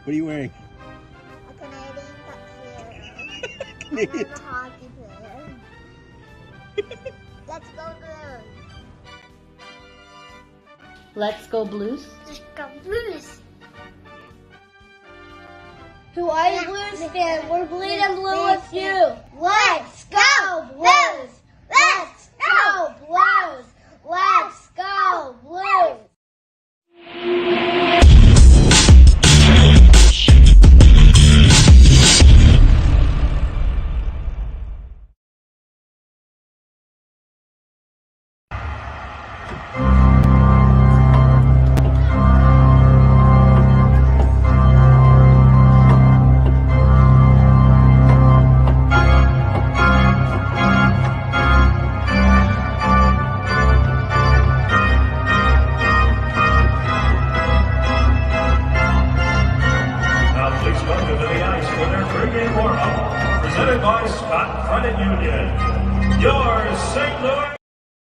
What are you wearing? A Canadian tuxedo. Canadian. I'm a hockey player. Let's go Blues. Let's go Blues. Let's go Blues. Who are you, Blues fan? We're bleeding blue with you. Let's go Blues. Let's go Blues. Let's go Blues.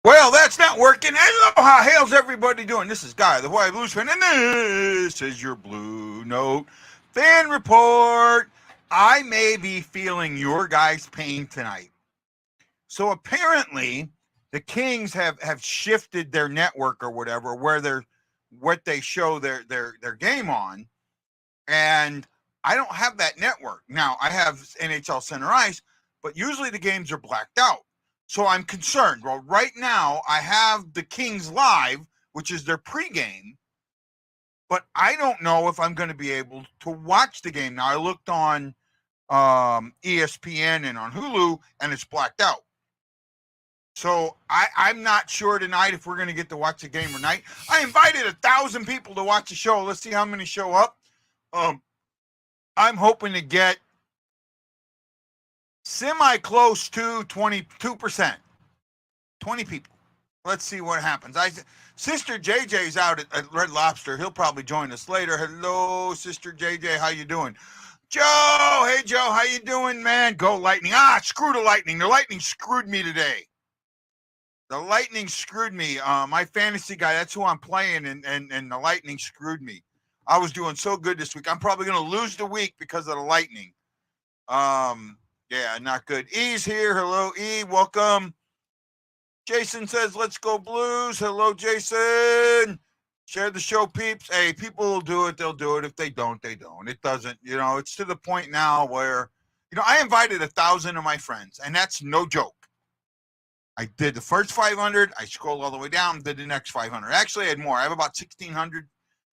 Well, that's not working. Hello, how's everybody doing? This is Guy, the Hawaii Blues fan, and this is your Blue Note fan report. I may be feeling your guys' pain tonight. So apparently, the Kings have shifted their network or whatever, where what they show their game on, and I don't have that network. Now, I have NHL Center Ice, but usually the games are blacked out. So I'm concerned. Well, right now I have the Kings live, which is their pregame, but I don't know if I'm going to be able to watch the game. Now, I looked on ESPN and on Hulu, and it's blacked out. So I'm not sure tonight if we're going to get to watch the game or not. I invited 1,000 people to watch the show. Let's see how many show up. I'm hoping to get semi-close to 22%. 20 people. Let's see what happens. Sister JJ's out at Red Lobster. He'll probably join us later. Hello, Sister JJ. How you doing? Joe. Hey, Joe. How you doing, man? Go Lightning. Screw the Lightning. The Lightning screwed me today. The Lightning screwed me. My fantasy guy, that's who I'm playing, and the Lightning screwed me. I was doing so good this week. I'm probably going to lose the week because of the Lightning. Yeah, not good. E's here. Hello, E. Welcome. Jason says, let's go Blues. Hello, Jason. Share the show, peeps. Hey, people will do it. They'll do it. If they don't, they don't. It doesn't, it's to the point now where, I invited 1,000 of my friends, and that's no joke. I did the first 500. I scrolled all the way down, did the next 500. Actually, I had more. I have about 1,600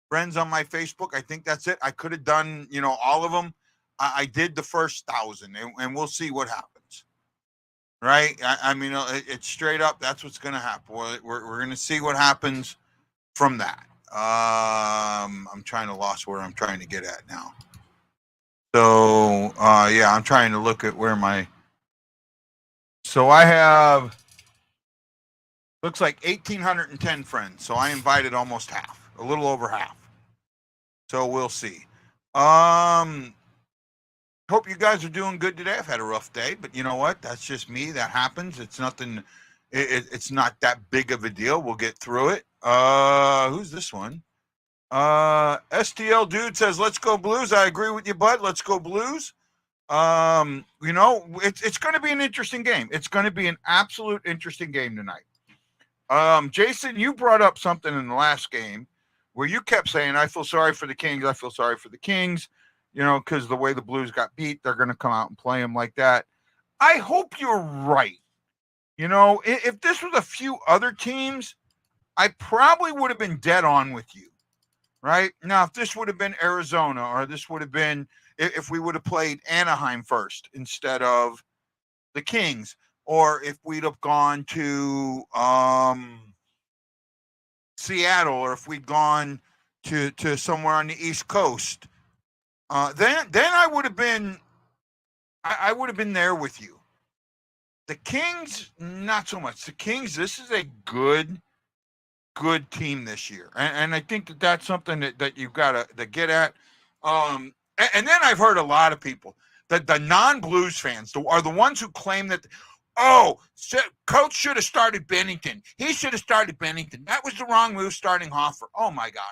friends on my Facebook. I think that's it. I could have done, all of them. I did the first 1,000, and we'll see what happens. Right? I mean, it's straight up. That's what's going to happen. We're going to see what happens from that. I'm trying to lost where I'm trying to get at now. So, yeah, I'm trying to look at where so I have, looks like 1,810 friends. So I invited almost half, a little over half. So we'll see. Hope you guys are doing good today. I've had a rough day, but you know what? That's just me. That happens. It's nothing. It's not that big of a deal. We'll get through it. Who's this one? STL dude says, let's go Blues. I agree with you, bud. Let's go Blues. It's going to be an interesting game. It's going to be an absolute interesting game tonight. Jason, you brought up something in the last game where you kept saying, I feel sorry for the Kings. I feel sorry for the Kings. Because the way the Blues got beat, they're going to come out and play them like that. I hope you're right. If this was a few other teams, I probably would have been dead on with you, right? Now, if this would have been Arizona, or this would have been, if we would have played Anaheim first instead of the Kings, or if we'd have gone to Seattle, or if we'd gone to somewhere on the East Coast, then I would have been, I would have been there with you. The Kings, not so much. The Kings, this is a good team this year, and I think that's something that you've got to get at. And then I've heard a lot of people that the non-Blues fans are the ones who claim that, coach should have started Bennington. He should have started Bennington. That was the wrong move, starting Hoffer. Oh my God,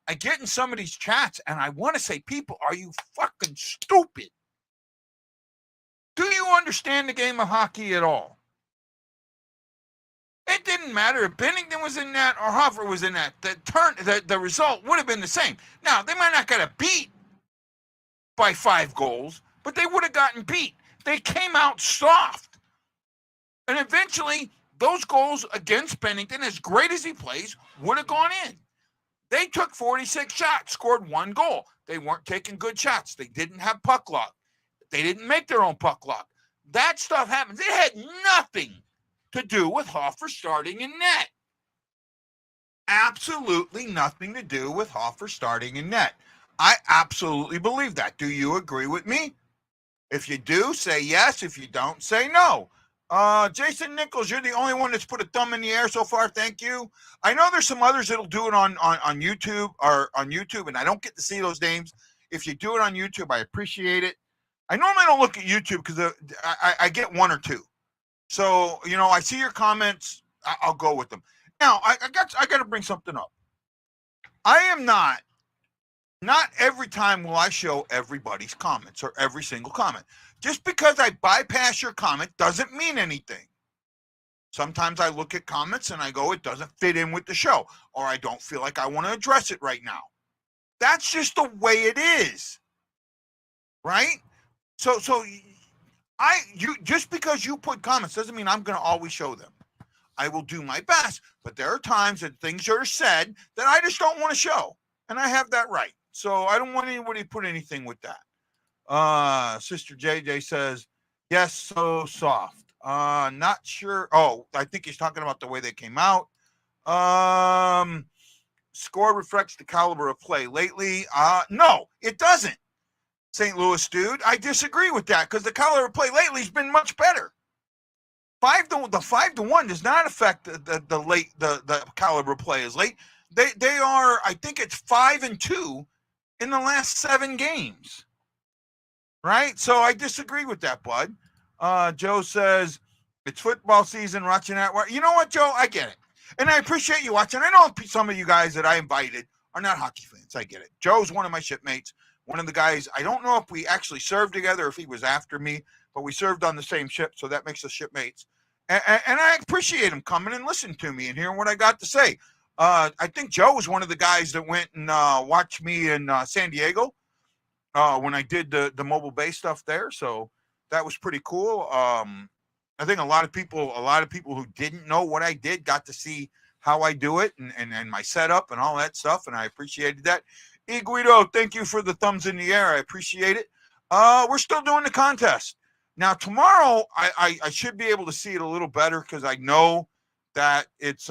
I get in some of these chats and I want to say, people, are you fucking stupid? Do you understand the game of hockey at all? It didn't matter if Bennington was in that or Hoffer was in that. The result would have been the same. Now, they might not get a beat by 5 goals, but they would have gotten beat. They came out soft. And eventually, those goals against Bennington, as great as he plays, would have gone in. They took 46 shots, scored 1 goal. They weren't taking good shots. They didn't have puck luck. They didn't make their own puck luck. That stuff happens. It had nothing to do with Hoffer starting in net. Absolutely nothing to do with Hoffer starting in net. I absolutely believe that. Do you agree with me? If you do, say yes. If you don't, say no. Jason Nichols, you're the only one that's put a thumb in the air so far. Thank you. I know there's some others that'll do it on YouTube, and I don't get to see those names. If you do it on YouTube, I appreciate it. I normally don't look at YouTube because I get 1 or 2. So, I see your comments. I'll go with them. Now, I got to bring something up. I am not every time will I show everybody's comments or every single comment. Just because I bypass your comment doesn't mean anything. Sometimes I look at comments and I go, it doesn't fit in with the show, or I don't feel like I want to address it right now. That's just the way it is. Right? So you just because you put comments doesn't mean I'm going to always show them. I will do my best, but there are times that things are said that I just don't want to show, and I have that right. So I don't want anybody to put anything with that. Sister JJ says, yes, so soft. Not sure. Oh, I think he's talking about the way they came out. Score reflects the caliber of play lately. No, it doesn't. St. Louis dude, I disagree with that because the caliber of play lately has been much better. 5-1 does not affect the caliber of play as late. They are, I think it's 5-2 in the last 7 games. Right? So I disagree with that, bud. Joe says it's football season, watching that. You know what, Joe? I get it. And I appreciate you watching. I know some of you guys that I invited are not hockey fans. I get it. Joe's one of my shipmates. One of the guys, I don't know if we actually served together, if he was after me, but we served on the same ship, so that makes us shipmates. And I appreciate him coming and listening to me and hearing what I got to say. I think Joe was one of the guys that went and watched me in San Diego when I did the mobile base stuff there. So that was pretty cool. I think a lot of people who didn't know what I did got to see how I do it and my setup and all that stuff, and I appreciated that. E. Guido, thank you for the thumbs in the air. I appreciate it. We're still doing the contest. Now, tomorrow, I should be able to see it a little better because I know that it's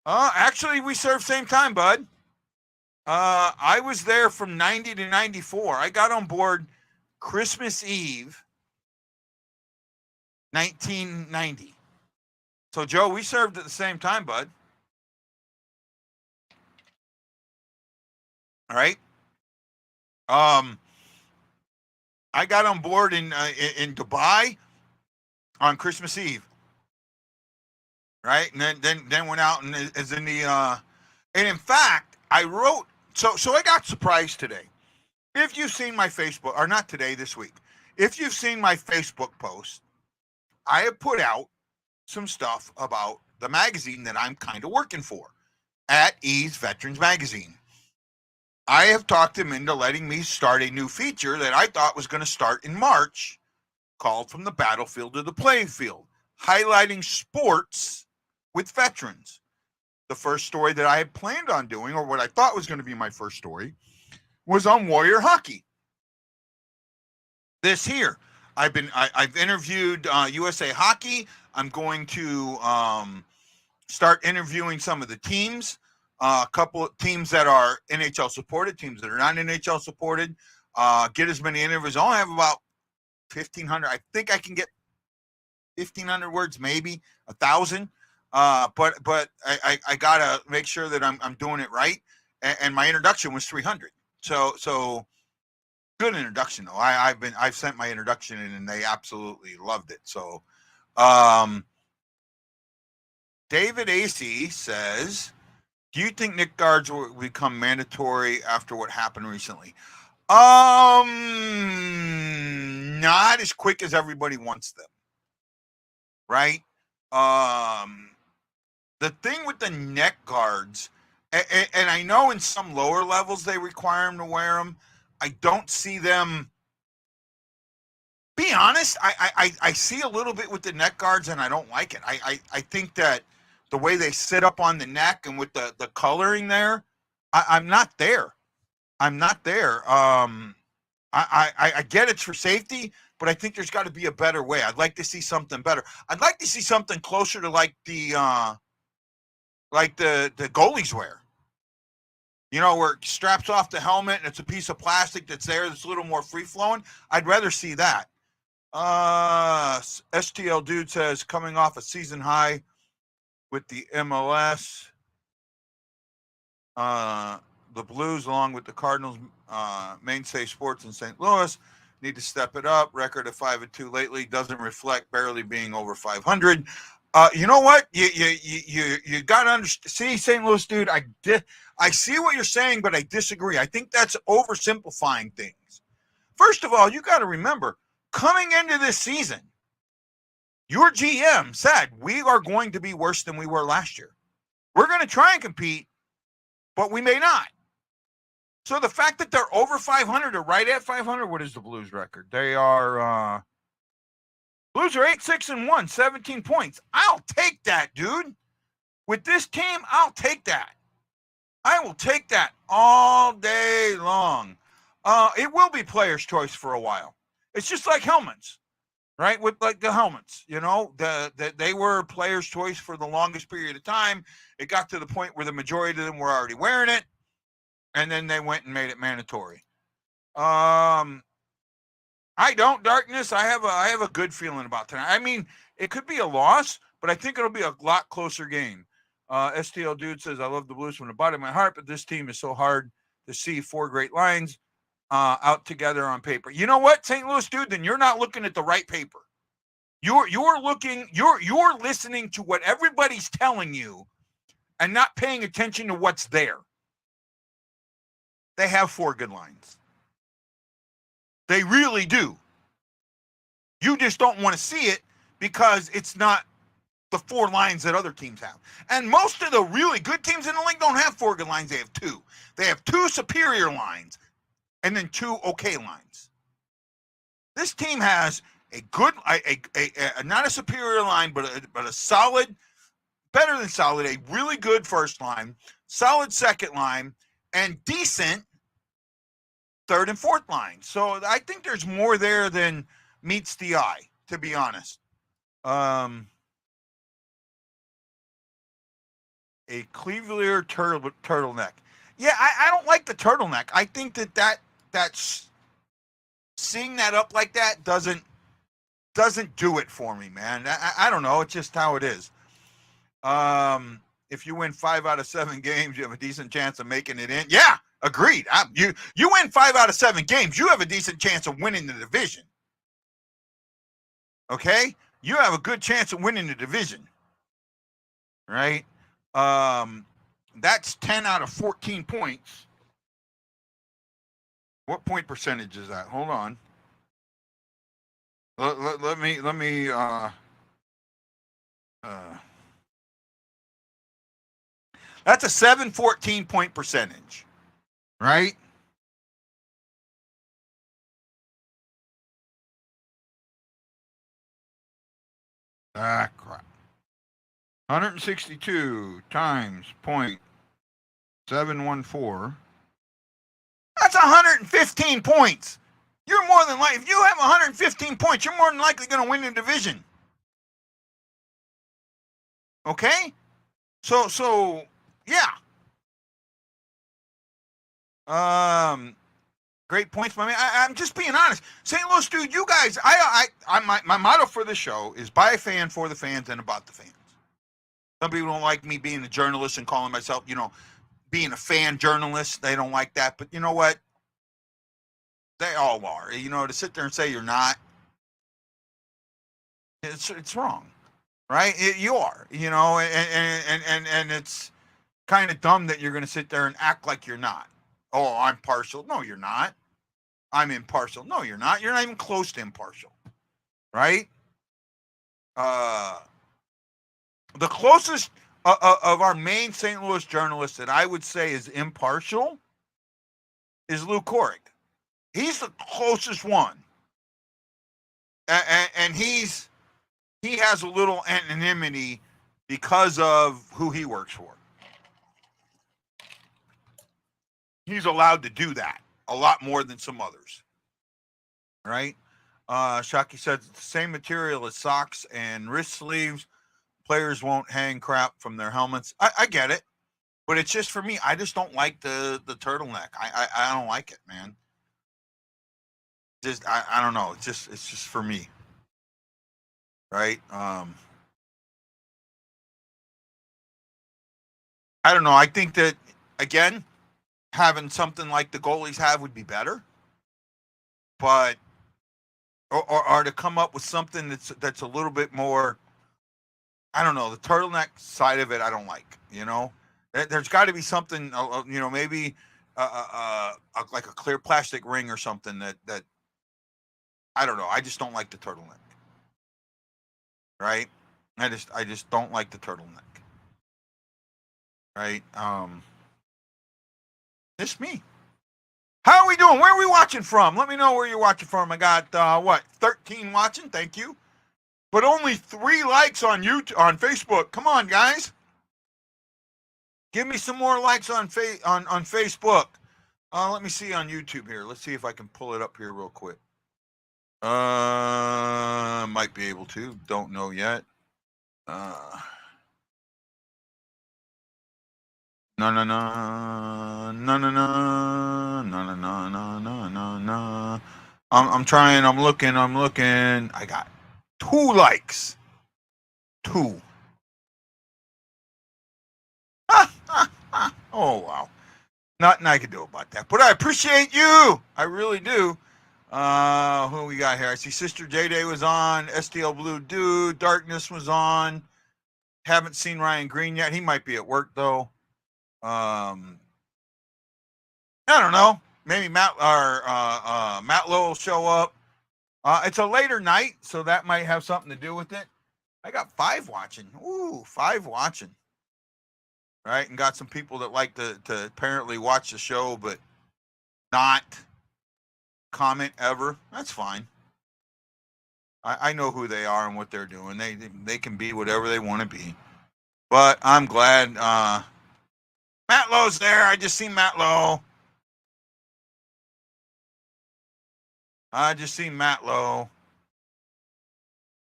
actually, we served same time, bud. I was there from 90 to 94. I got on board Christmas Eve, 1990. So, Joe, we served at the same time, bud. All right. I got on board in Dubai on Christmas Eve. Right, and then went out and is in the and in fact I wrote so I got surprised today. If you've seen my Facebook, or not today, this week, if you've seen my Facebook post, I have put out some stuff about the magazine that I'm kind of working for at E's Veterans Magazine. I have talked him into letting me start a new feature that I thought was going to start in March called From the Battlefield to the Playing Field, highlighting sports with veterans. The first story that I had planned on doing, or what I thought was going to be my first story, was on Warrior Hockey. This here, I've interviewed USA Hockey. I'm going to start interviewing some of the teams, a couple of teams that are NHL supported, teams that are not NHL supported. Get as many interviews. I only have about 1,500. I think I can get 1,500 words, maybe 1,000. But I gotta make sure that I'm doing it right. And my introduction was 300. So good introduction though. I've sent my introduction in and they absolutely loved it. So David AC says Do you think neck guards will become mandatory after what happened recently? Not as quick as everybody wants them, right? Um, the thing with the neck guards, and I know in some lower levels they require them to wear them. I don't see them. Be honest, I see a little bit with the neck guards, and I don't like it. I think that the way they sit up on the neck and with the coloring there, I'm not there. I'm not there. I get it's for safety, but I think there's got to be a better way. I'd like to see something better. I'd like to see something closer to like the goalies wear. You know, where it straps off the helmet and it's a piece of plastic that's there that's a little more free flowing. I'd rather see that. STL dude says coming off a season high with the MLS, the Blues, along with the Cardinals, mainstay sports in St. Louis, need to step it up. Record of 5-2 lately doesn't reflect barely being over 500. You know what? You got to understand. See, St. Louis dude, I see what you're saying, but I disagree. I think that's oversimplifying things. First of all, you got to remember, coming into this season, your GM said we are going to be worse than we were last year. We're going to try and compete, but we may not. So the fact that they're over 500 or right at 500, what is the Blues record? They are Blues are 8-6-1, 17 points. I'll take that, dude. With this team, I'll take that. I will take that all day long. It will be player's choice for a while. It's just like helmets, right? With like the helmets, you know, they were player's choice for the longest period of time. It got to the point where the majority of them were already wearing it, and then they went and made it mandatory. I don't, Darkness. I have a good feeling about tonight. I mean, it could be a loss, but I think it'll be a lot closer game. STL dude says, I love the Blues from the bottom of my heart, but this team is so hard to see. 4 great lines out together on paper. You know what, St. Louis dude? Then you're not looking at the right paper. You're listening to what everybody's telling you and not paying attention to what's there. They have 4 good lines. They really do. You just don't want to see it because it's not the 4 lines that other teams have. And most of the really good teams in the league don't have 4 good lines. They have 2. They have 2 superior lines and then 2 okay lines. This team has a good, not a superior line, but a solid, better than solid, a really good first line, solid second line, and decent third and fourth line. So I think there's more there than meets the eye, to be honest. A Cleveland turtleneck. Yeah, I don't like the turtleneck. I think that's seeing that up like that doesn't do it for me, man. I don't know. It's just how it is. If you win 5 out of 7 games, you have a decent chance of making it in. Yeah, agreed. You win 5 out of 7 games, you have a decent chance of winning the division. Okay? You have a good chance of winning the division. Right? That's 10 out of 14 points. What point percentage is that? Hold on. Let me that's a 714 point percentage, right? Ah, crap. 162 times 0.714. That's 115 points. You're more than likely, if you have 115 points, you're more than likely going to win the division. Okay? So yeah. Great points, my man. I'm just being honest. St. Louis, dude, you guys, my motto for the show is by a fan, for the fans, and about the fans. Some people don't like me being a journalist and calling myself, being a fan journalist. They don't like that. But you know what? They all are. To sit there and say you're not, it's wrong, right? You are, and it's kind of dumb that you're going to sit there and act like you're not. Oh, I'm partial. No, you're not. I'm impartial. No, you're not. You're not even close to impartial, right? The closest of our main St. Louis journalists that I would say is impartial is Lou Corrick. He's the closest one, and he has a little anonymity because of who he works for. He's allowed to do that a lot more than some others, right? Shockey said it's the same material as socks and wrist sleeves. Players won't hang crap from their helmets. I get it, but it's just for me. I just don't like the turtleneck. I don't like it, man. Just I don't know. It's just for me, right? I don't know. I think that again, having something like the goalies have would be better, but or to come up with something that's a little bit more. I don't know, the turtleneck side of it. I don't like. There's got to be something. Maybe like a clear plastic ring or something that I don't know. I just don't like the turtleneck. Right? I just don't like the turtleneck. Right? It's me. How are we doing? Where are we watching from? Let me know where you're watching from. I got 13 watching. Thank you. But only 3 likes on YouTube, on Facebook. Come on, guys. Give me some more likes on Facebook. Let me see on YouTube here. Let's see if I can pull it up here real quick. Might be able to. Don't know yet. No. I'm trying. I'm looking. I got 2 likes. 2. Oh, wow. Nothing I can do about that. But I appreciate you. I really do. Who we got here? I see Sister J-Day was on. STL Blue Dude. Darkness was on. Haven't seen Ryan Green yet. He might be at work, though. I don't know. Maybe Matt Lowe will show up. It's a later night, so that might have something to do with it. I got 5 watching. Ooh, 5 watching. Right, and got some people that like to apparently watch the show but not comment ever. That's fine. I know who they are and what they're doing. They can be whatever they want to be. But I'm glad Matt Lowe's there. I just seen Matt Lowe.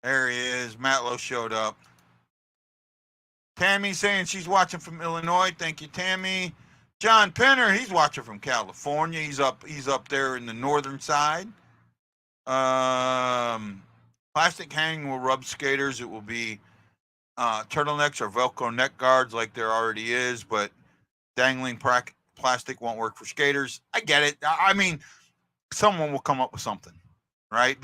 There he is. Matt Lowe showed up. Tammy saying she's watching from Illinois. Thank you, Tammy. John Penner, he's watching from California. He's up there in the northern side. Plastic hanging will rub skaters. It will be turtlenecks or Velcro neck guards like there already is, but dangling plastic won't work for skaters. I get it. I mean, someone will come up with something, right?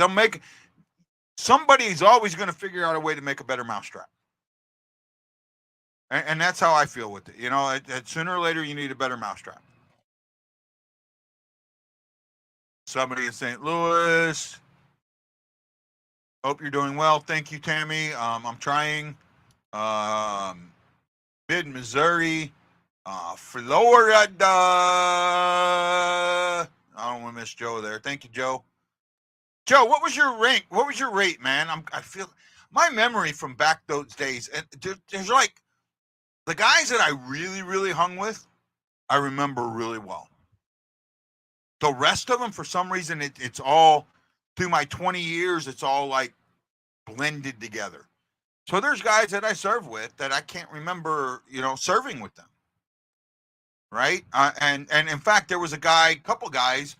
Somebody's always going to figure out a way to make a better mousetrap. And that's how I feel with it. Sooner or later, you need a better mousetrap. Somebody in St. Louis. Hope you're doing well. Thank you, Tammy. I'm trying. Mid Missouri, Florida. I don't want to miss Joe there. Thank you, Joe. Joe, what was your rank? What was your rate, man? I feel my memory from back those days. And there's like the guys that I really, really hung with, I remember really well. The rest of them, for some reason, it's all through my 20 years. It's all like blended together. So there's guys that I serve with that I can't remember, serving with them. Right. And in fact, there was a couple guys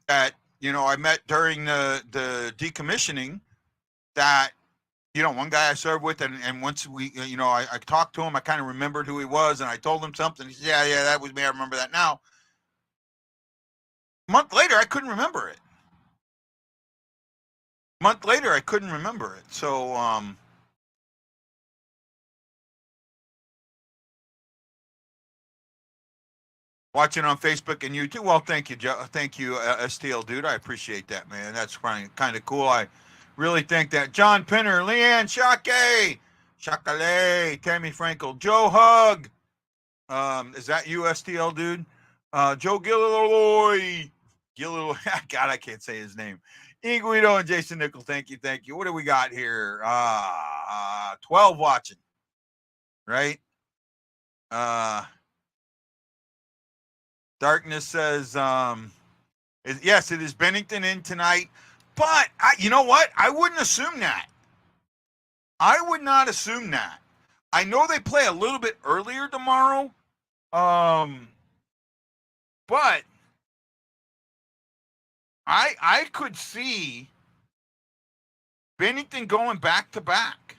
that, I met during the decommissioning that, one guy I served with, and once we, I talked to him, I kind of remembered who he was, and I told him something. He said, yeah, that was me. I remember that now. A month later, I couldn't remember it. So, Watching on Facebook and YouTube. Well, thank you, Joe. Thank you, STL dude. I appreciate that, man. That's kind of cool. I really think that. John Pinner, Leanne Shake, Shakale, Tammy Frankel, Joe Hug. Is that you, STL dude? Joe Gilliloy. God, I can't say his name. Guido and Jason Nickel, thank you. What do we got here? 12 watching, right? Darkness says, yes, it is Bennington in tonight, but you know what? I wouldn't assume that. I would not assume that. I know they play a little bit earlier tomorrow, but I could see Bennington going back to back.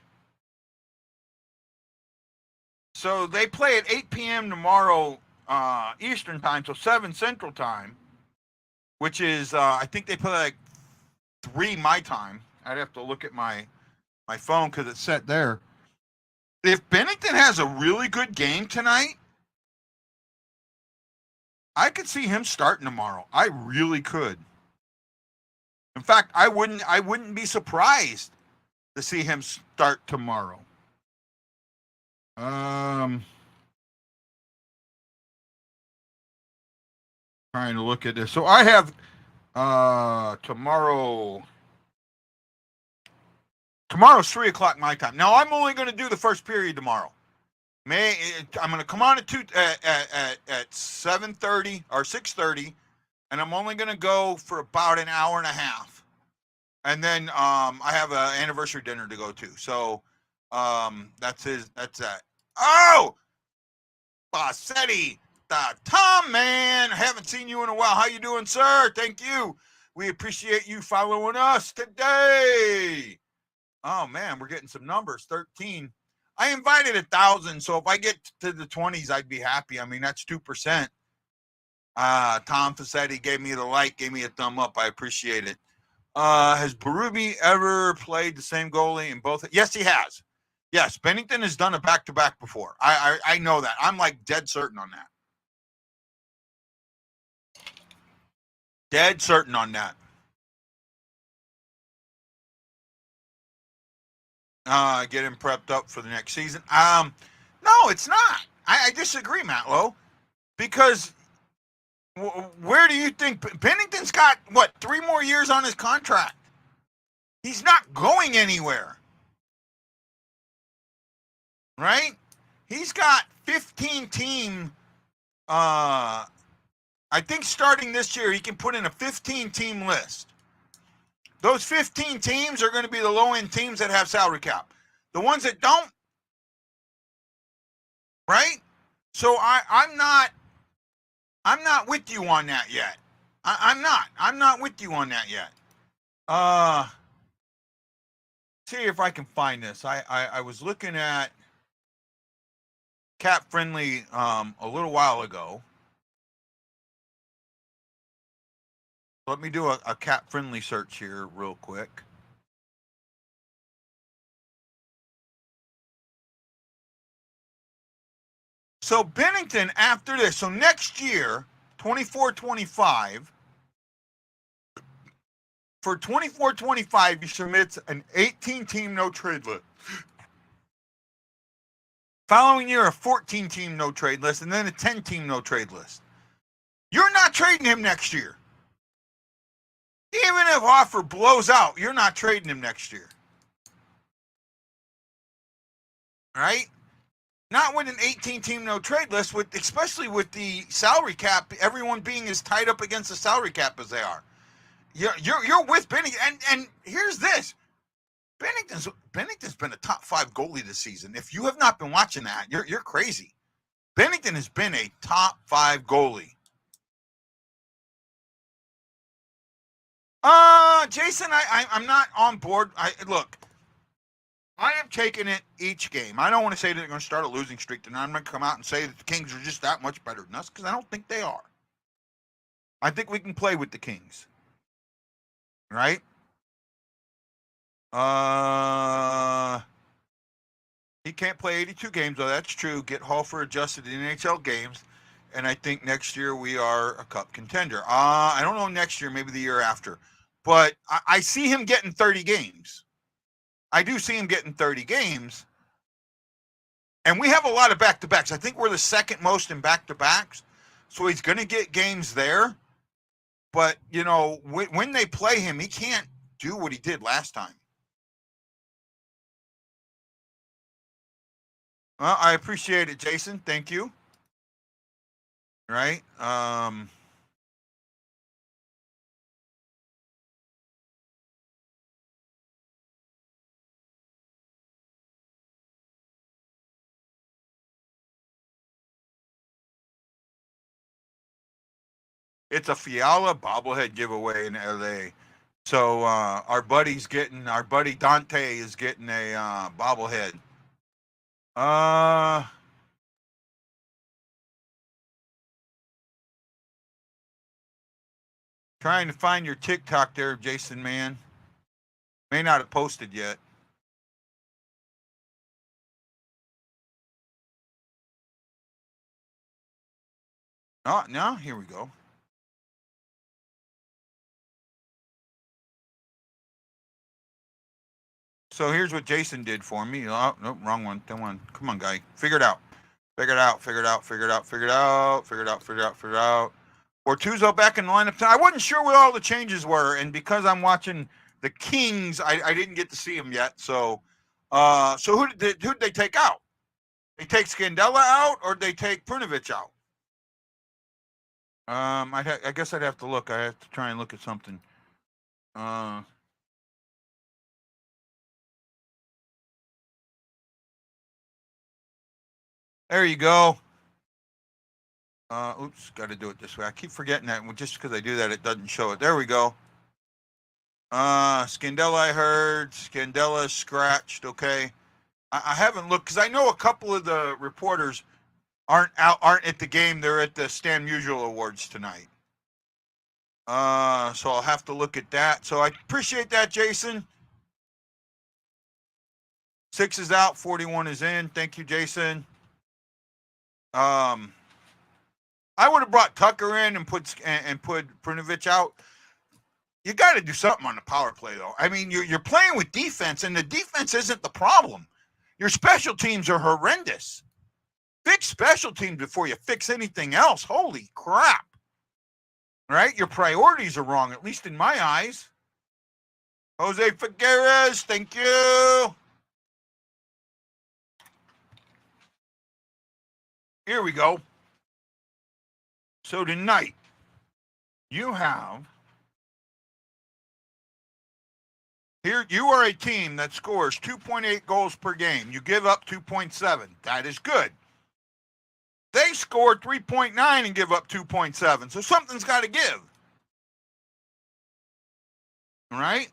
So they play at 8 p.m. tomorrow Eastern time, so 7 Central time, which is, I think they play like 3 my time. I'd have to look at my phone because it's set there. If Bennington has a really good game tonight, I could see him starting tomorrow. I really could. In fact, I wouldn't be surprised to see him start tomorrow. Trying to look at this. So I have tomorrow's 3 o'clock my time. Now I'm only going to do the first period tomorrow. I'm going to come on at 7:30 or 6:30, and I'm only going to go for about an hour and a half, and then I have an anniversary dinner to go to. So that's that. Oh, Bassetti, Tom, man, I haven't seen you in a while. How you doing, sir? Thank you. We appreciate you following us today. Oh man, we're getting some numbers. 13. I invited 1,000, so if I get to the 20s, I'd be happy. I mean, that's 2%. Tom Fassetti gave me the like, gave me a thumb up. I appreciate it. Has Berube ever played the same goalie in both? Yes, he has. Yes, Bennington has done a back-to-back before. I know that. I'm like dead certain on that. Dead certain on that. Get him prepped up for the next season. No, it's not. I disagree, Matt Lowe, because where do you think Bennington's got, 3 more years on his contract? He's not going anywhere, right? He's got 15 team. I think starting this year, he can put in a 15-team list. Those 15 teams are going to be the low-end teams that have salary cap. The ones that don't, right? So I'm not with you on that yet. I'm not with you on that yet. See if I can find this. I was looking at Cap Friendly a little while ago. Let me do a Cap Friendly search here real quick. So Bennington, after this, so next year, 24-25, for 24-25, he submits an 18-team no-trade list. Following year, a 14-team no-trade list, and then a 10-team no-trade list. You're not trading him next year. Even if offer blows out, you're not trading him next year. Right? Not with an 18-team no-trade list, especially with the salary cap, everyone being as tied up against the salary cap as they are. You're with Bennington, and here's this. Bennington's been a top 5 goalie this season. If you have not been watching that, you're crazy. Bennington has been a top 5 goalie. Jason, I'm not on board. Look, I am taking it each game. I don't want to say that they're going to start a losing streak, and I'm going to come out and say that the Kings are just that much better than us, because I don't think they are. I think we can play with the Kings. Right? He can't play 82 games, though. That's true. Get Hoffer adjusted to NHL games. and I think next year we are a cup contender. I don't know next year, maybe the year after, but I see him getting 30 games. I do see him getting 30 games. And we have a lot of back-to-backs. I think we're the second most in back-to-backs. So he's going to get games there. But, you know, when they play him, he can't do what he did last time. Well, I appreciate it, Jason. Thank you. Right? It's a Fiala bobblehead giveaway in LA. So our buddy Dante is getting a bobblehead. Trying to find your TikTok there, Jason, man. May not have posted yet. Oh, no, here we go. So here's what Jason did for me. Oh, no, wrong one. Come on, guy. Figure it out. Figure it out. Bortuzzo back in the lineup. I wasn't sure what all the changes were, and because I'm watching the Kings, I didn't get to see them yet. So, who did they take out? They take Scandella out, or they take Prunovich out? I guess I'd have to look. I have to try and look at something. There you go. Oops, got to do it this way. I keep forgetting that. Just because I do that, it doesn't show it. There we go. Scandella, I heard. Scandella scratched. Okay. I haven't looked because I know a couple of the reporters aren't at the game. They're at the Stan Musial Awards tonight. So I'll have to look at that. So I appreciate that, Jason. 6 is out, 41 is in. Thank you, Jason. I would have brought Tucker in and put Prunovich out. You got to do something on the power play, though. I mean, you're playing with defense, and the defense isn't the problem. Your special teams are horrendous. Fix special teams before you fix anything else. Holy crap. Right? Your priorities are wrong, at least in my eyes. Jose Figueres, thank you. Here we go. So tonight, you have here, you are a team that scores 2.8 goals per game. You give up 2.7. That is good. They score 3.9 and give up 2.7. So something's got to give. Right?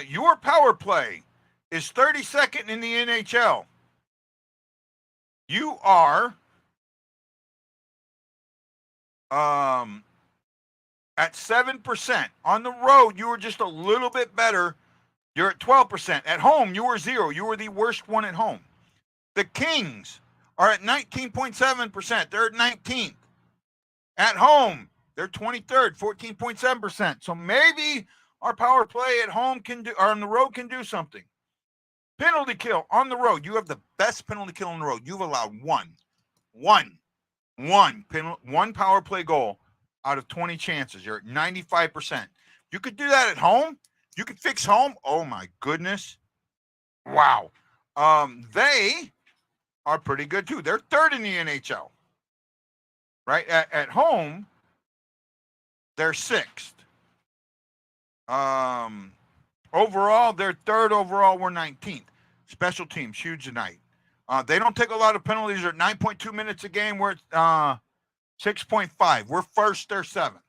Your power play is 32nd in the NHL. You are at 7%. On the road, you were just a little bit better. You're at 12%. At home, you were 0. You were the worst one at home. The Kings are at 19.7%. They're at 19th. At home, they're 23rd, 14.7%. So maybe our power play at home or on the road can do something. Penalty kill on the road. You have the best penalty kill on the road. You've allowed one power play goal out of 20 chances. You're at 95%. You could do that at home. You could fix home. Oh my goodness. Wow. They are pretty good too. They're third in the NHL. Right? At home, they're sixth. Overall, they're third overall. We're 19th. Special teams, huge tonight. They don't take a lot of penalties. They're at 9.2 minutes a game. We're at 6.5. We're first, they're seventh.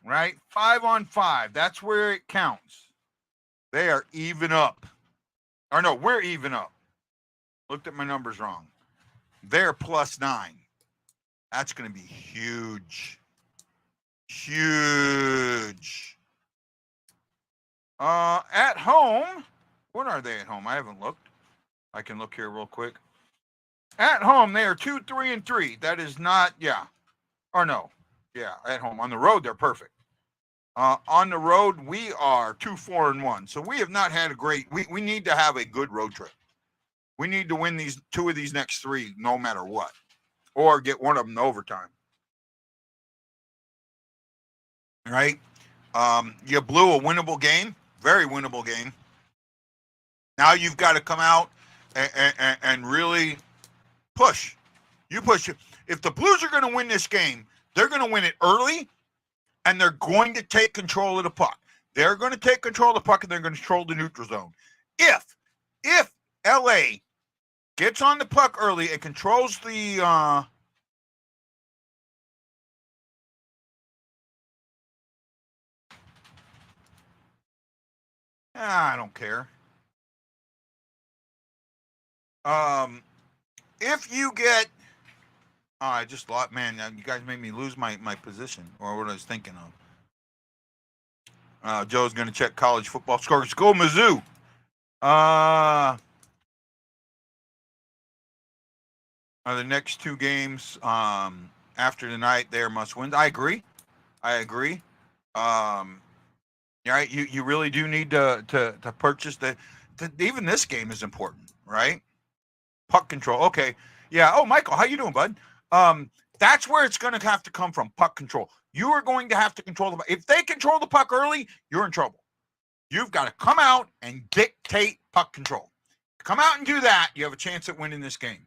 Right? 5-on-5. That's where it counts. They are even up. Or no, we're even up. Looked at my numbers wrong. They're +9. That's going to be huge. Huge. At home, what are they at home? I haven't looked. I can look here real quick. At home, they are 2-3-3. That is not, yeah. Or no. Yeah, at home. On the road, they're perfect. On the road, we are 2-4-1. So we have not had a great. We need to have a good road trip. We need to win these two of these next three, no matter what, or get one of them in overtime. Right? You blew a winnable game, very winnable game. Now you've got to come out and really push. You push it. If the Blues are going to win this game, they're going to win it early, and they're going to take control of the puck. They're going to take control of the puck, and they're going to control the neutral zone. If LA gets on the puck early and controls the I don't care. If you get I just thought, man, you guys made me lose my position or what I was thinking of. Joe's going to check college football scores. Go Mizzou. The next two games after tonight, they are must wins. I agree. Right, you really do need to purchase even this game is important, right? Puck control. Okay. Yeah. Oh, Michael, how you doing, bud? That's where it's going to have to come from. Puck control. You are going to have to control the puck. If they control the puck early, you're in trouble. You've got to come out and dictate puck control. Come out and do that. You have a chance at winning this game.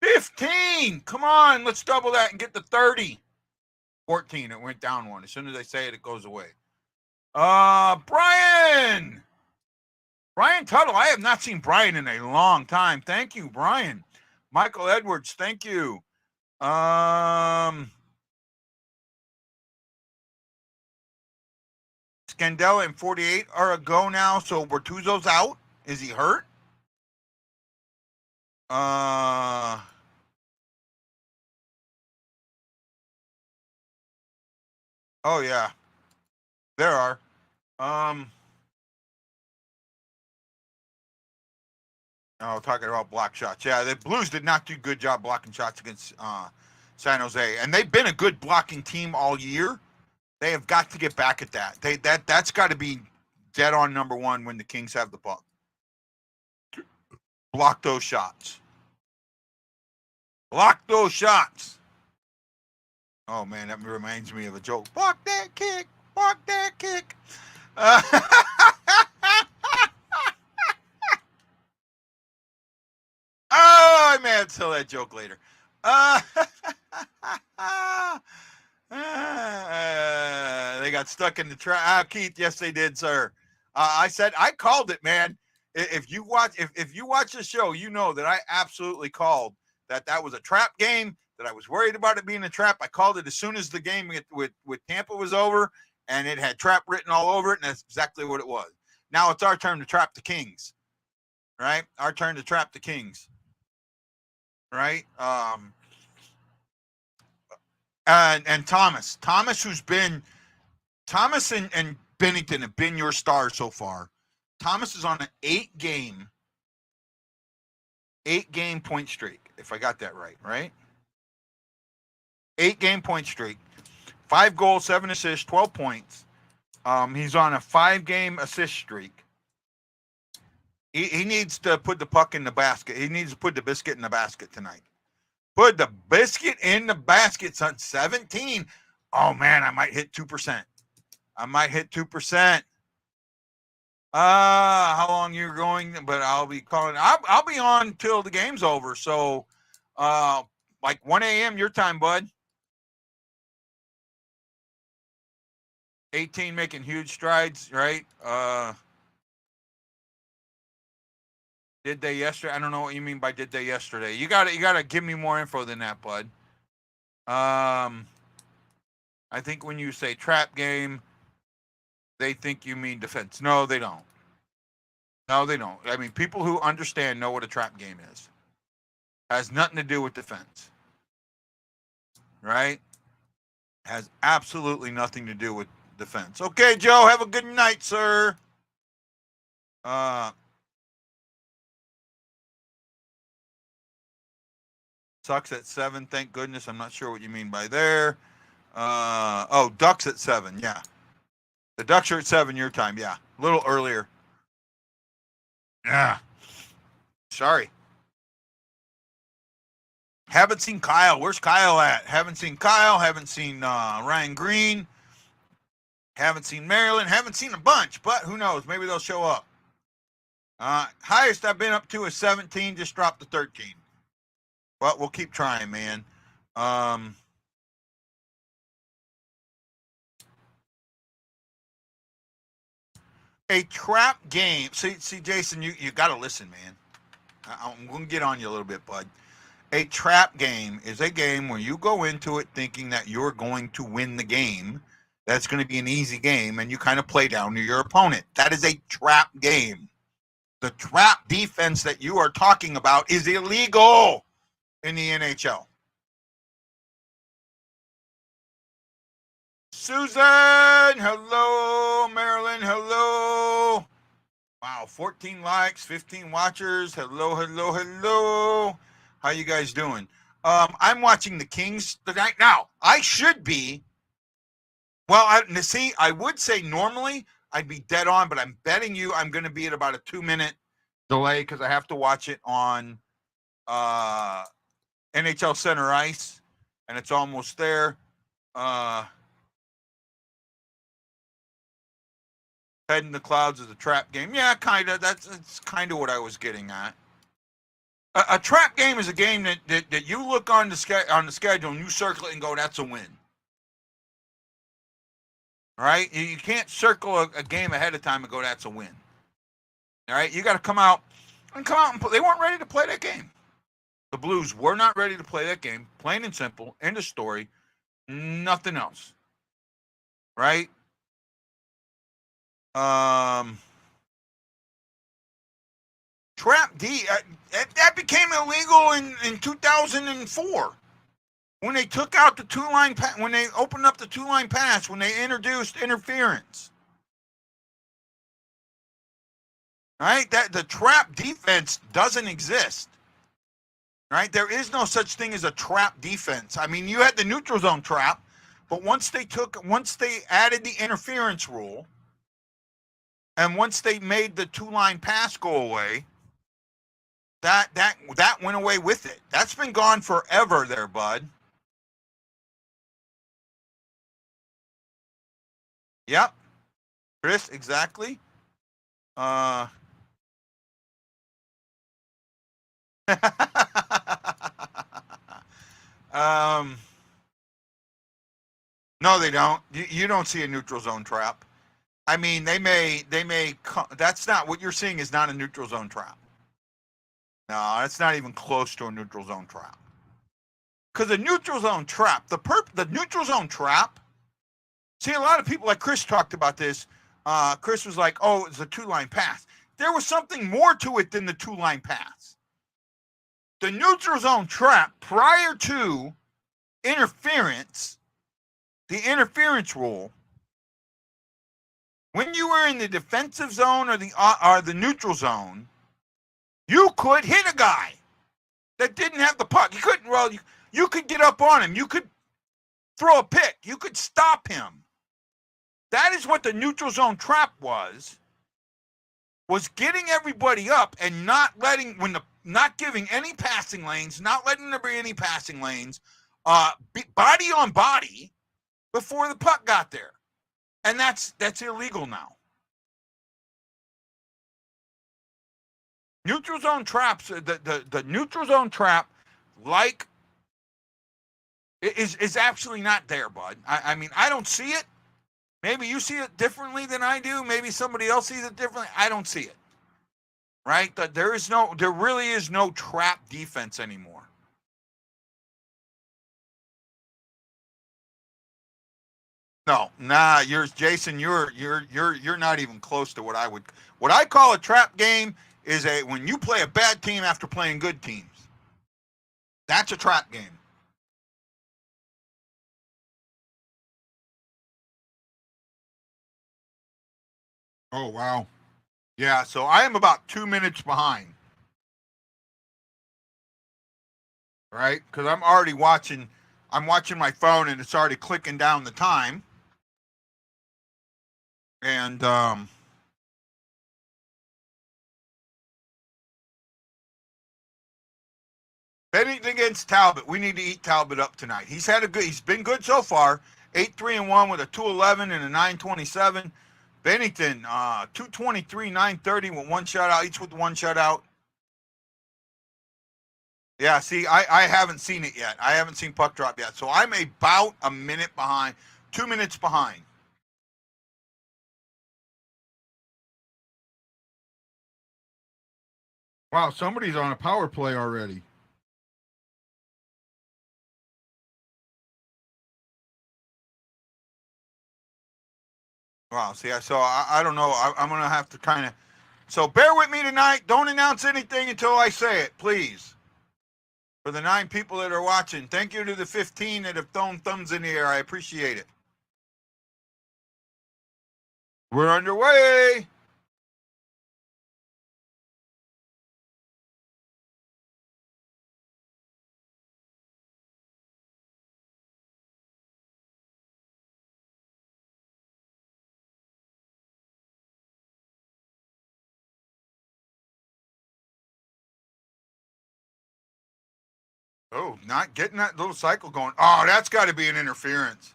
15. Come on. Let's double that and get to 30. 14. It went down one. As soon as I say it, it goes away. Brian Tuttle. I have not seen Brian in a long time. Thank you, Brian. Michael Edwards. Thank you. Scandella and 48 are a go now. So Bertuzzo's out. Is he hurt? Oh yeah, there are. Talking about block shots. Yeah, the Blues did not do a good job blocking shots against San Jose, and they've been a good blocking team all year. They have got to get back at that. That's got to be dead on number one when the Kings have the puck. Block those shots. Block those shots. Oh man, that reminds me of a joke. Block that kick. Block that kick. I may have to tell that joke later. They got stuck in the trap. Keith, yes, they did, sir. I called it, man. If you watch the show, you know that I absolutely called that was a trap game. That I was worried about it being a trap. I called it as soon as the game with Tampa was over, and it had trap written all over it, and that's exactly what it was. Now it's our turn to trap the Kings, right? Our turn to trap the Kings, right? And Thomas, who's been Thomas and Bennington have been your stars so far. Thomas is on an 8-game point streak, if I got that right? 8-game point streak. 5 goals, 7 assists, 12 points. He's on a 5-game assist streak. He needs to put the puck in the basket. He needs to put the biscuit in the basket tonight. Put the biscuit in the basket, son. 17. Oh, man, I might hit 2%. How long you're going, but I'll be calling. I'll be on till the game's over. So, like 1 a.m. your time, bud. 18 making huge strides, right? Did they yesterday? I don't know what you mean by did they yesterday. You gotta give me more info than that, bud. I think when you say trap game, they think you mean defense. No, they don't. I mean, people who understand know what a trap game is. Has nothing to do with defense. Right? Has absolutely nothing to do with defense. Okay, Joe, have a good night, sir. Sucks at 7. Thank goodness. I'm not sure what you mean by there. Oh, Ducks at 7. Yeah. The Ducks are at 7 your time. Yeah. A little earlier. Yeah. Sorry. Haven't seen Kyle. Where's Kyle at? Haven't seen Kyle. Haven't seen Ryan Green. Haven't seen Maryland. Haven't seen a bunch, but who knows? Maybe they'll show up. Highest I've been up to is 17. Just dropped to 13. But we'll keep trying, man. A trap game. See, Jason, you got to listen, man. I'm going to get on you a little bit, bud. A trap game is a game where you go into it thinking that you're going to win the game. That's going to be an easy game, and you kind of play down to your opponent. That is a trap game. The trap defense that you are talking about is illegal in the NHL. Susan, hello. Marilyn, hello. Wow, 14 likes, 15 watchers. Hello. How you guys doing? I'm watching the Kings tonight. Now, I should be. Well, I would say normally I'd be dead on, but I'm betting you I'm going to be at about a 2-minute delay because I have to watch it on NHL Center Ice, and it's almost there. Head in the Clouds is a trap game. Yeah, kind of. That's kind of what I was getting at. A trap game is a game that you look on the schedule and you circle it and go, that's a win. All right? You can't circle a game ahead of time and go, that's a win. All right? You got to come out and play. They weren't ready to play that game. The Blues were not ready to play that game. Plain and simple. End of story. Nothing else. Right? Trap D, that became illegal in 2004 when they took out the two-line pass, when they opened up the two-line pass, when they introduced interference. Right? That the trap defense doesn't exist. Right? There is no such thing as a trap defense. I mean, you had the neutral zone trap, but once they added the interference rule, and once they made the two-line pass go away, that went away with it. That's been gone forever there, bud. Yep. Chris, exactly. No, they don't. You don't see a neutral zone trap. I mean, they may. That's not what you're seeing. Is not a neutral zone trap. No, it's not even close to a neutral zone trap. Because a neutral zone trap, the neutral zone trap. See, a lot of people, like Chris talked about this. Chris was like, "Oh, it's a two-line pass." There was something more to it than the two-line pass. The neutral zone trap, prior to interference, the interference rule, when you were in the defensive zone or the neutral zone, you could hit a guy that didn't have the puck. You couldn't. Well, you could get up on him. You could throw a pick. You could stop him. That is what the neutral zone trap was getting everybody up and not giving any passing lanes, not letting there be any passing lanes, body on body before the puck got there. And that's illegal now. Neutral zone traps, the neutral zone trap, like, is actually not there, bud. I mean, I don't see it. Maybe you see it differently than I do. Maybe somebody else sees it differently. I don't see it. Right? There really is no trap defense anymore. No, Jason, you're not even close to what I call a trap game is when you play a bad team after playing good teams. That's a trap game. Oh, wow. Yeah, so I am about 2 minutes behind. right? Because I'm already watching. I'm watching my phone, and it's already clicking down the time. And Bennington against Talbot. We need to eat Talbot up tonight. He's had a good. He's been good so far. 8-3-1 with a 211 and a 927. Bennington 223, 930 with one shutout, each with one shutout. Yeah, see, I haven't seen it yet. I haven't seen puck drop yet. So I'm about a minute behind, 2 minutes behind. Wow, somebody's on a power play already. Wow, see, so I don't know. I'm going to have to kind of. So bear with me tonight. Don't announce anything until I say it, please. For the 9 people that are watching, thank you to the 15 that have thrown thumbs in the air. I appreciate it. We're underway. Oh, not getting that little cycle going. Oh, that's got to be an interference.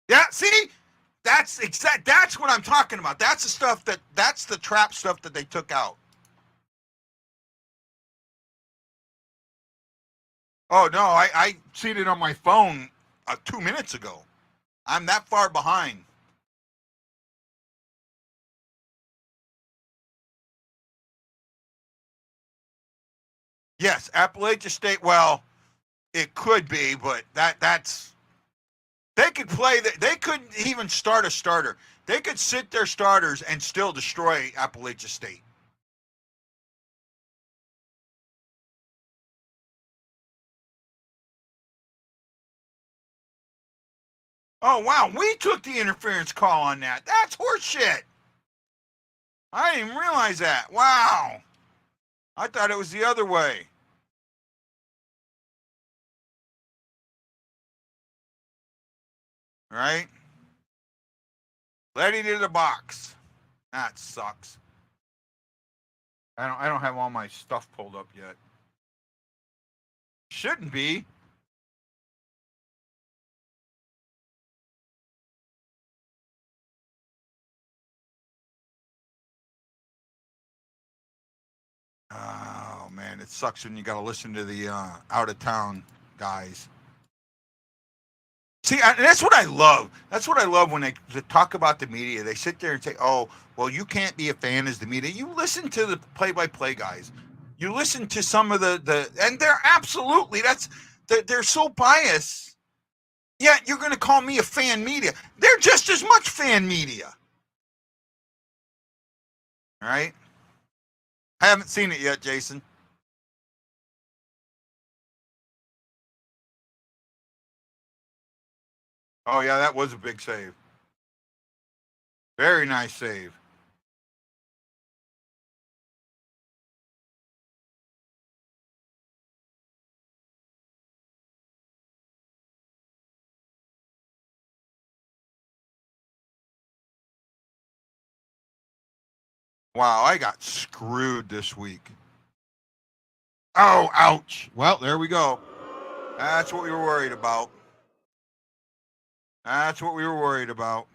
Yeah, see? That's exact. That's what I'm talking about. That's the stuff that's the trap stuff that they took out. Oh no, I seen it on my phone 2 minutes ago. I'm that far behind. Yes, Appalachia State. Well, it could be, but that's they could play that. They couldn't even start a starter. They could sit their starters and still destroy Appalachia State. Oh wow, we took the interference call on that. That's horseshit. I didn't even realize that. Wow. I thought it was the other way. Right? Letty to the box. That sucks. I don't have all my stuff pulled up yet. Shouldn't be. Oh man, it sucks when you got to listen to the out of town guys. See, that's what I love. That's what I love when they talk about the media. They sit there and say, "Oh, well, you can't be a fan as the media." You listen to the play-by-play guys. You listen to some of and they're absolutely they're so biased. Yet you're going to call me a fan media. They're just as much fan media. All right. I haven't seen it yet, Jason. Oh yeah, that was a big save. Very nice save. Wow, I got screwed this week. Oh, ouch. Well, there we go. That's what we were worried about. That's what we were worried about.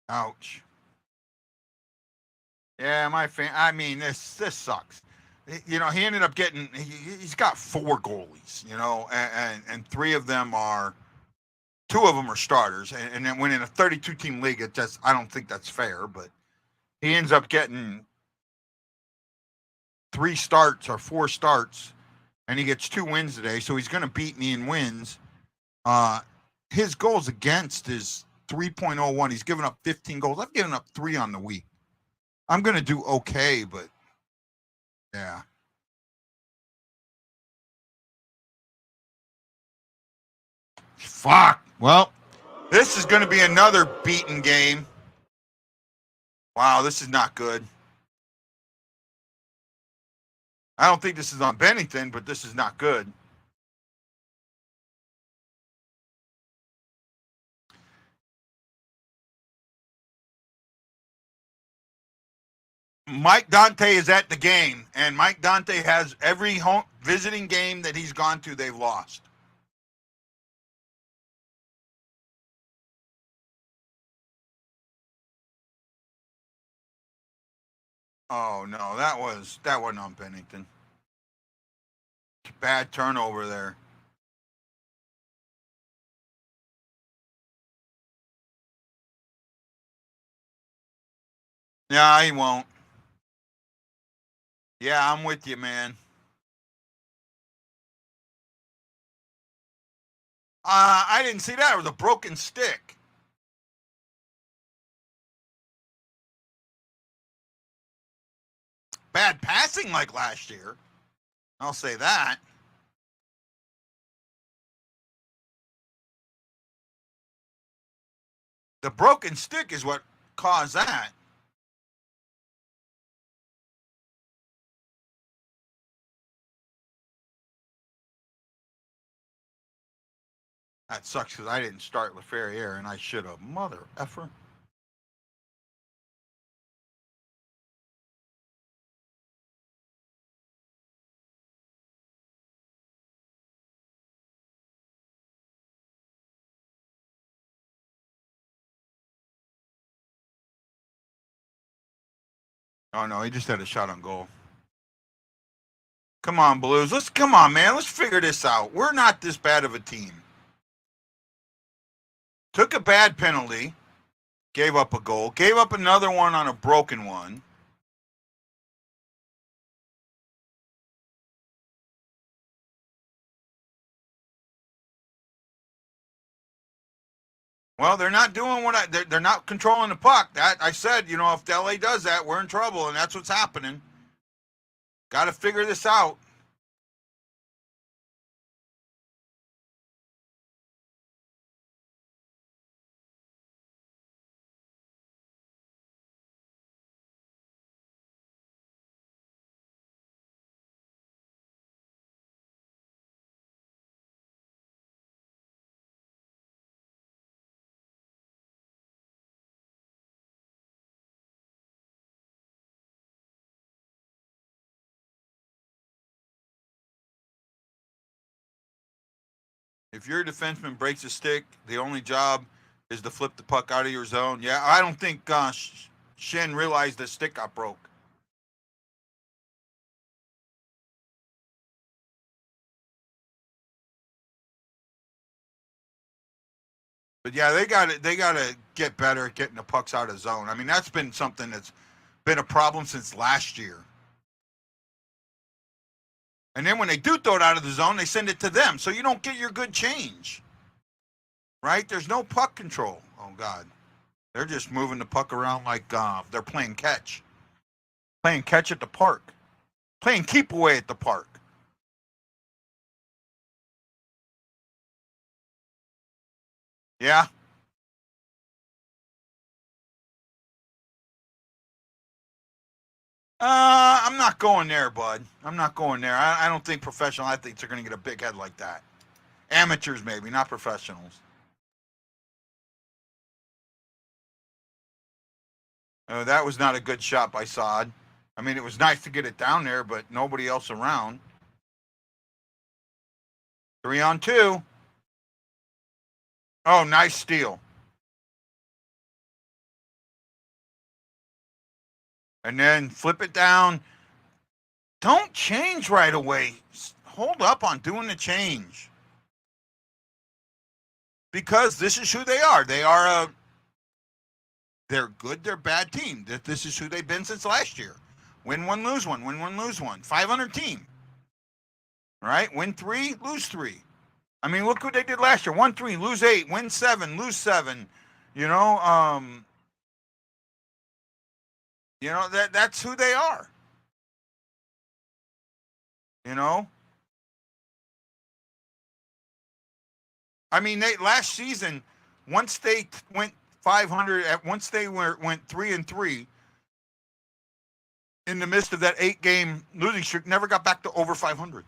Ouch. Yeah, my fan. I mean, this sucks. You know, he ended up getting. He's got 4 goalies. You know, and 3 of them are. 2 of them are starters, and then when in a 32 team league, it just I don't think that's fair. But he ends up getting 3 starts or 4 starts, and he gets 2 wins today. So he's going to beat me in wins. His goals against is 3.01. He's given up 15 goals. I've given up 3 on the week. I'm going to do okay, but yeah. Fuck. Well, This is going to be another beaten game. Wow, this is not good. I don't think this is on Bennington, but this is not good. Mike Dante is at the game, and Mike Dante has every home visiting game that he's gone to, they've lost. Oh no, that wasn't on Bennington. Bad turnover there. Yeah, he won't. Yeah, I'm with you, man. I didn't see that. It was a broken stick. Bad passing like last year. I'll say that. The broken stick is what caused that. That sucks because I didn't start LaFerriere and I should have. Mother effer. Oh no, he just had a shot on goal. Come on, Blues. Come on, man. Let's figure this out. We're not this bad of a team. Took a bad penalty, gave up a goal, gave up another one on a broken one. Well, they're not doing what they're not controlling the puck. That I said, you know, if LA does that, we're in trouble, and that's what's happening. Got to figure this out. If your defenseman breaks a stick, the only job is to flip the puck out of your zone. Yeah, I don't think Shen realized the stick got broke. But yeah, they got to get better at getting the pucks out of zone. I mean, that's been something that's been a problem since last year. And then when they do throw it out of the zone, they send it to them, so you don't get your good change. Right? There's no puck control. Oh God, they're just moving the puck around like they're playing catch at the park, playing keep away at the park. Yeah. I'm not going there, bud. I'm not going there. I don't think professional athletes are going to get a big head like that. Amateurs, maybe, not professionals. That was not a good shot by Saad. I mean, it was nice to get it down there, but nobody else around. 3-on-2. Oh, nice steal. And then flip it down. Don't change right away. Hold up on doing the change. Because this is who they are. They're good, they're bad team. This is who they've been since last year. Win one, lose one. Win one, lose one. 500 team. Right? Win 3, lose 3. I mean, look what they did last year. 1-3, lose 8, win 7, lose 7. You know, that's who they are. You know? I mean, last season, once they went 500, once they went 3-3 in the midst of that 8-game losing streak, never got back to over 500.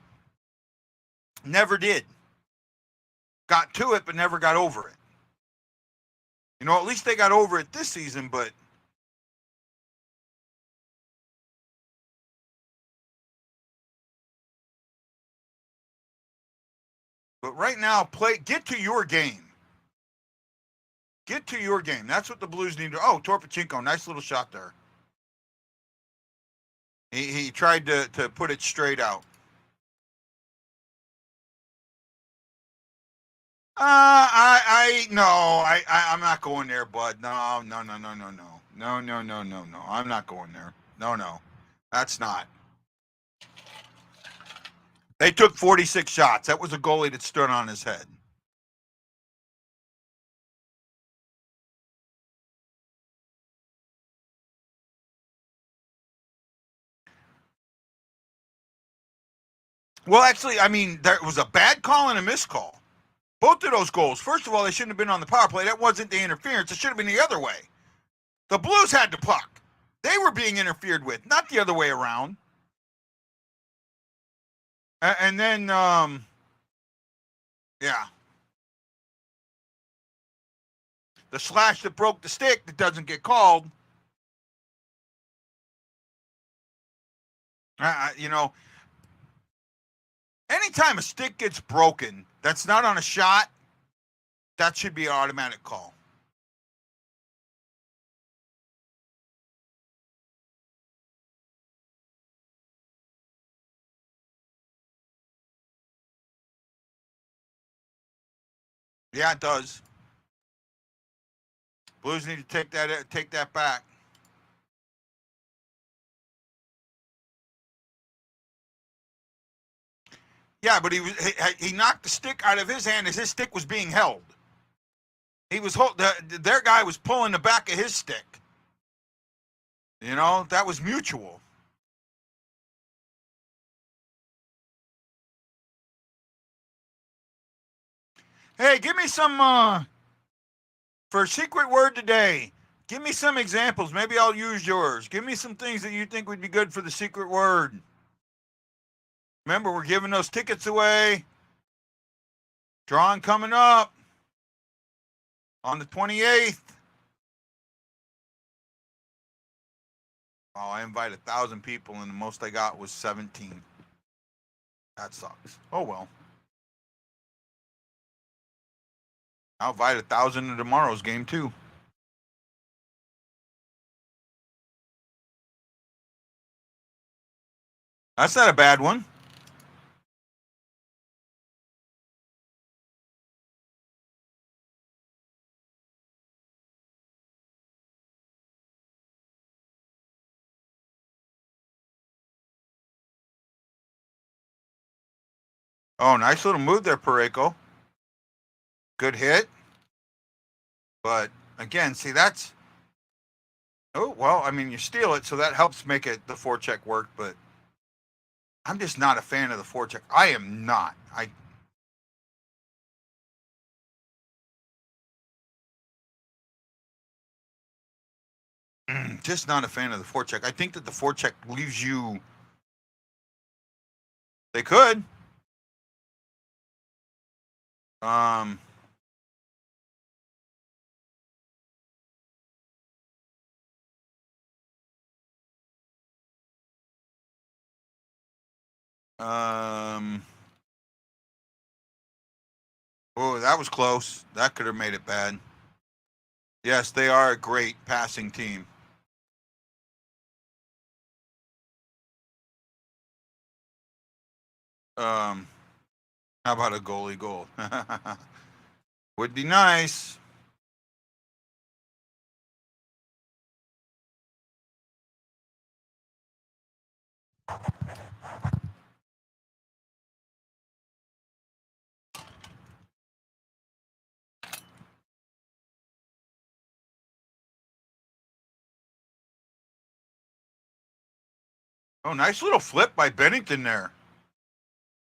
Never did. Got to it, but never got over it. You know, at least they got over it this season, but right now, get to your game. Get to your game. That's what the Blues need to. Oh, Torpachenko, nice little shot there. He tried to put it straight out. I'm not going there, bud. No. I'm not going there. No. That's not. They took 46 shots. That was a goalie that stood on his head. Well, actually, I mean, there was a bad call and a missed call. Both of those goals. First of all, they shouldn't have been on the power play. That wasn't the interference. It should have been the other way. The Blues had the puck. They were being interfered with, not the other way around. And then, yeah. The slash that broke the stick that doesn't get called. You know, anytime a stick gets broken that's not on a shot, that should be an automatic call. Yeah, it does. Blues need to take that back. Yeah, but he knocked the stick out of his hand as his stick was being held. He was their guy was pulling the back of his stick. You know, that was mutual. Hey, give me some for a secret word today. Give me some examples. Maybe I'll use yours. Give me some things that you think would be good for the secret word. Remember, we're giving those tickets away. Drawing coming up on the 28th. Oh, I invited 1,000 people, and the most I got was 17. That sucks. Oh, well. I'll invite 1,000 to tomorrow's game, too. That's not a bad one. Oh, nice little move there, Pareko. Good hit. But, again, see, that's... Oh, well, I mean, you steal it, so that helps make it the forecheck work, but I'm just not a fan of the forecheck. I am not. Just not a fan of the forecheck. I think that the forecheck leaves you... They could. Oh, that was close. That could have made it bad. Yes, they are a great passing team. How about a goalie goal? Would be nice. Oh, nice little flip by Bennington there.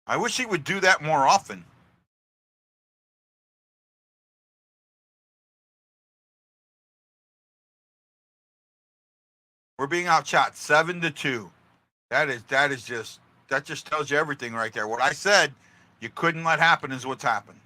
I wish he would do that more often. We're being outshot 7-2. That just tells you everything right there. What I said you couldn't let happen is what's happened.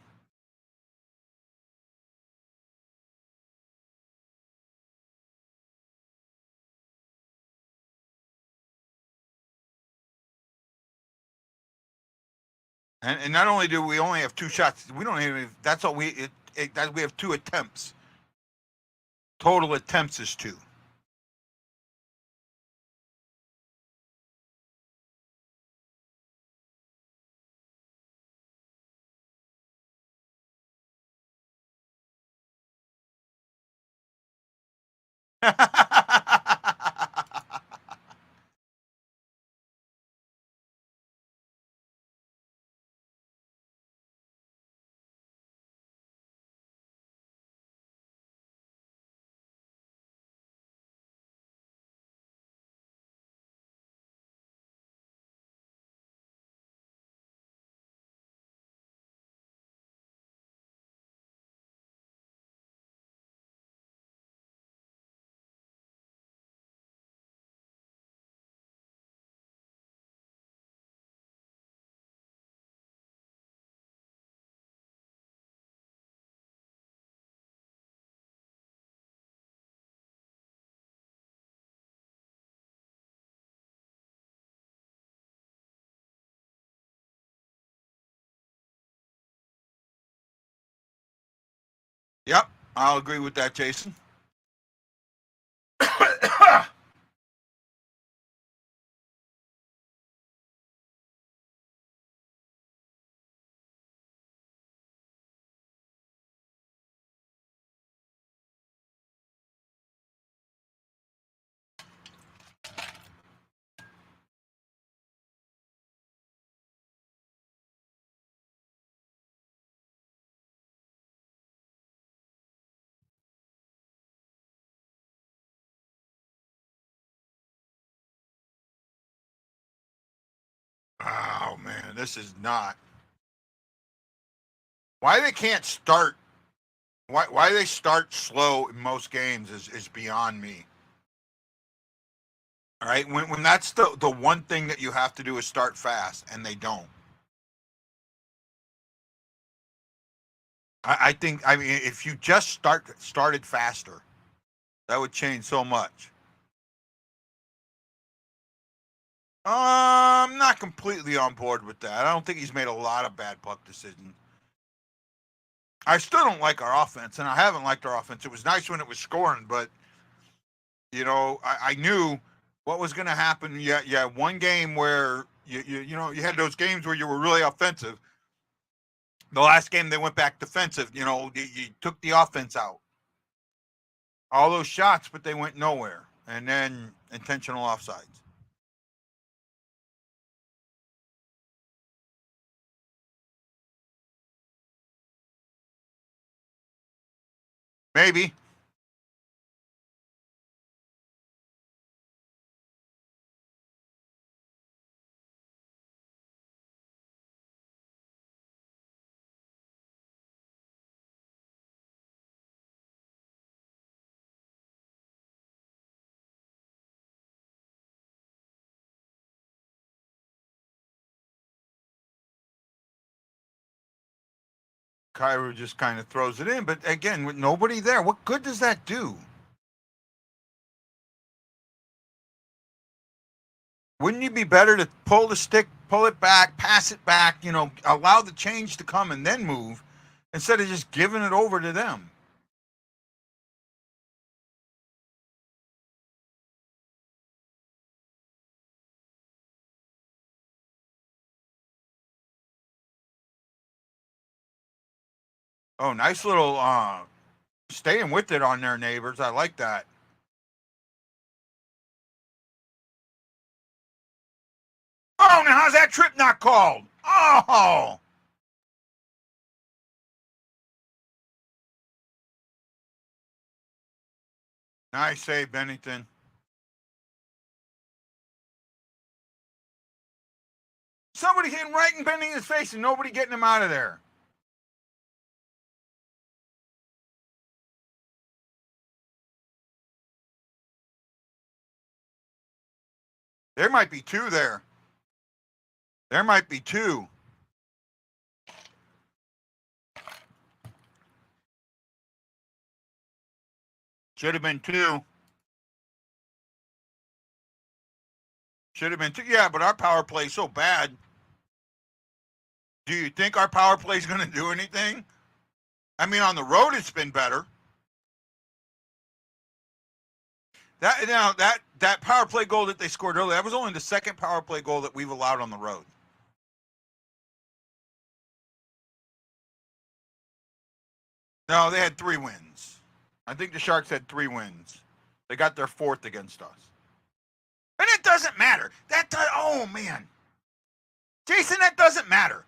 And not only do we only have 2 shots, we don't even. That's all we have 2 attempts. Total attempts is 2. Yep, I'll agree with that, Jason. Oh man, this is not. Why they can't start? Why they start slow in most games is beyond me. All right, when that's the one thing that you have to do is start fast, and they don't. I think if you just started faster, that would change so much. I'm not completely on board with that. I don't think he's made a lot of bad puck decisions. I still don't like our offense, and I haven't liked our offense. It was nice when it was scoring, but I knew what was going to happen. Yeah, one game where you had those games where you were really offensive. The last game they went back defensive. You took the offense out. All those shots, but they went nowhere. And then intentional offsides. Maybe. Cairo just kind of throws it in, but again, with nobody there, what good does that do? Wouldn't you be better to pull the stick, pull it back, pass it back, allow the change to come and then move instead of just giving it over to them? Oh, nice little staying with it on their neighbors. I like that. Oh, now how's that trip not called? Oh, nice save, Bennington. Somebody hitting right in Bennington's face and nobody getting him out of there. There might be two there. There might be two. Should have been two. Should have been two. Yeah, but our power play is so bad. Do you think our power play is going to do anything? I mean, on the road, it's been better. That power play goal that they scored earlier, that was only the second power play goal that we've allowed on the road. No, they had 3 wins. I think the Sharks had 3 wins. They got their 4th against us. And it doesn't matter. Oh, man. Jason, that doesn't matter.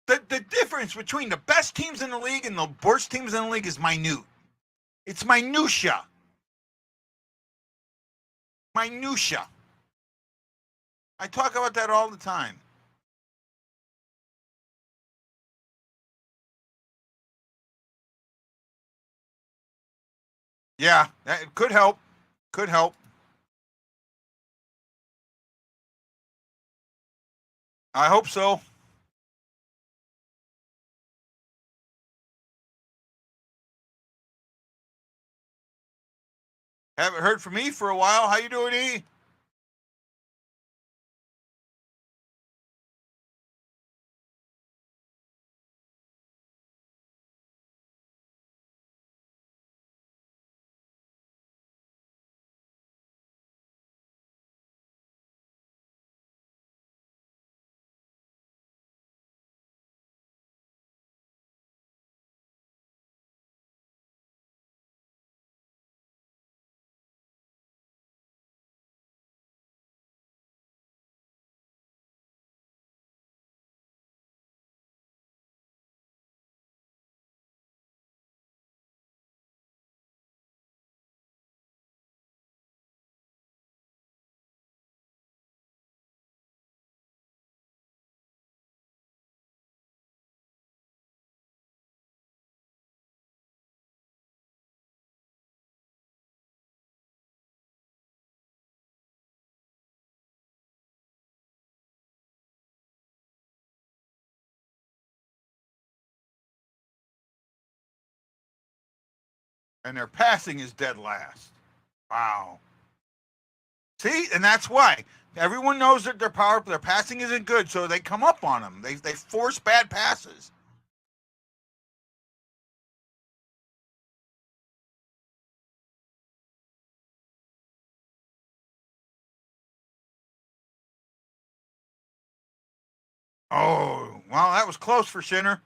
The difference between the best teams in the league and the worst teams in the league is minute. It's minutia. Minutia. I talk about that all the time. Yeah, that could help. Could help. I hope so. Haven't heard from E for a while. How you doing, E? And their passing is dead last. Wow. See, and that's why everyone knows that their passing isn't good, so they come up on them. They force bad passes. Oh, well, that was close for Sinner.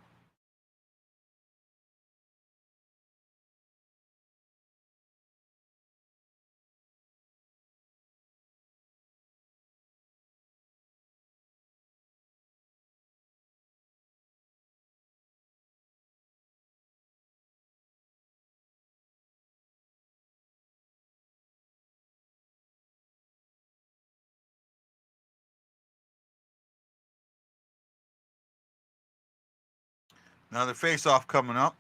Another face-off coming up.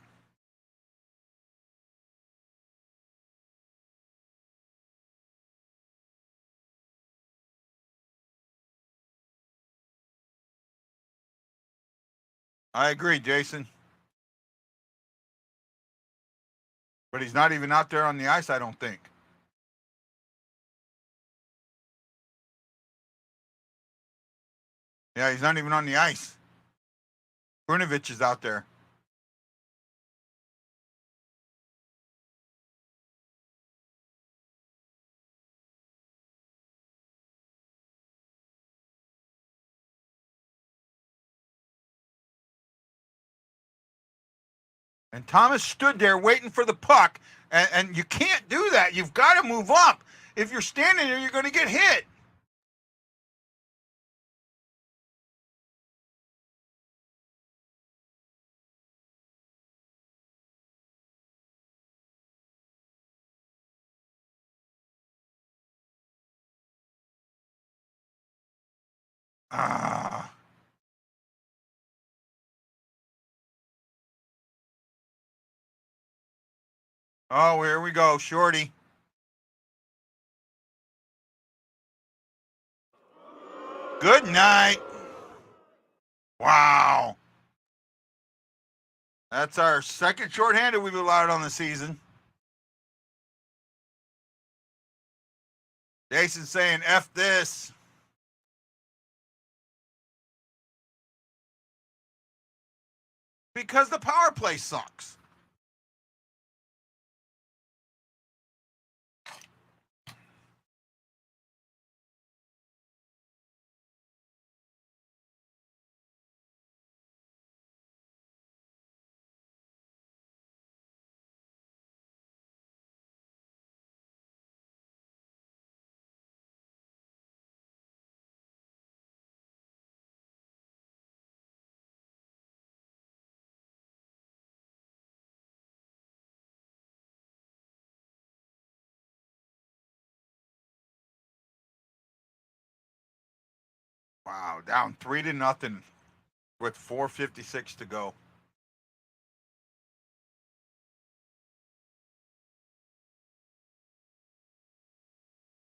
I agree, Jason. But he's not even out there on the ice, I don't think. Yeah, he's not even on the ice. Brunovich is out there. And Thomas stood there waiting for the puck, and you can't do that. You've got to move up. If you're standing there, you're going to get hit. Ah. Oh, here we go, Shorty. Good night. Wow. That's our second shorthanded we've allowed on the season. Jason's saying F this. Because the power play sucks. Wow, down 3-0 with 4:56 to go.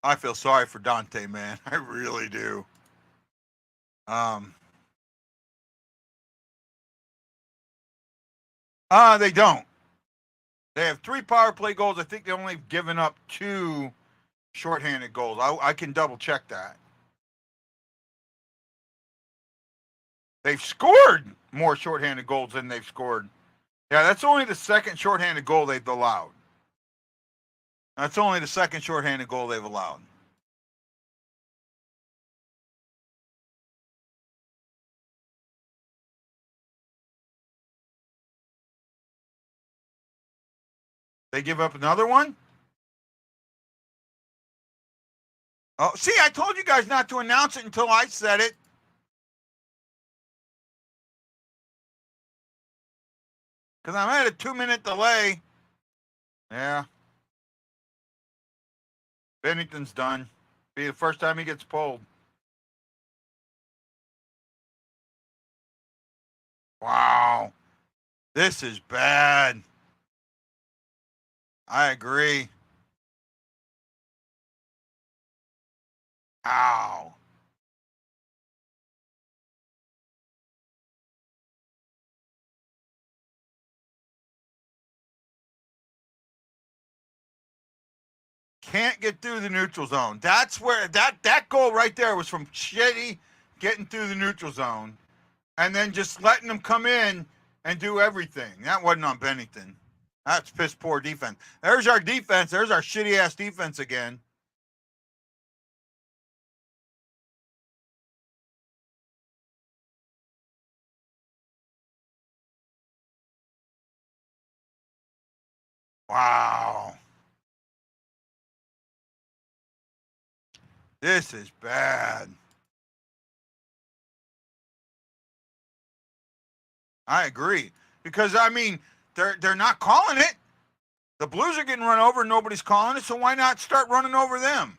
I feel sorry for Dante, man. I really do. They don't. They have 3 power play goals. I think they've only given up 2 shorthanded goals. I can double check that. They've scored more shorthanded goals than they've scored. Yeah, that's only the second shorthanded goal they've allowed. That's only the second shorthanded goal they've allowed. They give up another one? Oh, see, I told you guys not to announce it until I said it. Because I'm at a 2-minute delay. Yeah. Bennington's done. Be the first time he gets pulled. Wow. This is bad. I agree. Ow. Can't get through the neutral zone. That's where that goal right there was from Shitty getting through the neutral zone and then just letting them come in and do everything. That wasn't on Bennington. That's piss poor defense. There's our defense. There's our shitty ass defense again. Wow. This is bad. I agree. Because I mean, they're not calling it. The Blues are getting run over, nobody's calling it, so why not start running over them?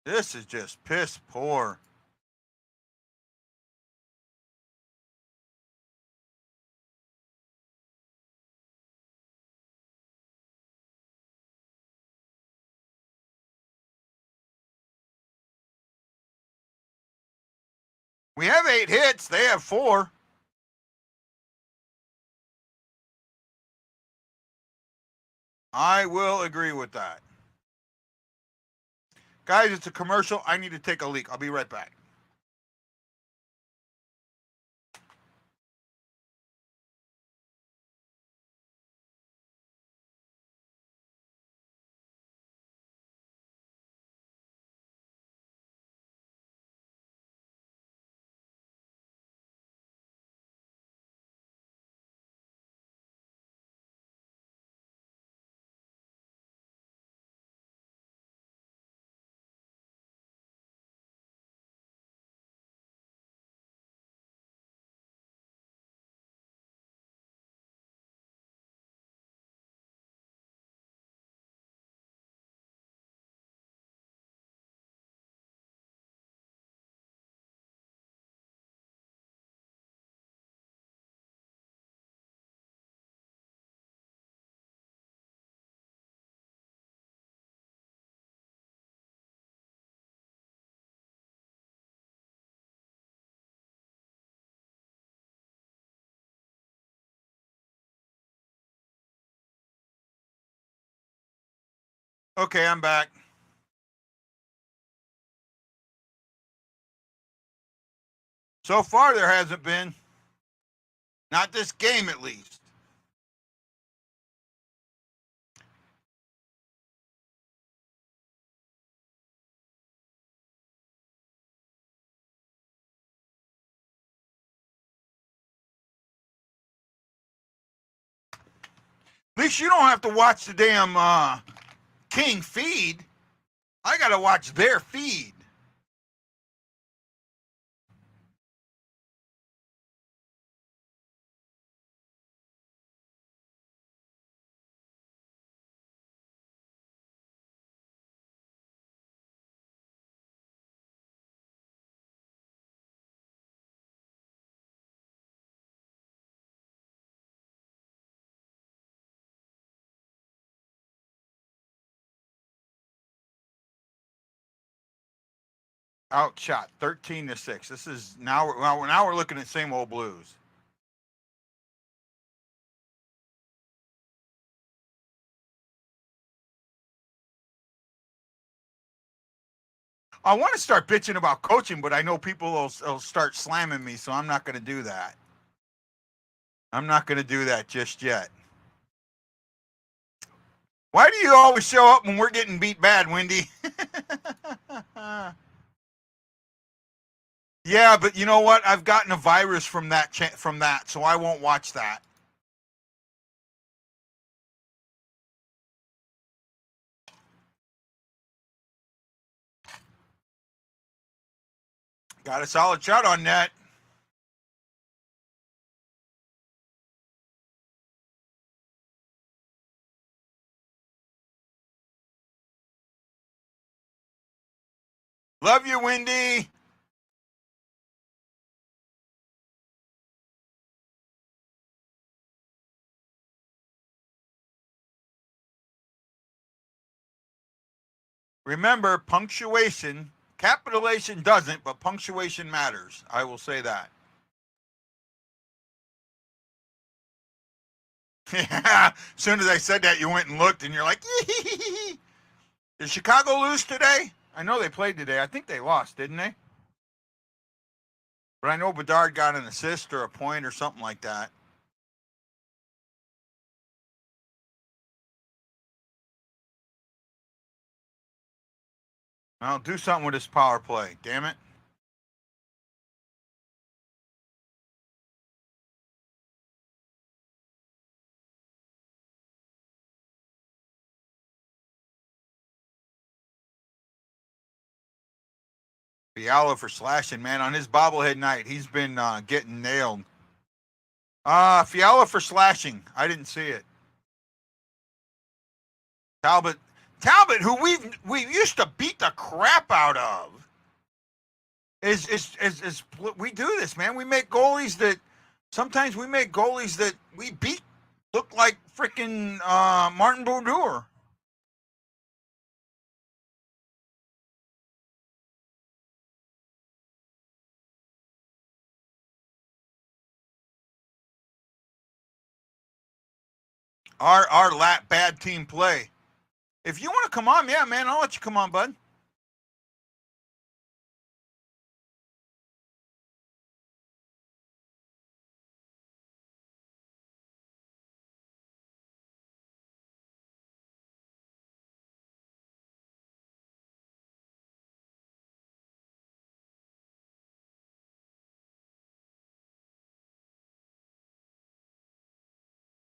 This is just piss poor. We have 8 hits, they have 4. I will agree with that. Guys, it's a commercial. I need to take a leak. I'll be right back. Okay, I'm back. So far, there hasn't been. Not this game, at least. At least you don't have to watch the damn King feed. I got to watch their feed. Outshot 13-6. This is now we're looking at same old Blues. I want to start bitching about coaching, but I know people will start slamming me, so I'm not going to do that. I'm not going to do that just yet. Why do you always show up when we're getting beat bad, Wendy? Yeah, but you know what? I've gotten a virus from that, so I won't watch that. Got a solid shot on net. Love you, Wendy. Remember, punctuation, capitalization doesn't, but punctuation matters. I will say that. Yeah. As soon as I said that, you went and looked, and you're like, did Chicago lose today? I know they played today. I think they lost, didn't they? But I know Bedard got an assist or a point or something like that. Well, do something with this power play. Damn it. Fiala for slashing, man. On his bobblehead night, he's been getting nailed. Fiala for slashing. I didn't see it. Talbot, who we used to beat the crap out of, is we do this, man. We make goalies that sometimes we beat look like freaking Martin Brodeur. Our bad team play. If you want to come on, yeah, man, I'll let you come on, bud.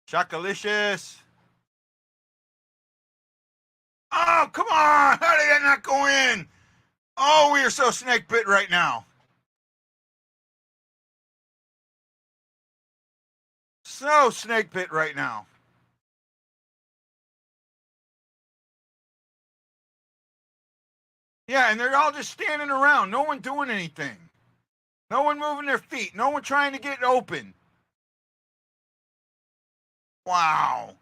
Shakalicious. Oh, come on. How did that not go in? Oh, we are so snake bit right now. So snake bit right now. Yeah, and they're all just standing around. No one doing anything. No one moving their feet. No one trying to get open. Wow.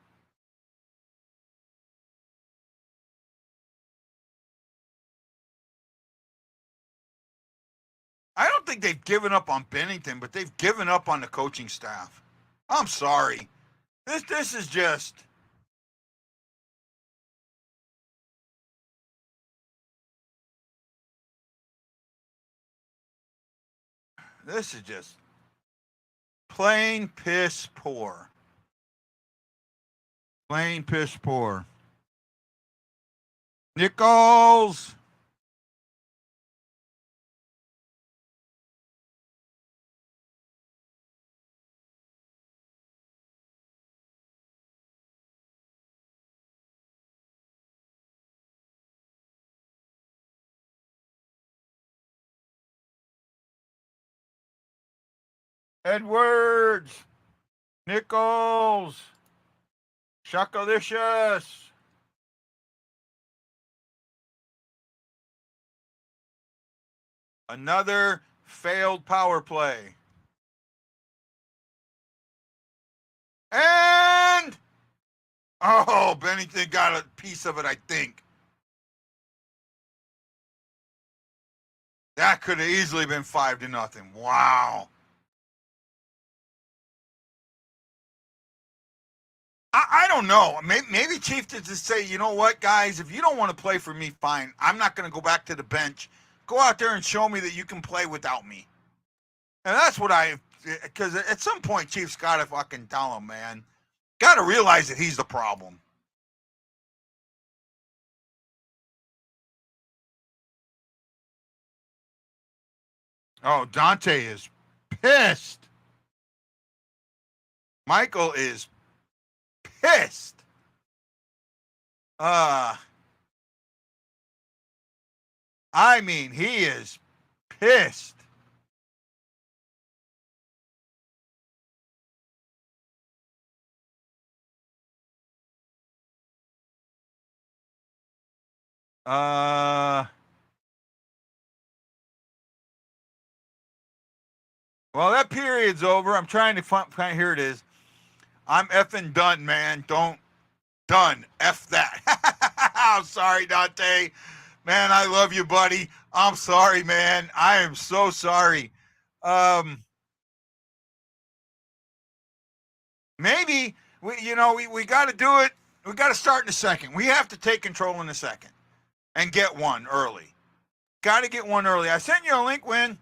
I don't think they've given up on Bennington, but they've given up on the coaching staff. I'm sorry. This is just This is just plain piss poor. Plain piss poor. Nichols. Edwards. Nichols. Shakalicious. Another failed power play. And oh, Bennington got a piece of it, I think. That could have easily been 5-0. Wow. I don't know. Maybe Chief did just say, you know what, guys, if you don't want to play for me, fine. I'm not going to go back to the bench. Go out there and show me that you can play without me. And that's what because at some point, Chief's got to fucking tell him, man. Got to realize that he's the problem. Oh, Dante is pissed. Michael is pissed. I mean, he is pissed. Well, that period's over. I'm trying to find, here it is. I'm effing done, man. Done. F that. I'm sorry, Dante. Man, I love you, buddy. I'm sorry, man. I am so sorry. Maybe, we got to do it. We got to start in the second. We have to take control in the second and get one early. Got to get one early. I sent you a link, Win.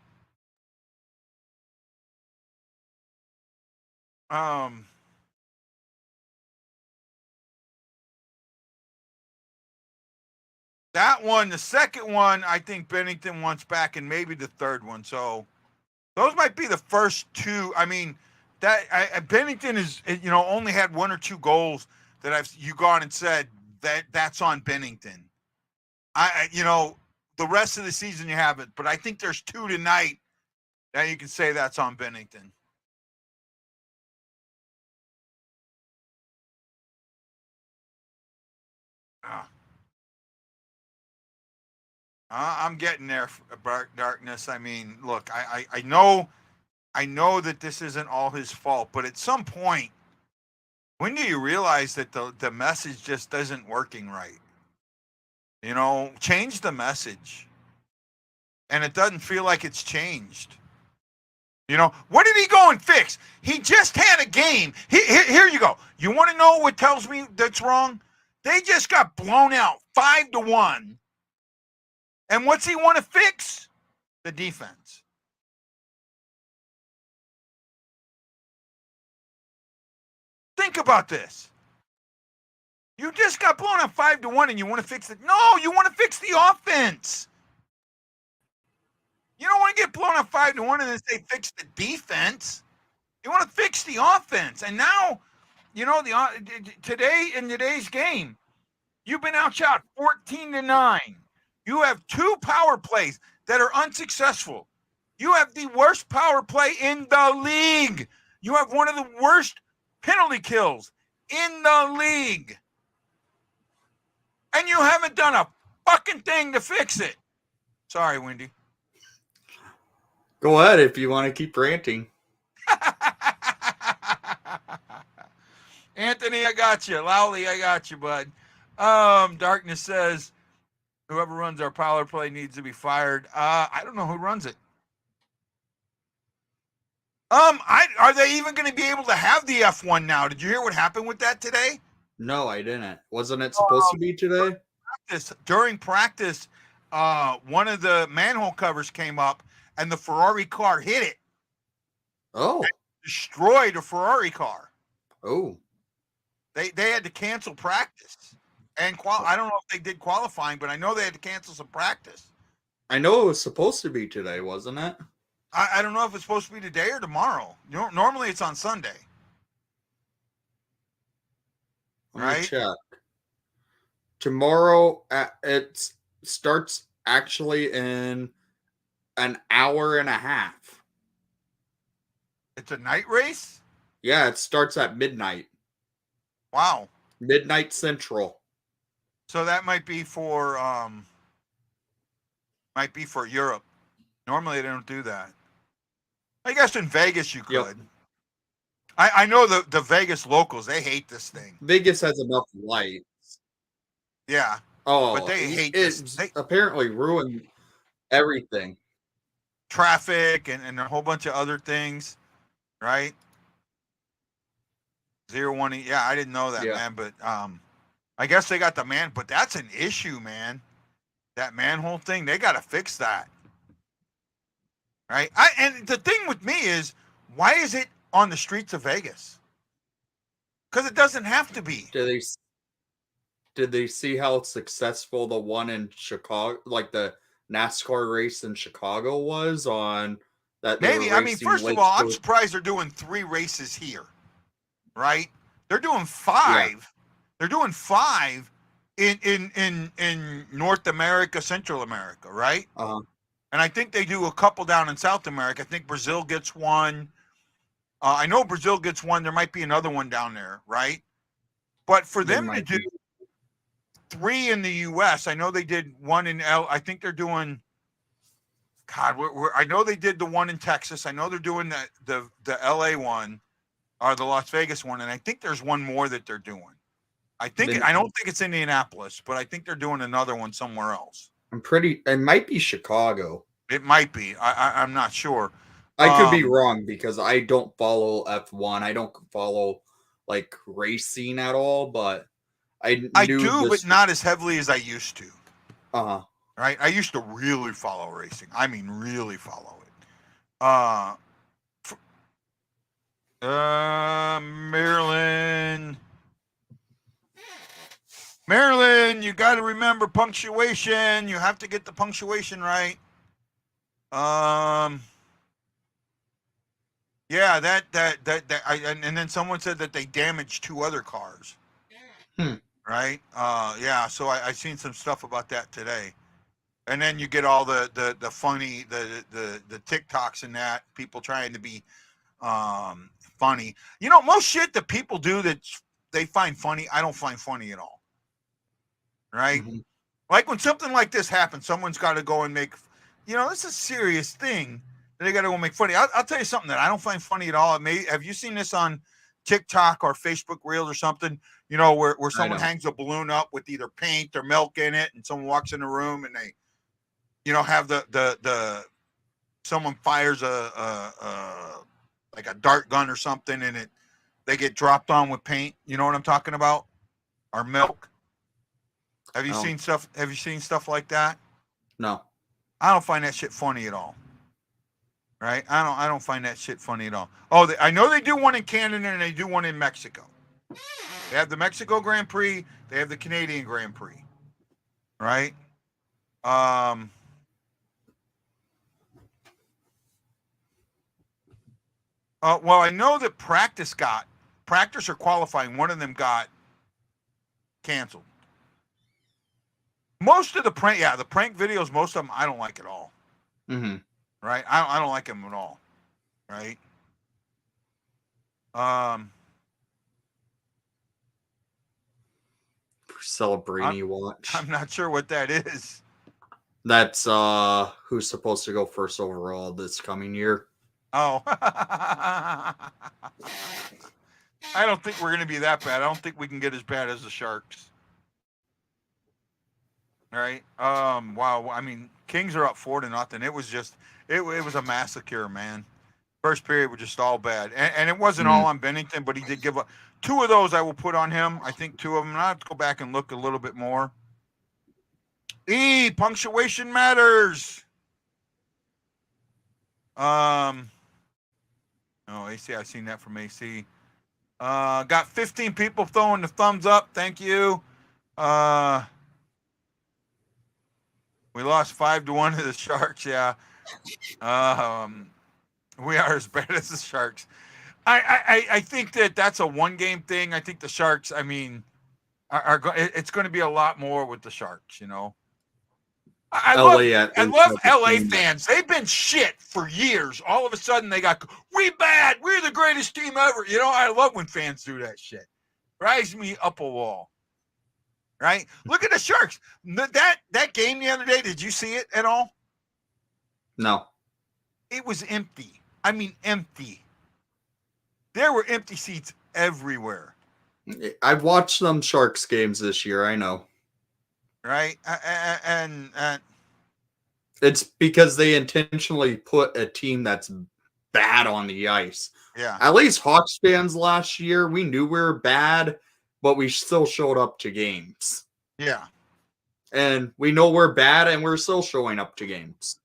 That one, the second one, I think Bennington wants back, and maybe the third one. So those might be the first two. I mean, Bennington is, only had one or two goals that you gone and said that's on Bennington. The rest of the season you have it, but I think there's two tonight that you can say that's on Bennington. I'm getting there, Darkness. I mean, look, I know that this isn't all his fault, but at some point, when do you realize that the message just isn't working right? Change the message. And it doesn't feel like it's changed. What did he go and fix? He just had a game. Here you go. You want to know what tells me that's wrong? They just got blown out 5-1. And what's he want to fix? The defense. Think about this. You just got blown out 5-1 and you want to fix it? No, you want to fix the offense. You don't want to get blown out 5-1 and then say fix the defense. You want to fix the offense. And now, today in today's game, you've been outshot 14-9. You have two power plays that are unsuccessful. You have the worst power play in the league. You have one of the worst penalty kills in the league. And you haven't done a fucking thing to fix it. Sorry, Wendy. Go ahead if you want to keep ranting. Anthony, I got you. Lowly, I got you, bud. Darkness says, whoever runs our power play needs to be fired. I don't know who runs it. Are they even going to be able to have the F1 now? Did you hear what happened with that today? No, I didn't. Wasn't it supposed to be today? During practice, one of the manhole covers came up and the Ferrari car hit it Oh. Destroyed a Ferrari car. Oh. They had to cancel practice. And I don't know if they did qualifying, but I know they had to cancel some practice. I know it was supposed to be today, wasn't it? I don't know if it's supposed to be today or tomorrow. Normally it's on Sunday. Let me check. Tomorrow it starts actually in an hour and a half. It's a night race? Yeah, it starts at midnight. Wow. Midnight Central. So that might be for Europe. Normally they don't do that. I guess in Vegas you could. Yep. I know the Vegas locals, they hate this thing. Vegas has enough lights. Yeah. Oh, But they hate this. They apparently ruined everything. Traffic and a whole bunch of other things, right? 01. Yeah, I didn't know that, man. But I guess they got the man. But that's an issue, man. That manhole thing, they got to fix that, right? And the thing with me is, why is it on the streets of Vegas? Because it doesn't have to be. Did they see how successful the one in Chicago, like the NASCAR race in Chicago, was on that? Maybe. I mean, first of all, I'm surprised they're doing 3 races here, right? They're doing 5. Yeah. They're doing 5 in North America, Central America, right? Uh-huh. And I think they do a couple down in South America. I think Brazil gets one. I know Brazil gets one. There might be another one down there, right? But for them to do 3 in the U.S., I know they did one in I think they're doing. God, I know they did the one in Texas. I know they're doing the L.A. one, or the Las Vegas one, and I think there's one more that they're doing. I don't think it's Indianapolis, but I think they're doing another one somewhere else. It might be Chicago. It might be. I'm not sure. I could be wrong because I don't follow F1. I don't follow like racing at all, but I do, but not as heavily as I used to. Uh-huh. Right? I used to really follow racing. I mean, really follow it. Maryland, you got to remember punctuation. You have to get the punctuation right. Yeah, and then someone said that they damaged 2 other cars. Right? Yeah. So I seen some stuff about that today. And then you get all the funny the TikToks and that people trying to be funny. You know, most shit that people do that they find funny, I don't find funny at all. Right? Mm-hmm. Like when something like this happens, someone's got to go and make, this is a serious thing. They got to go make funny. I'll tell you something that I don't find funny at all. Have you seen this on TikTok or Facebook Reels or something? Where someone hangs a balloon up with either paint or milk in it, and someone walks in the room and they, have the someone fires like a dart gun or something, and they get dropped on with paint. You know what I'm talking about? Or milk. Have you seen stuff? Have you seen stuff like that? No. I don't find that shit funny at all. Right? I don't find that shit funny at all. Oh, I know they do one in Canada and they do one in Mexico. They have the Mexico Grand Prix. They have the Canadian Grand Prix. Right? Well, I know that practice or qualifying, one of them got canceled. Most of the prank videos, most of them, I don't like at all. Mm-hmm. Right? I don't like them at all. Right? Celebrini watch. I'm not sure what that is. That's who's supposed to go first overall this coming year. Oh. I don't think we're going to be that bad. I don't think we can get as bad as the Sharks. All right. Wow. I mean, Kings are up 4-0. It was just, it was a massacre, man. First period was just all bad. And it wasn't all on Bennington, but he did give up. 2 of those I will put on him. I think 2 of them. I'll have to go back and look a little bit more. Punctuation matters. AC. I seen that from AC. Got 15 people throwing the thumbs up. Thank you. We lost 5-1 to the Sharks. Yeah. We are as bad as the Sharks. I think that's a 1-game thing. I think the Sharks, I mean, it's going to be a lot more with the Sharks, you know. I LA at least love has a LA team that- fans. They've been shit for years. All of a sudden they got, we bad. We're the greatest team ever. You know, I love when fans do that shit. Drives me up a wall. Right? Look at the Sharks. That game the other day, did you see it at all? No. It was empty. I mean, empty. There were empty seats everywhere. I've watched some Sharks games this year, I know. Right? And it's because they intentionally put a team that's bad on the ice. Yeah. At least Hawks fans last year, we knew we were bad, but we still showed up to games. Yeah. And we know we're bad, and we're still showing up to games.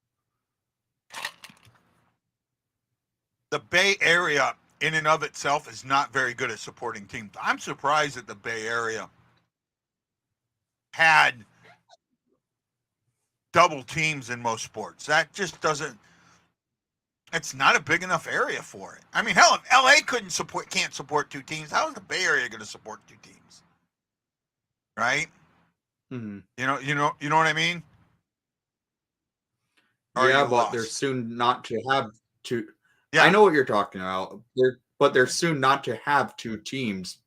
The Bay Area in and of itself is not very good at supporting teams. I'm surprised that the Bay Area had double teams in most sports. That just doesn't, it's not a big enough area for it. I mean, hell, if LA can't support 2 teams, how is the Bay Area going to support 2 teams? Right? Mm-hmm. You know what I mean? Or Yeah, you but lost? they're soon not to have 2. Yeah. I know what you're talking about. They're soon not to have 2 teams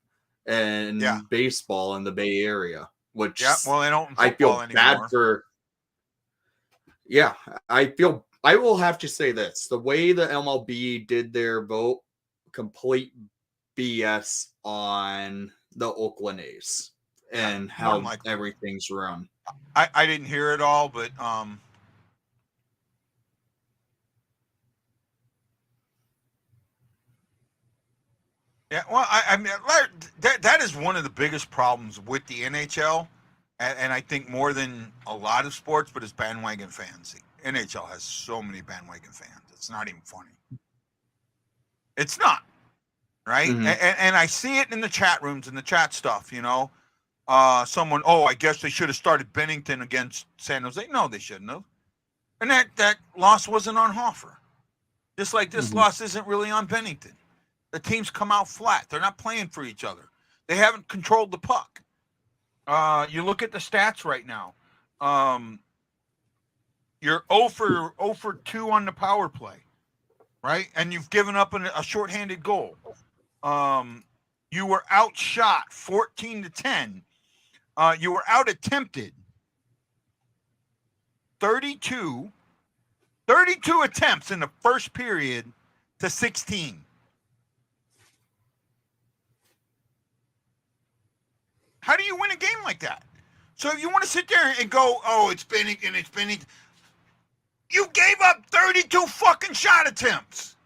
in baseball in the Bay Area, which well, they don't in I feel football bad anymore. for. Yeah, I will have to say this: the way the MLB did their vote, complete BS on the Oakland A's and how everything's run. I didn't hear it all, but yeah, well, I mean, that is one of the biggest problems with the NHL, and I think more than a lot of sports, but it's bandwagon fans. The NHL has so many bandwagon fans. It's not even funny. It's not, right? Mm-hmm. And I see it in the chat rooms and the chat stuff, you know. Someone, I guess they should have started Bennington against San Jose. No, they shouldn't have. And that loss wasn't on Hoffer. Just like this loss isn't really on Bennington. The teams come out flat. They're not playing for each other. They haven't controlled the puck. You look at the stats right now. You're 0 for 2 on the power play, right? And you've given up a shorthanded goal. You were outshot 14-10. You were out attempted 32 attempts in the first period to 16. How do you win a game like that? So if you want to sit there and go, it's Bennington, you gave up 32 fucking shot attempts.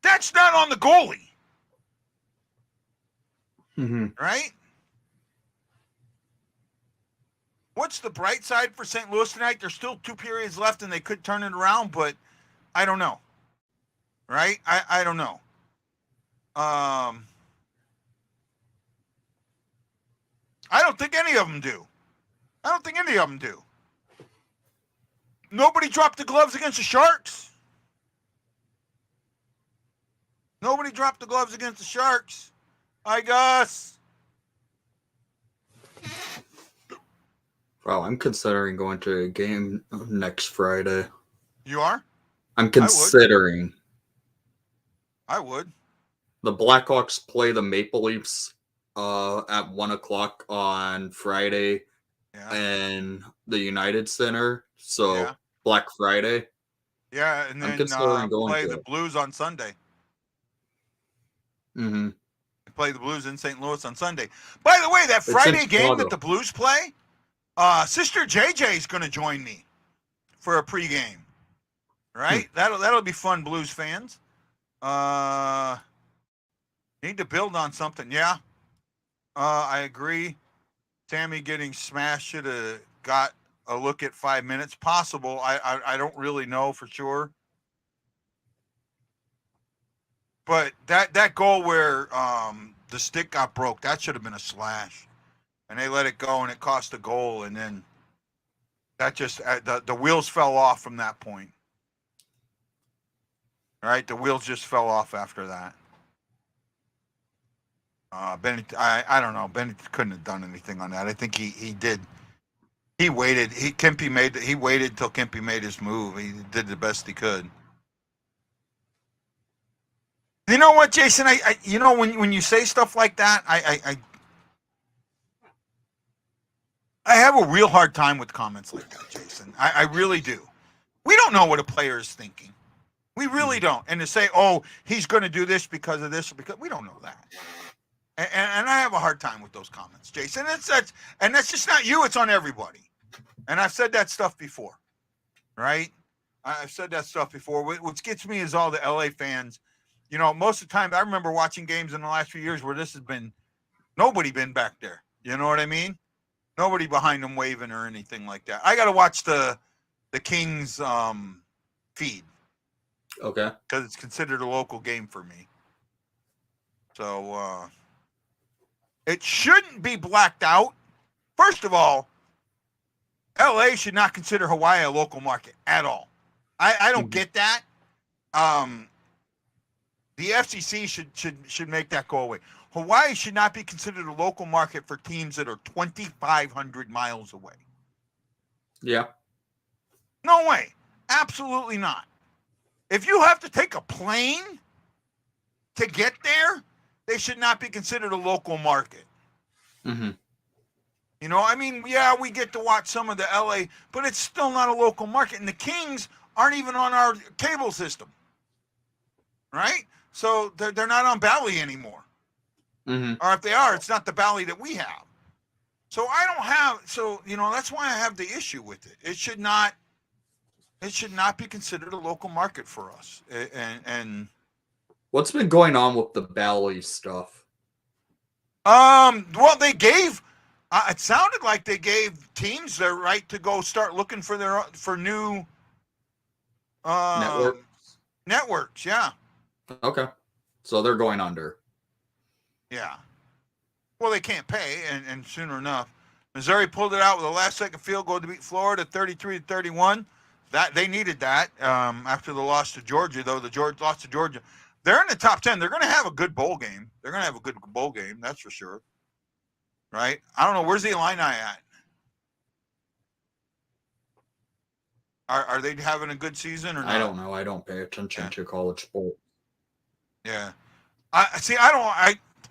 That's not on the goalie. Mm-hmm. Right? What's the bright side for St. Louis tonight? There's still 2 periods left and they could turn it around, but I don't know. Right? I don't know. I don't think any of them do. Nobody dropped the gloves against the Sharks. I guess. Wow, I'm considering going to a game next Friday. You are? I'm considering. I would. The Blackhawks play the Maple Leafs at 1:00 on Friday in the United Center. So Black Friday. Yeah, and then play the Blues on Sunday. Mm-hmm. Play the Blues in St. Louis on Sunday. By the way, that Friday game that the Blues play, Sister JJ is going to join me for a pregame. Right? That'll be fun, Blues fans. Need to build on something. Yeah. I agree. Sammy getting smashed should have got a look at 5 minutes. Possible. I don't really know for sure. But that goal where the stick got broke, that should have been a slash, and they let it go, and it cost a goal, and then that just the wheels fell off from that point. Right, the wheels just fell off after that. Bennett, I don't know. Bennett couldn't have done anything on that. I think he did. He waited. He waited till Kempy made his move. He did the best he could. You know what, Jason? I you know when you say stuff like that, I have a real hard time with comments like that, Jason. I really do. We don't know what a player is thinking. We really don't. And to say, oh, he's going to do this because of this, because we don't know that. And I have a hard time with those comments, Jason. And that's just not you. It's on everybody. And I've said that stuff before, right? I've said that stuff before. What gets me is all the LA fans. You know, most of the time, I remember watching games in the last few years where this has been, nobody been back there. You know what I mean? Nobody behind them waving or anything like that. I got to watch the Kings feed. Okay. Because it's considered a local game for me. So it shouldn't be blacked out. First of all, LA should not consider Hawaii a local market at all. I don't get that. The FCC should make that go away. Hawaii should not be considered a local market for teams that are 2,500 miles away. Yeah. No way. Absolutely not. If you have to take a plane to get there, they should not be considered a local market. Mm-hmm. You know, I mean, yeah, we get to watch some of the LA, but it's still not a local market. And the Kings aren't even on our cable system, right? So they're not on Bally anymore. Mm-hmm. Or if they are, it's not the Bally that we have. So I don't have, so, you know, that's why I have the issue with it. It should not be considered a local market for us. And what's been going on with the Bally stuff? Well, they gave. It sounded like they gave teams their right to go start looking for new networks. Yeah. Okay. So they're going under. Yeah. Well, they can't pay, and sooner enough, Missouri pulled it out with a last-second field goal to beat Florida, 33-31. That they needed that after the loss to Georgia, though. Lost to Georgia. They're in the top 10. They're going to have a good bowl game. That's for sure. Right? I don't know. Where's the Illini at? Are they having a good season or not? I don't know. I don't pay attention to college sports. Yeah.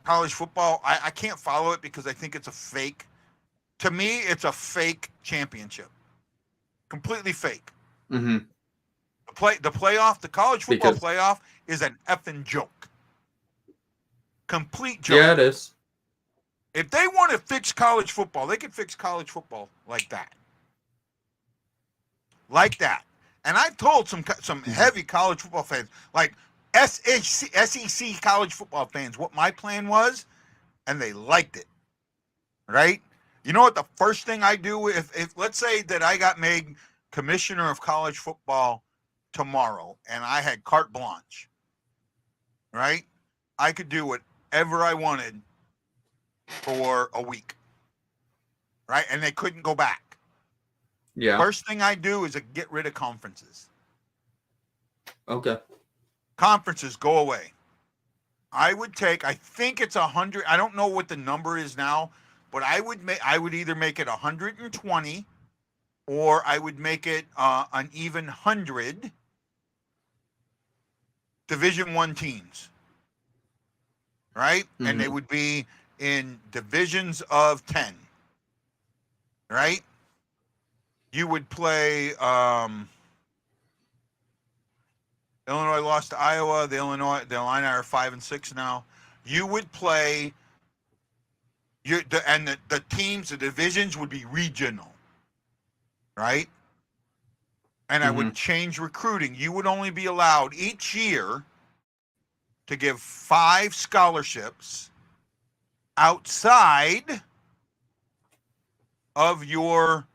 College football, I can't follow it because I think it's a fake. To me, it's a fake championship. Completely fake. Mm-hmm. The playoff, the college football playoff is an effing joke. Complete joke. Yeah, it is. If they want to fix college football, they can fix college football like that. Like that. And I've told some heavy college football fans, like SEC college football fans, what my plan was, and they liked it. Right? You know what the first thing I do if let's say that I got made commissioner of college football tomorrow and I had carte blanche, right? I could do whatever I wanted for a week, right? And they couldn't go back. Yeah. First thing I do is get rid of conferences. Okay. Conferences go away. I think it's 100. I don't know what the number is now, but I would either make it 120 or I would make it an even 100 Division I teams. Right? Mm-hmm. And they would be in divisions of 10. Right? You would play Illinois lost to Iowa. The Illini are 5-6 now. You would play the teams, the divisions would be regional. Right? And I would change recruiting. You would only be allowed each year to give 5 scholarships outside of your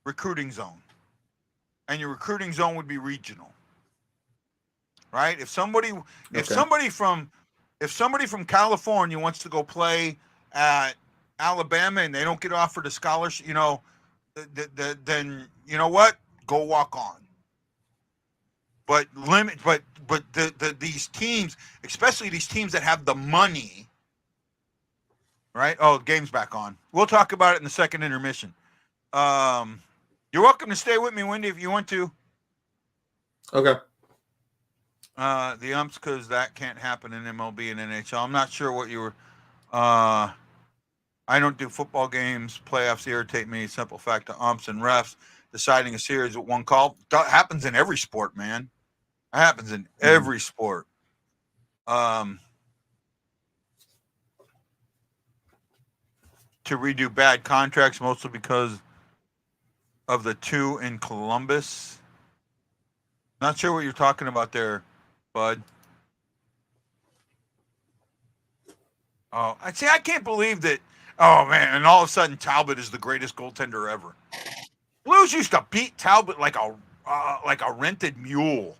recruiting zone. And your recruiting zone would be regional. right? If somebody Okay. from California wants to go play at Alabama and they don't get offered a scholarship, then you know what? Go walk on. But these teams, especially these teams that have the money, right? Oh, the game's back on. We'll talk about it in the second intermission. You're welcome to stay with me, Wendy, if you want to. Okay. The umps, because that can't happen in MLB and NHL. I'm not sure what you were. I don't do football games. Playoffs irritate me. Simple fact of umps and refs deciding a series with one call. That happens in every sport, man. That happens in every sport. To redo bad contracts, mostly because of the two in Columbus. Not sure what you're talking about there, bud. Oh, I see. I can't believe that. Oh man! And all of a sudden, Talbot is the greatest goaltender ever. Blues used to beat Talbot like a rented mule.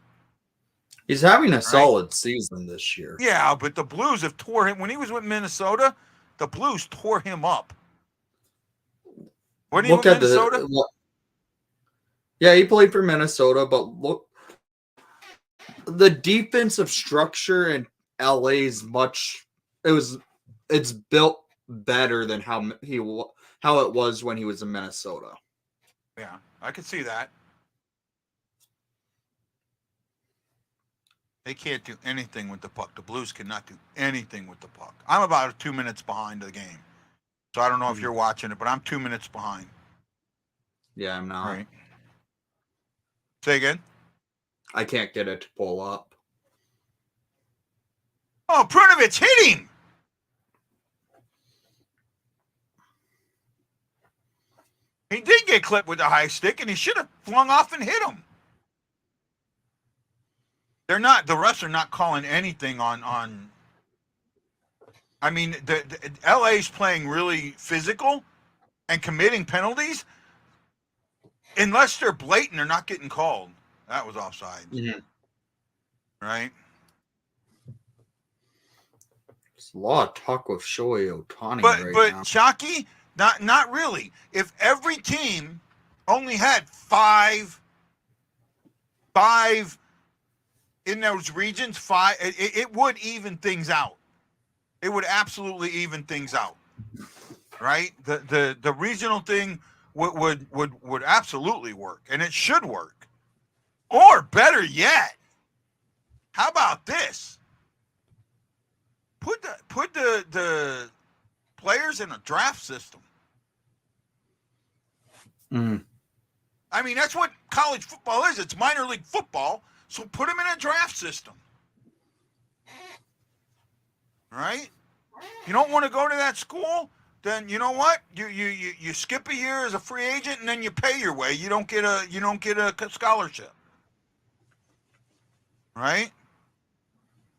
He's having a Right? solid season this year. Yeah, but the Blues have tore him when he was with Minnesota. The Blues tore him up. When he was with Minnesota? Yeah, he played for Minnesota, but look, the defensive structure in LA is it's built better than how it was when he was in Minnesota. Yeah, I could see that. They can't do anything with the puck. The Blues cannot do anything with the puck. I'm about 2 minutes behind the game. So I don't know if you're watching it, but I'm 2 minutes behind. Yeah, I'm not. Right. Say again? I can't get it to pull up. Oh, Prunovich hit him! He did get clipped with a high stick, and he should have flung off and hit him. The refs are not calling anything on. I mean, the LA's playing really physical and committing penalties. Unless they're blatant, they're not getting called. That was offside. Mm-hmm. Right? There's a lot of talk with Shohei Ohtani But now. Shockey, not really. If every team only had five in those regions, it would even things out. It would absolutely even things out. Right? The regional thing would absolutely work, and it should work. Or better yet, how about this? Put the players in a draft system. Mm. I mean, that's what college football is. It's minor league football, so put them in a draft system. Right? You don't want to go to that school? Then you know what? You skip a year as a free agent and then you pay your way. You don't get a scholarship. Right?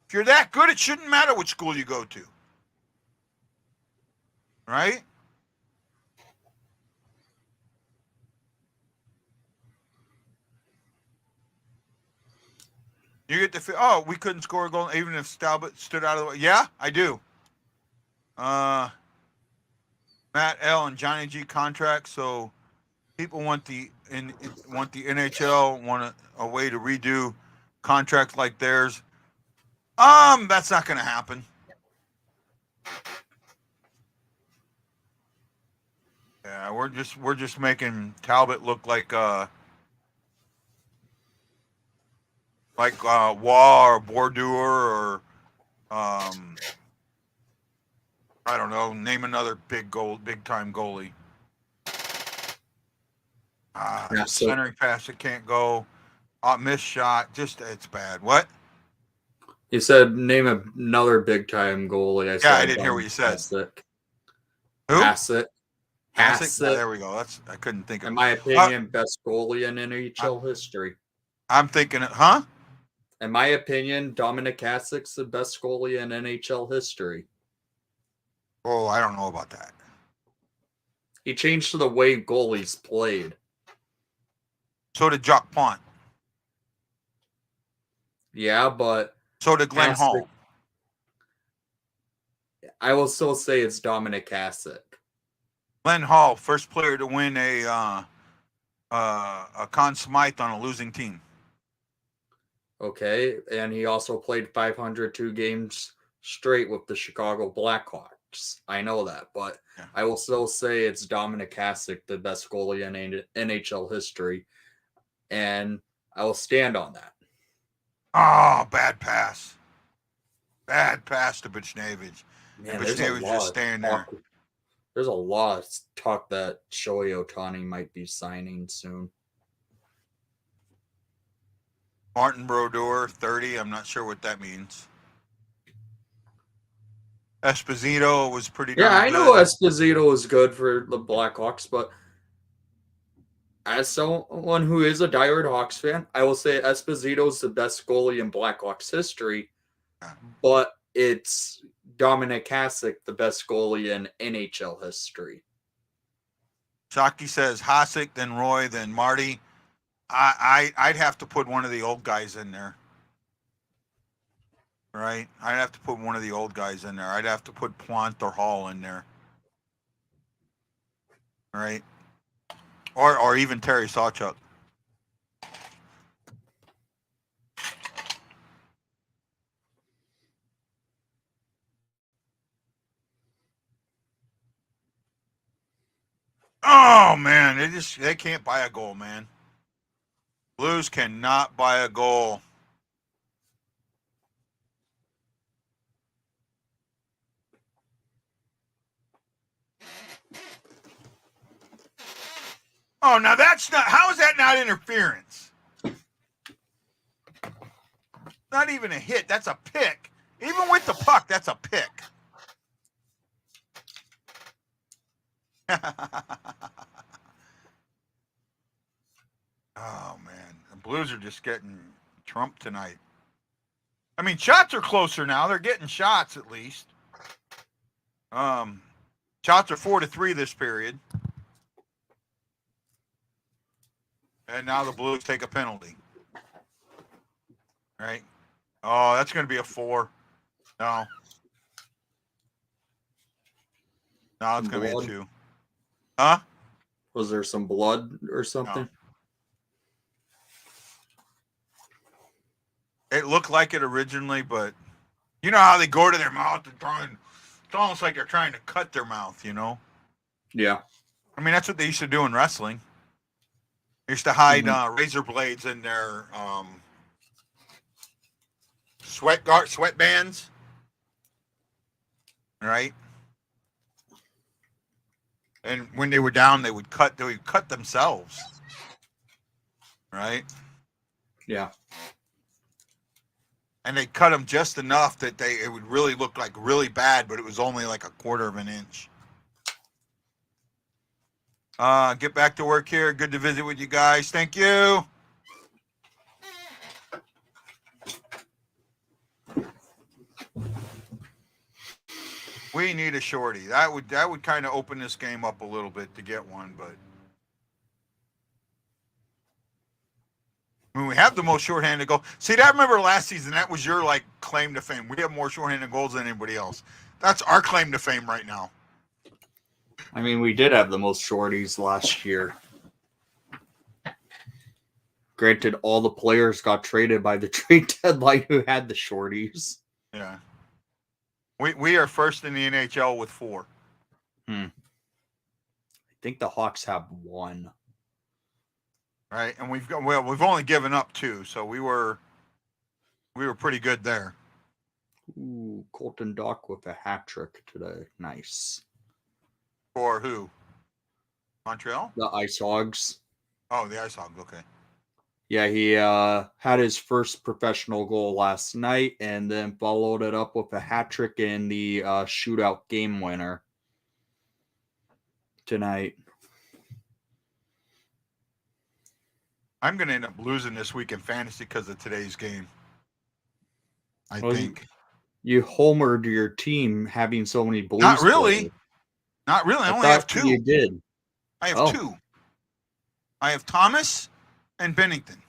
If you're that good, it shouldn't matter what school you go to. Right? You get to we couldn't score a goal even if Talbot stood out of the way. Yeah, I do. Matt L and Johnny G contracts, so people want the NHL want a way to redo contracts like theirs. That's not going to happen. Yeah, we're just making Talbot look like Waugh or Bordeaux or I don't know. Name another big time goalie. Centering pass that can't go. Missed shot. It's bad. What? You said name another big time goalie. I didn't hear what you said. Who? Hassett. Yeah, there we go. I couldn't think of it. In my opinion, best goalie in NHL history. I'm thinking, huh? In my opinion, Dominic Hasek's the best goalie in NHL history. Oh, I don't know about that. He changed the way goalies played. So did Jacques Pont. Yeah, but So did Glenn Hasek, Hall. I will still say it's Dominic Hasek. Glenn Hall, first player to win a Conn Smythe on a losing team. Okay, and he also played 502 games straight with the Chicago Blackhawks. I know that, but Yeah. I will still say it's Dominic Hasek, the best goalie in NHL history, and I will stand on that. Oh, bad pass. Bad pass to Buchnevich. Man, And there's a Buchnevich lot just of staying there. talk. There's a lot of talk that Shohei Ohtani might be signing soon. Martin Brodeur, 30. I'm not sure what that means. Esposito was pretty Yeah, darn I know good. Esposito is good for the Blackhawks, but as someone who is a diehard Hawks fan, I will say Esposito's the best goalie in Blackhawks history, but it's Dominic Hasek, the best goalie in NHL history. Shockey says Hasek, then Roy, then Marty. I'd have to put one of the old guys in there. Right? I'd have to put one of the old guys in there. I'd have to put Plant or Hall in there. Right? Or even Terry Sawchuk. Oh man, they can't buy a goal, man. Blues cannot buy a goal. Oh, now that's not. How is that not interference? Not even a hit. That's a pick. Even with the puck, that's a pick. Oh man, the Blues are just getting trumped tonight. I mean, shots are closer now. They're getting shots at least. Shots are 4-3 this period. And now the Blues take a penalty. Right? Oh, that's going to be a 4. No. No, it's going to be a 2. Huh? Was there some blood or something? No. It looked like it originally, but you know how they go to their mouth and try and it's almost like they're trying to cut their mouth, you know? Yeah. I mean, that's what they used to do in wrestling. They used to hide razor blades in their sweatbands. Right? And when they were down, they would cut themselves. Right? Yeah. And they cut them just enough that it would really look like really bad, but it was only like a quarter of an inch. Get back to work here. Good to visit with you guys. Thank you. We need a shorty. That would kind of open this game up a little bit to get one, but I mean, we have the most shorthanded goal. See, I remember last season, that was your like claim to fame. We have more shorthanded goals than anybody else. That's our claim to fame right now. I mean, we did have the most shorties last year. Granted, all the players got traded by the trade deadline who had the shorties. Yeah. We are first in the NHL with 4. I think the Hawks have 1. Right, and we've only given up 2, so we were pretty good there. Ooh, Colton Dock with a hat trick today. Nice. For who? Montreal? The Ice Hogs. Oh, the Ice Hogs. Okay. Yeah, he had his first professional goal last night and then followed it up with a hat trick in the shootout game winner tonight. I'm going to end up losing this week in fantasy because of today's game. I think. You homered your team having so many Blues. Not really. players. Not really. I only have 2. You did. I have 2. I have Thomas and Bennington.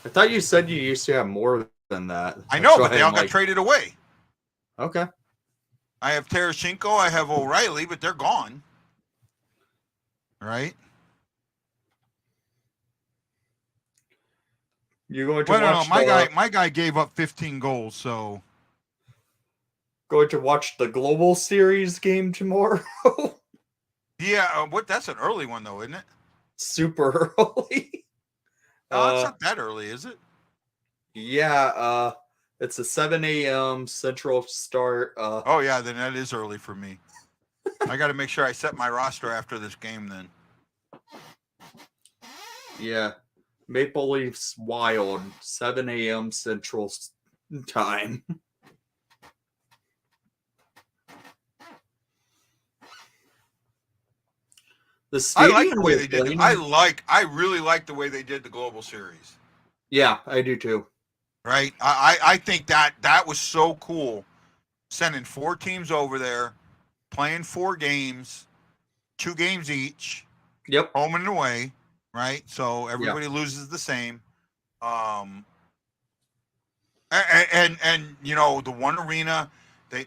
I thought you said you used to have more than that. I That's know, why but they all I'm got like, traded away. okay. I have Tarasenko, I have O'Reilly, but they're gone. Right? You're going to Well, no, watch my guy gave up 15 goals, so the Global Series game tomorrow. yeah. What? That's an early one though, isn't it? Super early. No, it's not that early, is it? Yeah, it's a 7 a.m. Central start. Oh yeah, then that is early for me. I got to make sure I set my roster after this game. Then Yeah, Maple Leafs Wild, 7 a.m. Central time. The I like stadium the way they're they did it. playing. I really like the way they did the Global Series. Yeah, I do too. Right? I think that was so cool. Sending 4 teams over there, playing 4 games, 2 games each, Yep. home and away. Right? So Yeah. everybody loses the same. And you know the one arena, they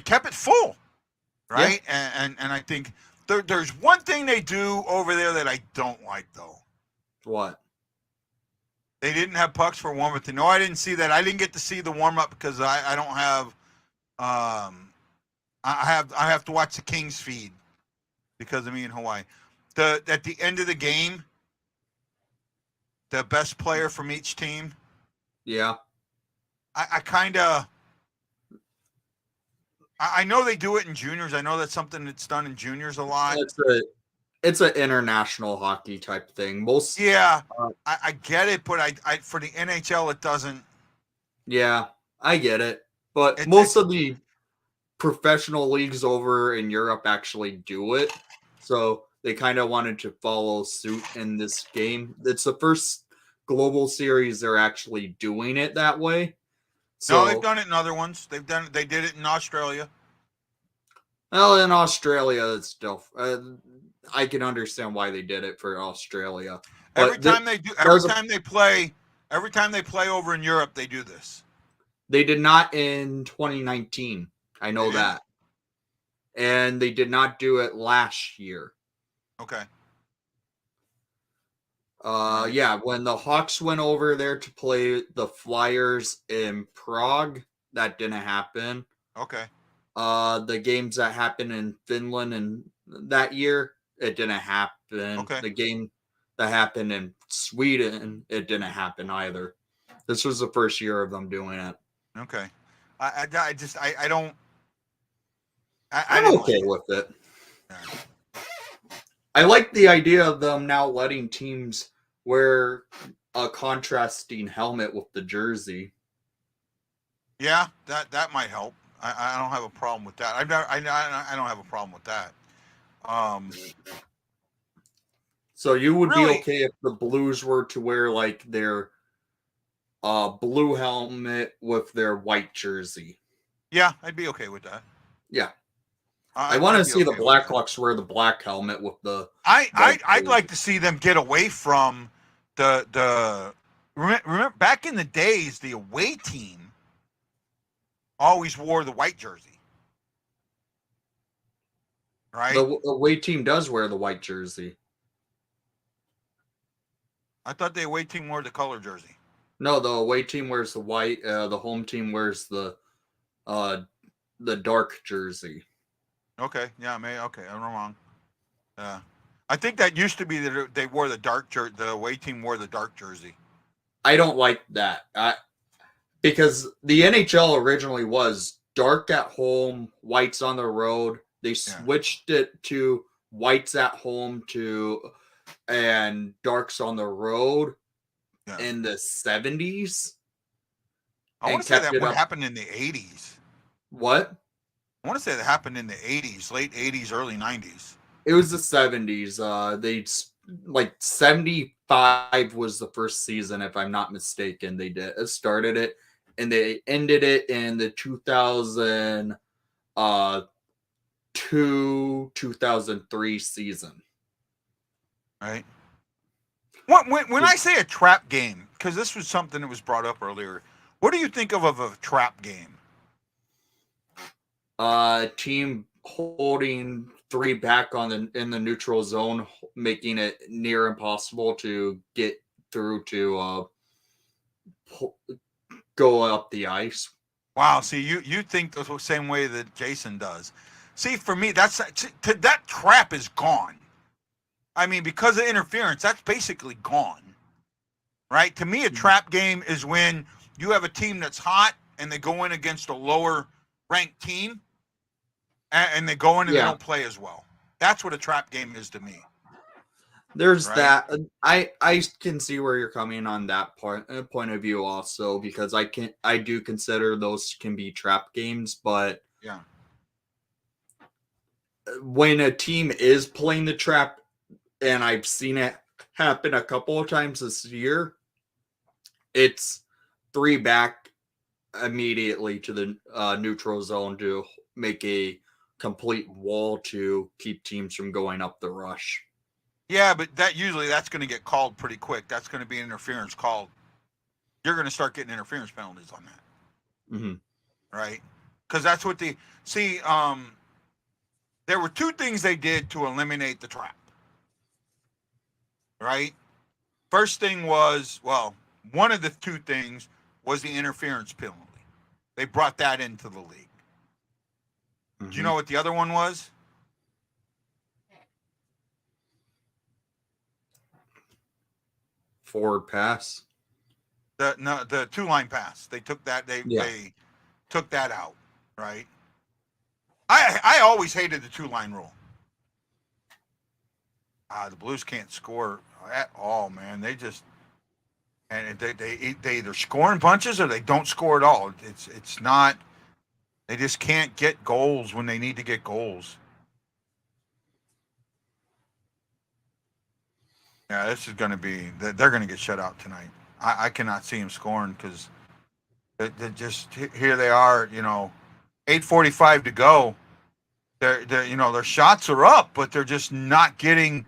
kept it full, right? Yeah. And I think there's one thing they do over there that I don't like though. What? They didn't have pucks for warm up. No, I didn't see that. I didn't get to see the warm up because I don't have I have to watch the Kings feed because of me in Hawaii. At the end of the game, the best player from each team. Yeah. I kind of. I know they do it in juniors. I know that's something that's done in juniors a lot. It's an international hockey type thing. Most. Yeah, I get it, but I for the NHL it doesn't. Yeah, I get it, but most of the professional leagues over in Europe actually do it, so they kind of wanted to follow suit in this game. It's the first global series they're actually doing it that way. So, no, they've done it in other ones. They did it in Australia. Well, in Australia, it's still. I can understand why they did it for Australia. But Every time they play over in Europe, they do this. They did not in 2019. I know that. And they did not do it last year. Okay. Yeah, when the Hawks went over there to play the Flyers in Prague, that didn't happen. Okay. The games that happened in Finland and that year, it didn't happen. Okay. The game that happened in Sweden, it didn't happen either. This was the first year of them doing it. Okay. I don't. I'm okay with it. Yeah. I like the idea of them now letting teams wear a contrasting helmet with the jersey. Yeah, that might help. I don't have a problem with that. I don't have a problem with that. So you would be okay if the Blues were to wear like their blue helmet with their white jersey. Yeah, I'd be okay with that. Yeah. I want to see the Blackhawks wear the black helmet with the. I'd like to see them get away from the. Remember back in the days, the away team always wore the white jersey, right? The away team does wear the white jersey. I thought the away team wore the color jersey. No, the away team wears the white. The home team wears the dark jersey. Okay, yeah, okay, I'm wrong. I think that used to be that they wore the dark jersey. The away team wore the dark jersey. I don't like that. Because the NHL originally was dark at home, whites on the road. They switched it to whites at home and darks on the road in the 70s. I want to say that what happened in the 80s. What? I want to say that happened in the 80s, late 80s, early 90s. It was the 70s. They 75 was the first season, if I'm not mistaken. They started it, and they ended it in the 2002-2003 season. Right. When I say a trap game, because this was something that was brought up earlier, what do you think of a trap game? Team holding 3 back in the neutral zone, making it near impossible to get through to go up the ice. Wow, see, you think the same way that Jason does. See, for me, that trap is gone. I mean, because of interference, that's basically gone. Right? To me, a trap game is when you have a team that's hot and they go in against a lower ranked team and they go in and they don't play as well. That's what a trap game is to me. There's that. I can see where you're coming on that point of view also, because I do consider those can be trap games, but yeah, when a team is playing the trap, and I've seen it happen a couple of times this year, it's 3 back immediately to the neutral zone to make a complete wall to keep teams from going up the rush. Yeah, but that's going to get called pretty quick. That's going to be an interference called. You're going to start getting interference penalties on that. Mm-hmm. Right? Because that's what there were 2 things they did to eliminate the trap. Right? First thing was, one of the 2 things was the interference penalty. They brought that into the league. Mm-hmm. Do you know what the other one was? Forward pass. The 2-line pass. They took that. They took that out. Right. I always hated the 2-line rule. The Blues can't score at all, man. They just they either score in bunches or they don't score at all. It's not. They just can't get goals when they need to get goals. Yeah, this is going to be. They're going to get shut out tonight. I cannot see them scoring because they just here they are. 8:45 to go. Their shots are up, but they're just not getting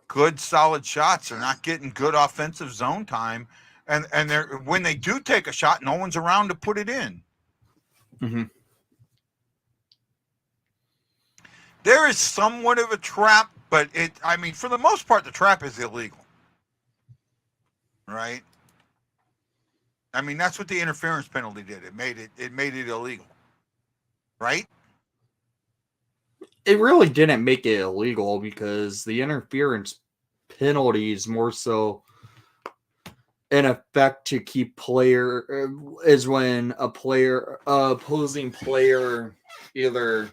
good solid shots. They're not getting good offensive zone time, and when they do take a shot, no one's around to put it in. Mm-hmm. There is somewhat of a trap, but for the most part, the trap is illegal. Right? I mean, that's what the interference penalty did. It made it illegal. Right? It really didn't make it illegal, because the interference penalty is more so in effect to keep is when opposing player either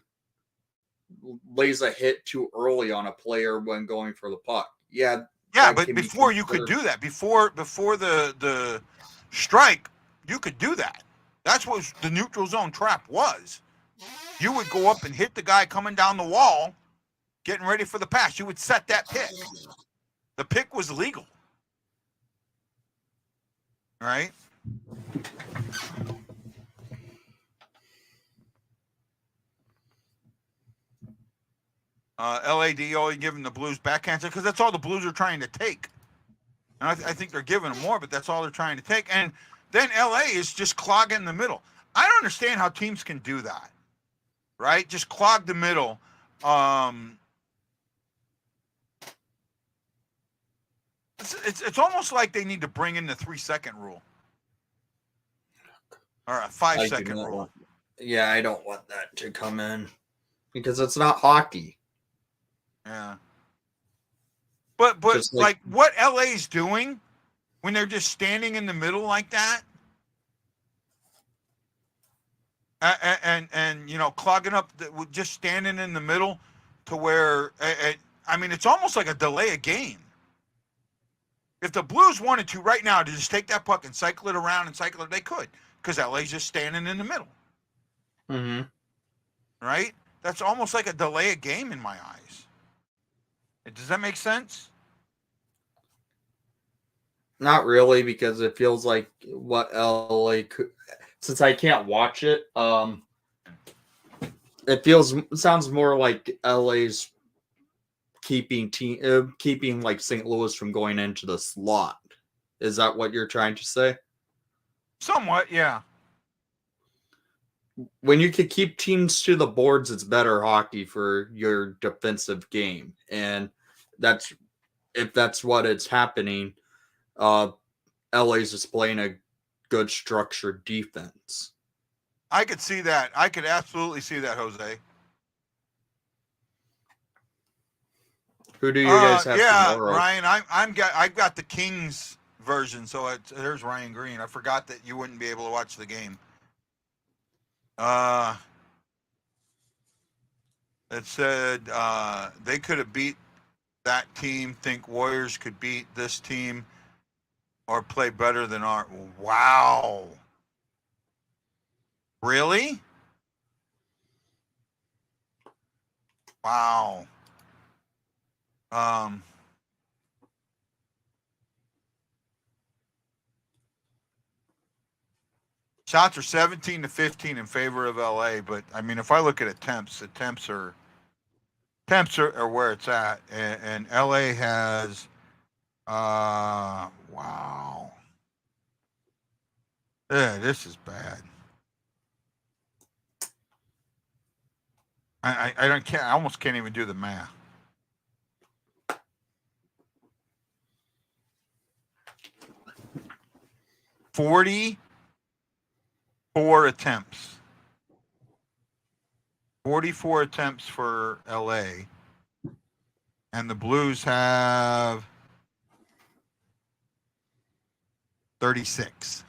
lays a hit too early on a player when going for the puck. Yeah, but before you could do that, before the strike, you could do that. That's what the neutral zone trap was. You would go up and hit the guy coming down the wall, getting ready for the pass. You would set that pick. The pick was legal. Right? LAD only giving the Blues backhands because that's all the Blues are trying to take. And I think they're giving them more, but that's all they're trying to take. And then LA is just clogging the middle. I don't understand how teams can do that. Right? Just clog the middle. It's almost like they need to bring in the 3-second rule. Or a 5-second rule. I don't want that to come in, because it's not hockey. Yeah. But like what LA's doing when they're just standing in the middle like that, and clogging up, just standing in the middle to where it's almost like a delay a game. If the Blues wanted to right now to just take that puck and cycle it around and cycle it, they could, because LA's just standing in the middle. Mm-hmm. Right? That's almost like a delay a game in my eyes. Does that make sense? Not really, because it feels like what LA could, since I can't watch it, it sounds more like LA's keeping like St. Louis from going into the slot. Is that what you're trying to say? Somewhat, yeah. When you can keep teams to the boards, it's better hockey for your defensive game, and that's if that's what it's happening. LA's is playing a good structured defense. I could see that. I could absolutely see that, Jose. Who do you guys have tomorrow? Ryan, I've got the Kings version, so there's Ryan Green. I forgot that you wouldn't be able to watch the game. It said they could have beat that team. Think Warriors could beat this team or play better than our. Wow. Really? Wow. Shots are 17-15 in favor of LA, but I mean, if I look at attempts are where it's at, and LA has, wow, yeah, this is bad. I almost can't even do the math. $44 attempts. 44 attempts for LA. And the Blues have 36.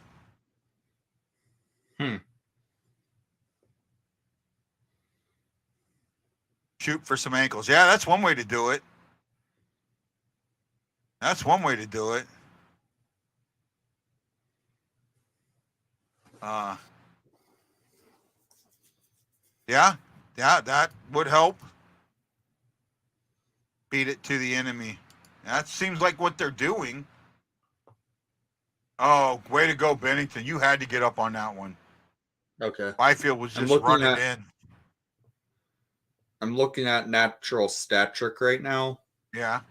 Shoot for some ankles. Yeah, that's one way to do it. Yeah, that would help. Beat it to the enemy. That seems like what they're doing. Oh, way to go, Bennington. You had to get up on that one. Okay. Byfield was just running in. I'm looking at natural stat trick right now. Yeah.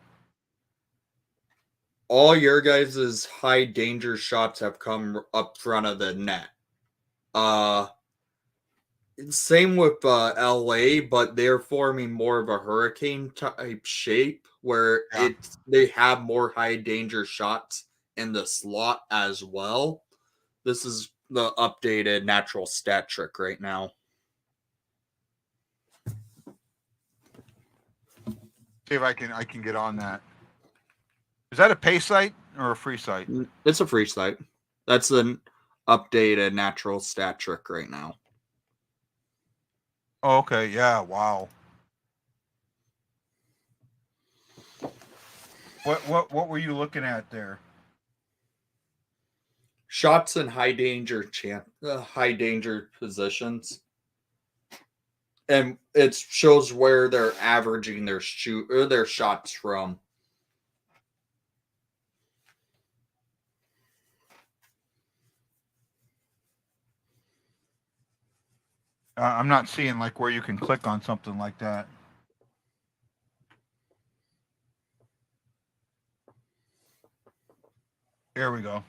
All your guys' high danger shots have come up front of the net. Same with LA, but they're forming more of a hurricane type shape where they have more high danger shots in the slot as well. This is the updated natural stat trick right now. See if I can get on that. Is that a pay site or a free site? It's a free site. That's an updated natural stat trick right now. Oh, okay. Yeah. Wow. What were you looking at there? Shots in high danger positions. And it shows where they're averaging their shots from. I'm not seeing like where you can click on something like that. Here we go.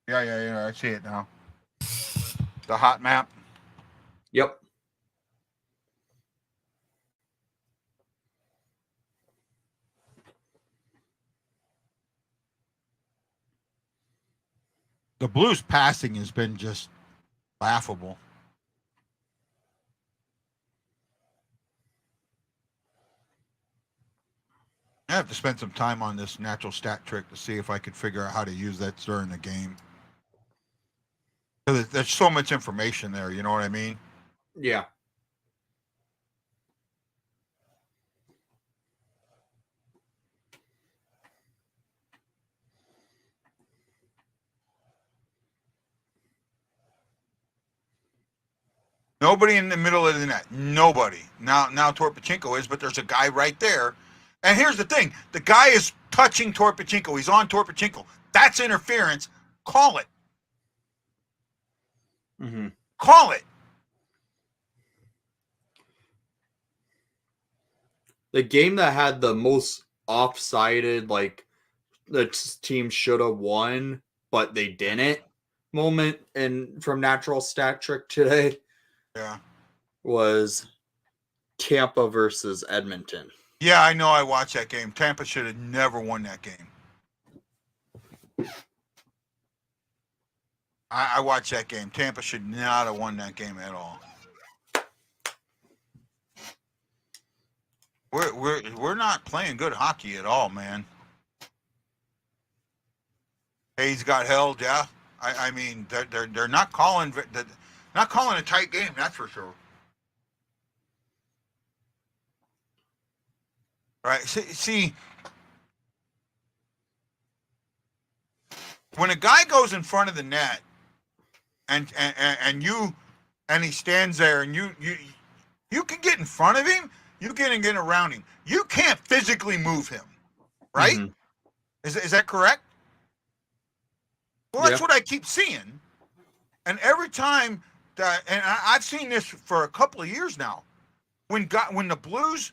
Yeah. I see it now. The hot map. Yep. The Blues passing has been just laughable. I have to spend some time on this natural stat trick to see if I could figure out how to use that during the game. Because there's so much information there, you know what I mean? Yeah. Nobody in the middle of the net. Nobody. Now Torpachenko is, but there's a guy right there. And here's the thing. The guy is touching Torpachenko. He's on Torpachenko. That's interference. Call it. Mm-hmm. Call it. the game that had the most offsided, like the team should have won, but they didn't moment and from natural stat trick today Yeah. was Tampa versus Edmonton. Yeah, I know. I watched that game. Tampa should have never won that game. I watched that game. Tampa should not have won that game at all. We're not playing good hockey at all, man. Hayes got held, yeah. I mean they're not calling a tight game, that's for sure. Right? See, when a guy goes in front of the net and he stands there and you can get in front of him, you can get around him. You can't physically move him, right? Mhm. Is that correct? Well, that's what I keep seeing. And every time that, and I've seen this for a couple of years now, when the Blues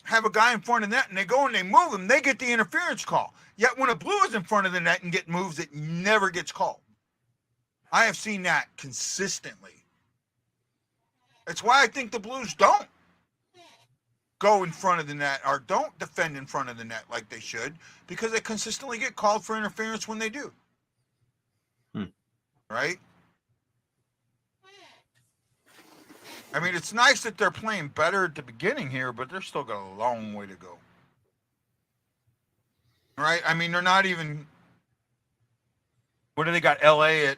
have a guy in front of the net and they go and they move him, they get the interference call. Yet when a Blue is in front of the net and get moves, it never gets called. I have seen that consistently. That's why I think the Blues don't go in front of the net or don't defend in front of the net like they should, because they consistently get called for interference when they do. Right? I mean, it's nice that they're playing better at the beginning here, but they're still got a long way to go. Right? I mean, they're not even. What do they got? LA at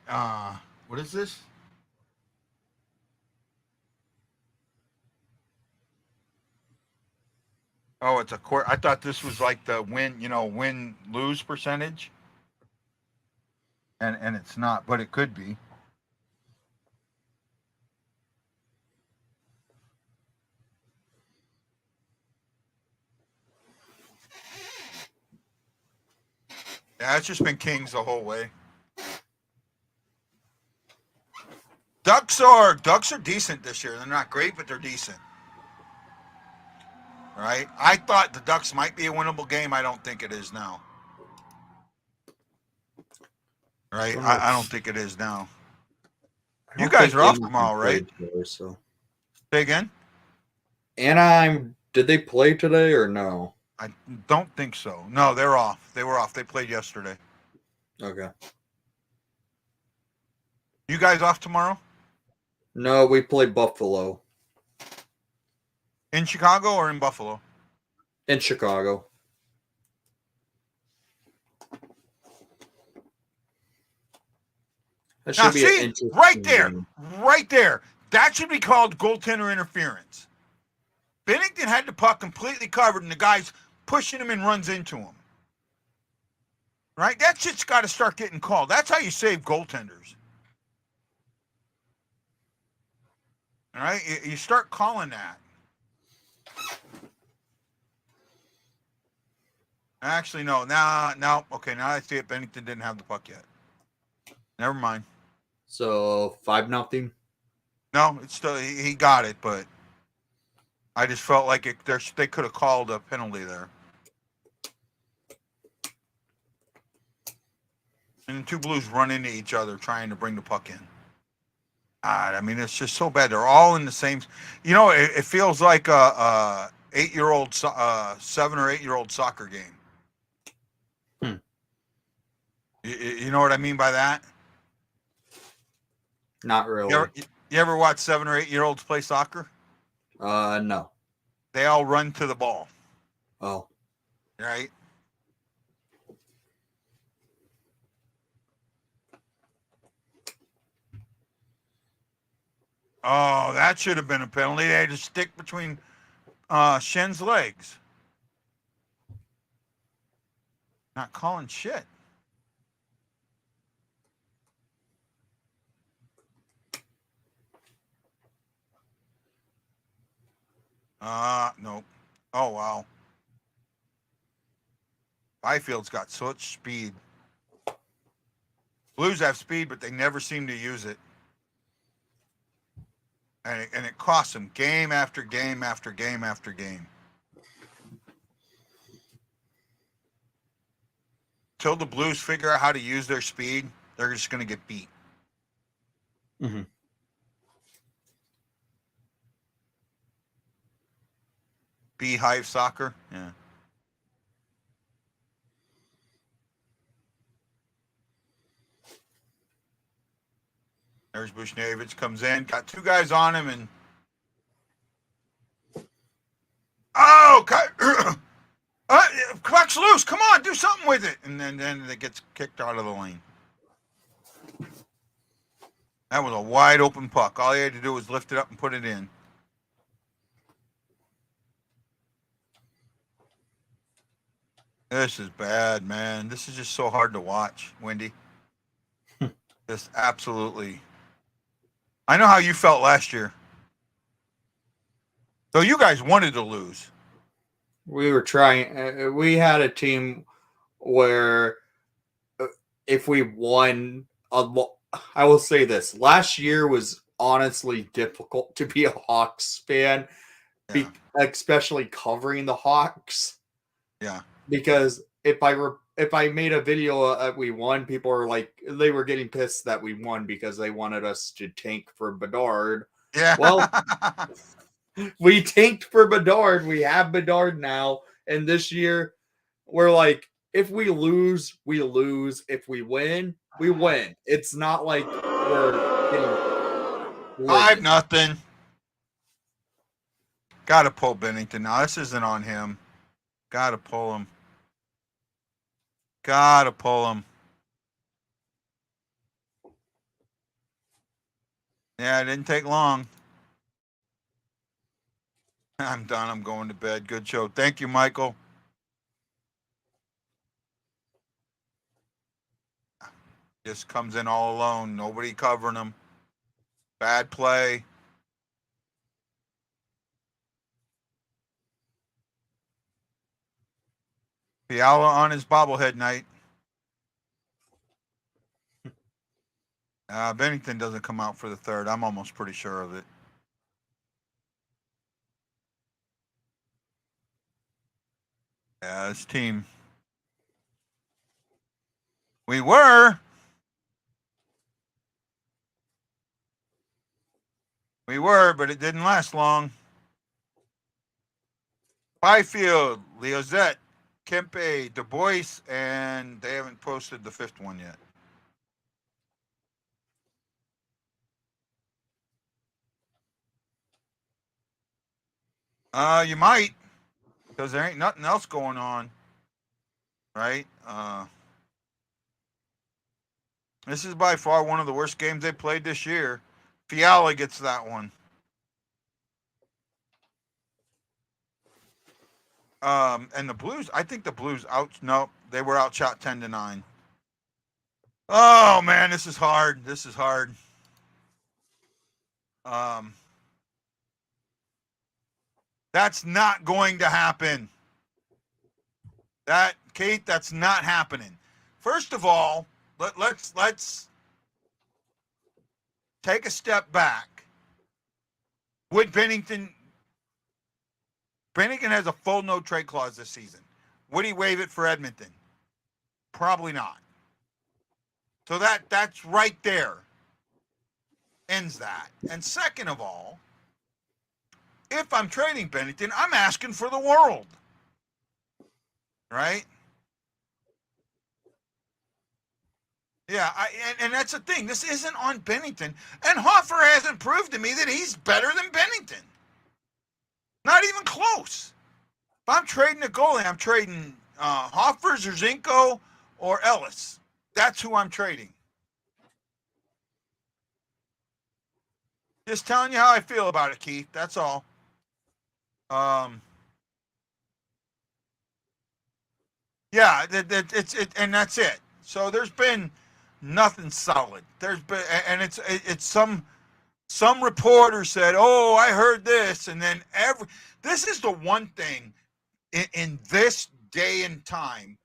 what is this? Oh, it's a court. I thought this was like the win lose percentage. And it's not, but it could be. Yeah, it's just been Kings the whole way. Ducks are decent this year. They're not great, but they're decent. Right? I thought the Ducks might be a winnable game. I don't think it is now. Right? I don't think it is now. You guys are off tomorrow, right? Today, so. Say again? Anaheim, did they play today or no? I don't think so. No, they're off. They were off. They played yesterday. Okay. You guys off tomorrow? No, we play Buffalo. In Chicago or in Buffalo? In Chicago. That should Now, be see, an right there, game. right there. That should be called goaltender interference. Bennington had the puck completely covered, and the guy's pushing him and runs into him. Right? That shit's got to start getting called. That's how you save goaltenders. All right? You start calling that. Actually, no. Now, okay, now I see it. Bennington didn't have the puck yet. Never mind. So 5-0. No, it's still he got it, but I just felt like they could have called a penalty there. And the two Blues run into each other trying to bring the puck in. God, I mean, it's just so bad. They're all in the same. You know, it feels like a 8-year-old, 7 or 8-year-old soccer game. You know what I mean by that? Not really. You ever watch 7 or 8-year-olds play soccer? No. They all run to the ball. Oh. Right? Oh, that should have been a penalty. They had to stick between Shen's legs. Not calling shit. No. Oh, wow. Byfield's got such speed. Blues have speed, but they never seem to use it. And it costs them game after game after game after game. till the Blues figure out how to use their speed, they're just going to get beat. Mm-hmm. Beehive soccer, yeah. There's Bushnevich comes in, got two guys on him, and puck's loose. Come on, do something with it, and then it gets kicked out of the lane. That was a wide open puck. All he had to do was lift it up and put it in. This is bad, man. This is just so hard to watch, Wendy. Just absolutely. I know how you felt last year. So you guys wanted to lose. We were trying. We had a team where if we won, I will say this: last year was honestly difficult to be a Hawks fan, Yeah. especially covering the Hawks. Yeah. Because if I made a video that we won, people are like, they were getting pissed that we won because they wanted us to tank for Bedard. Yeah. Well, we tanked for Bedard. We have Bedard now. And this year, we're like, if we lose, we lose. If we win, we win. It's not like we're getting 5-0. Got to pull Bennington. Now, this isn't on him. Got to pull him. Got to pull him. Yeah, it didn't take long. I'm done. I'm going to bed. Good show. Thank you, Michael. Just comes in all alone. Nobody covering him. Bad play. Fiala on his bobblehead night. Bennington doesn't come out for the third. I'm almost pretty sure of it. Yeah, this team. We were. But it didn't last long. Byfield, Liozette, Kempe, Du Bois, and they haven't posted the fifth one yet. You might, because there ain't nothing else going on, right? This is by far one of the worst games they played this year. Fiala gets that one. And the Blues, I think the Blues they were outshot 10-9. Oh man, this is hard. That's not going to happen. Kate, that's not happening. First of all, let's take a step back. Would Bennington has a full no trade clause this season. Would he waive it for Edmonton? Probably not. So that's right there. Ends that. And second of all, if I'm trading Bennington, I'm asking for the world. Right? Yeah, and that's the thing. This isn't on Bennington. And Hoffer hasn't proved to me that he's better than Bennington. Not even close. If I'm trading a goalie, I'm trading Hoffer, Zinchenko, or Ellis. That's who I'm trading. Just telling you how I feel about it, Keith. That's all. Yeah, and that's it. So there's been nothing solid. There's been, and it's some reporter said, "Oh, I heard this," and then this is the one thing in this day and time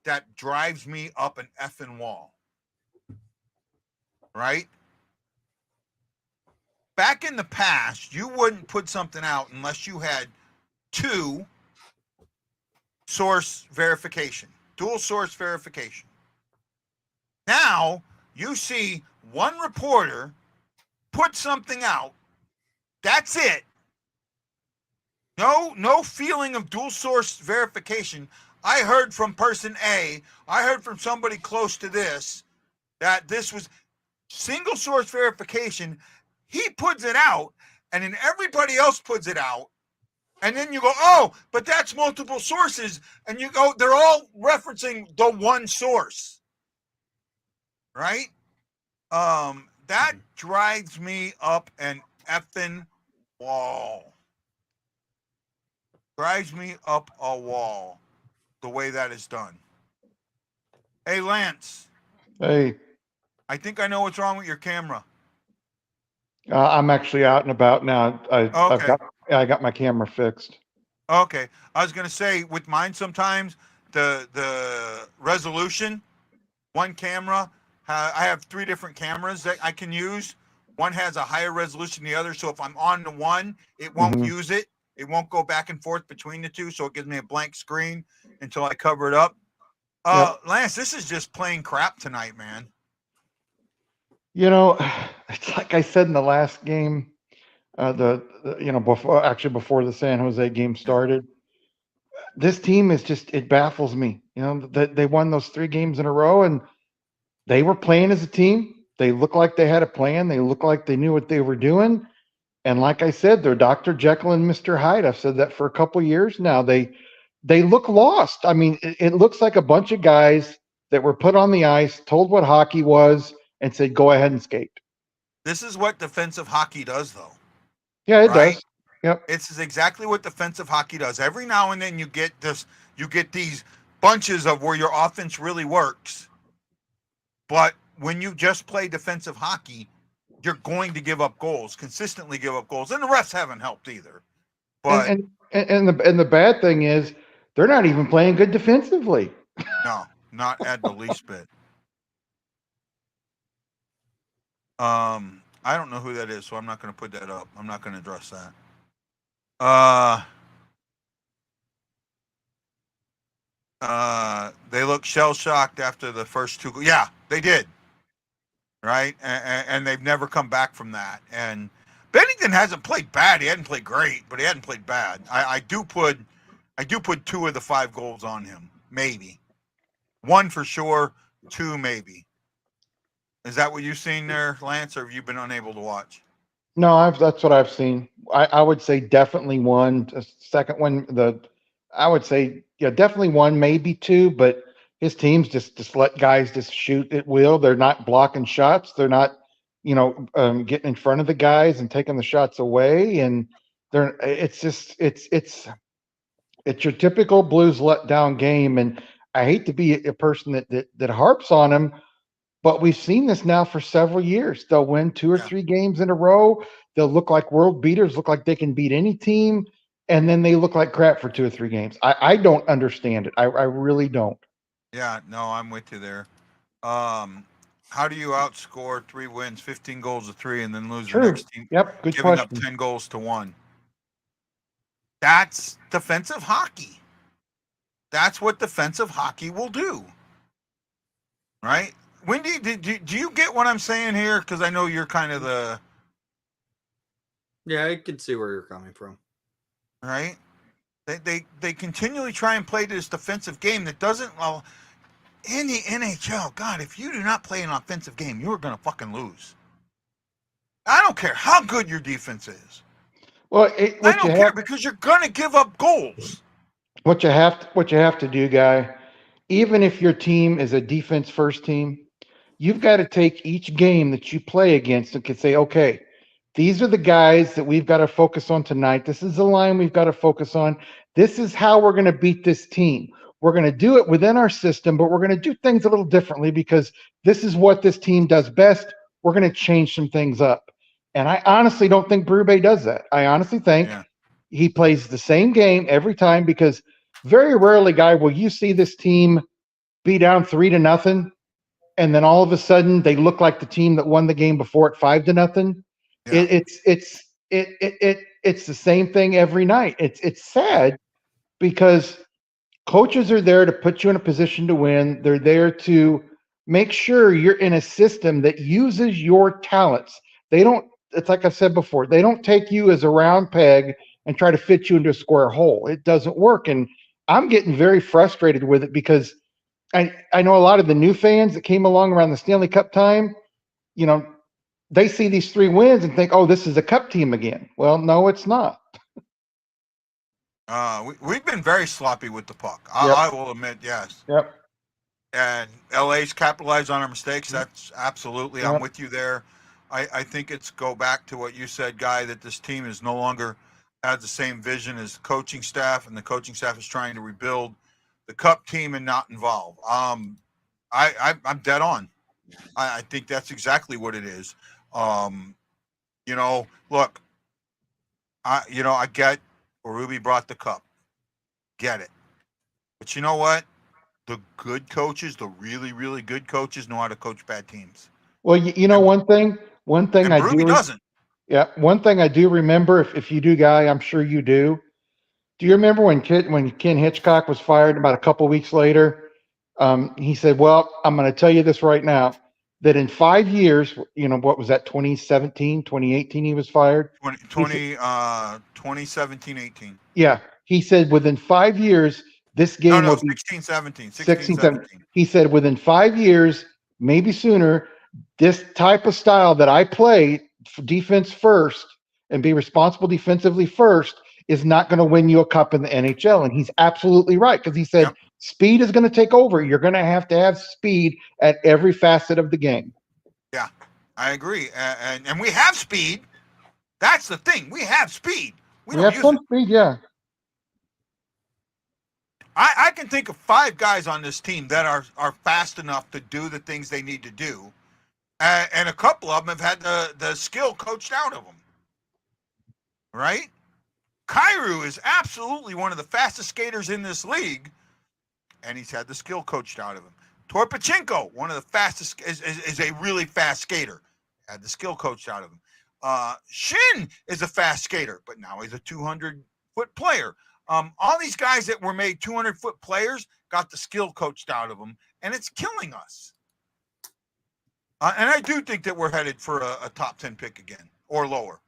that drives me up an effing wall. Right? Back in the past, you wouldn't put something out unless you had 2 source verification. dual source verification. Now you see one reporter put something out. That's it. No feeling of dual source verification. I heard from person A, I heard from somebody close to this, that this was single source verification. He puts it out, and then everybody else puts it out. And then you go, oh, but that's multiple sources. And you go, they're all referencing the one source. Right? That drives me up an effing wall. Drives me up a wall the way that is done. Hey, Lance. Hey, I think I know what's wrong with your camera. I'm actually out and about now. Okay. I got my camera fixed. Okay. I was going to say, with mine sometimes, the resolution, one camera, I have 3 different cameras that I can use. One has a higher resolution than the other, so if I'm on the one, it won't use it. It won't go back and forth between the two, so it gives me a blank screen until I cover it up. Yep. Lance, this is just plain crap tonight, man. You know, it's like I said in the last game, before the San Jose game started, this team is just, it baffles me. You know, that they won those 3 games in a row and they were playing as a team. They looked like they had a plan. They looked like they knew what they were doing. And like I said, they're Dr. Jekyll and Mr. Hyde. I've said that for a couple of years now. They look lost. I mean, it looks like a bunch of guys that were put on the ice, told what hockey was, and said, go ahead and skate. This is what defensive hockey does, though. Yeah, it right? does. Yep. It's exactly what defensive hockey does. Every now and then you get these bunches of where your offense really works. But when you just play defensive hockey, you're going to give up goals, consistently give up goals. And the refs haven't helped either. But and the bad thing is they're not even playing good defensively. no, not at the least bit. I don't know who that is, so I'm not going to put that up. I'm not going to address that. They look shell-shocked after the first 2 goals. Yeah, they did. Right? And they've never come back from that. And Bennington hasn't played bad. He hadn't played great, but he hadn't played bad. I do put 2 of the 5 goals on him. Maybe. 1 for sure, 2 maybe. Is that what you've seen there, Lance, or have you been unable to watch? No, that's what I've seen. I would say definitely 1. The second one, I would say, yeah, definitely 1, maybe 2, but his teams just let guys just shoot at will. They're not blocking shots. They're not, getting in front of the guys and taking the shots away. And it's your typical Blues letdown game. And I hate to be a person that harps on them, but we've seen this now for several years. They'll win 2 or 3 games in a row. They'll look like world beaters, look like they can beat any team. And then they look like crap for 2 or 3 games. I don't understand it. I really don't. Yeah, no, I'm with you there. How do you outscore 3 wins, 15 goals to 3, and then lose the next team? Yep, good giving question. up 10 goals to 1. That's defensive hockey. That's what defensive hockey will do. Right? Wendy, do you get what I'm saying here? Because I know you're kind of the... Yeah, I can see where you're coming from. Right? They continually try and play this defensive game that doesn't... Well, in the NHL, God, if you do not play an offensive game, you're going to fucking lose. I don't care how good your defense is. Well, I don't care because you're going to give up goals. What you have to do, guy, even if your team is a defense first team, you've got to take each game that you play against and can say, okay, these are the guys that we've got to focus on tonight. This is the line we've got to focus on. This is how we're going to beat this team. We're going to do it within our system, but we're going to do things a little differently because this is what this team does best. We're going to change some things up. And I honestly don't think Berube does that. I honestly think he plays the same game every time because very rarely, guy, will you see this team be down 3-0, and then all of a sudden they look like the team that won the game before at 5-0. Yeah. It's the same thing every night. It's sad because Coaches are there to put you in a position to win. They're there to make sure you're in a system that uses your talents. They don't, it's like I said before, they don't take you as a round peg and try to fit you into a square hole. It doesn't work. And I'm getting very frustrated with it because I know a lot of the new fans that came along around the Stanley Cup time, you know, they see these 3 wins and think, oh, this is a cup team again. Well, no, it's not. We've been very sloppy with the puck. Yep. I will admit, yes. Yep. And LA's capitalized on our mistakes. That's absolutely, I'm Yep. with you there. I think it's go back to what you said, Guy, that this team is no longer has the same vision as the coaching staff, and the coaching staff is trying to rebuild the cup team and not involve. I'm dead on. I think that's exactly what it is. Look, I get Ruby brought the cup. Get it. But you know what? The good coaches, the really, really good coaches, know how to coach bad teams. Well, you know, one thing And I Ruby doesn't. Yeah, one thing I do remember, if you do, Guy, I'm sure you do. Do you remember when Ken Hitchcock was fired about a couple weeks later? He said, "Well, I'm going to tell you this right now, that in 5 years, what was that, 2017, 2018, he was fired? 2017, 18. Yeah, he said within 5 years, this game will be 16, 17. 16, 17. He said within 5 years, maybe sooner, this type of style that I play, defense first and be responsible defensively first, is not going to win you a cup in the NHL." And he's absolutely right, because he said, Yep. Speed is going to take over. You're going to have speed at every facet of the game. Yeah, I agree. And we have speed. That's the thing. We have speed. We don't have use some it. speed, yeah. I can think of 5 guys on this team that are fast enough to do the things they need to do. And a couple of them have had the skill coached out of them. Right? Kyrou is absolutely one of the fastest skaters in this league, and he's had the skill coached out of him. Torpachenko, one of the fastest, is a really fast skater, had the skill coached out of him. Shin is a fast skater, but now he's a 200-foot player. All these guys that were made 200-foot players got the skill coached out of them, and it's killing us. And I do think that we're headed for a top 10 pick again or lower.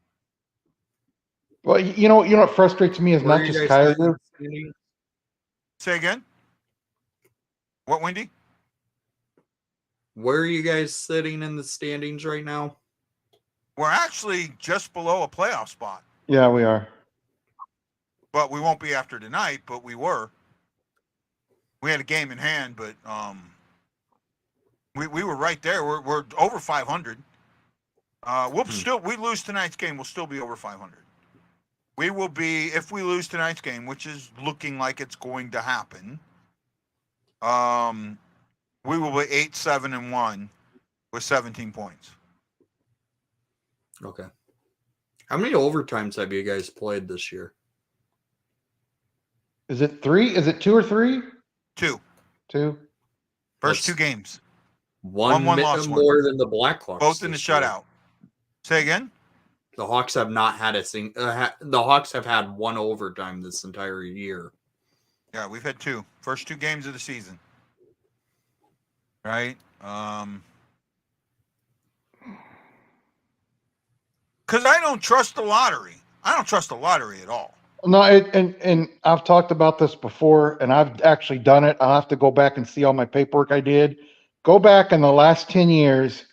Well, you know what frustrates me is Where not are you just guys Kyrou. sitting? Say again? What, Wendy? Where are you guys sitting in the standings right now? We're actually just below a playoff spot. Yeah, we are. But we won't be after tonight, but we were. We had a game in hand, but we were right there. We're over 500. We lose tonight's game, we'll still be over 500. We will be, if we lose tonight's game, which is looking like it's going to happen, we will be 8-7-1 with 17 points. Okay. How many overtimes have you guys played this year? Is it 3? Is it 2 or 3? 2. 2. First 2 games. One loss, more than the Blackhawks. Both in the shutout. Say again? The Hawks have not had the Hawks have had 1 overtime this entire year. Yeah, we've had 2. First 2 games of the season. Right? Because I don't trust the lottery. I don't trust the lottery at all. No, and I've talked about this before, and I've actually done it. I'll have to go back and see all my paperwork I did. Go back in the last 10 years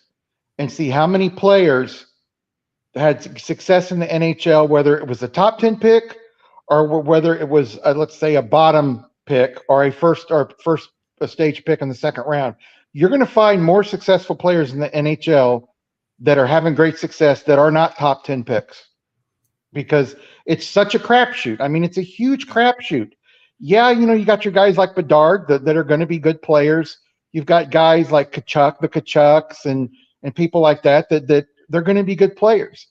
and see how many players had success in the NHL, whether it was a top 10 pick or whether it was, let's say, a bottom pick or a first stage pick in the second round. You're going to find more successful players in the NHL that are having great success that are not top 10 picks, because it's such a crapshoot. I mean, it's a huge crapshoot. Yeah, you got your guys like Bedard that are going to be good players. You've got guys like the Kachucks and people like that they're going to be good players.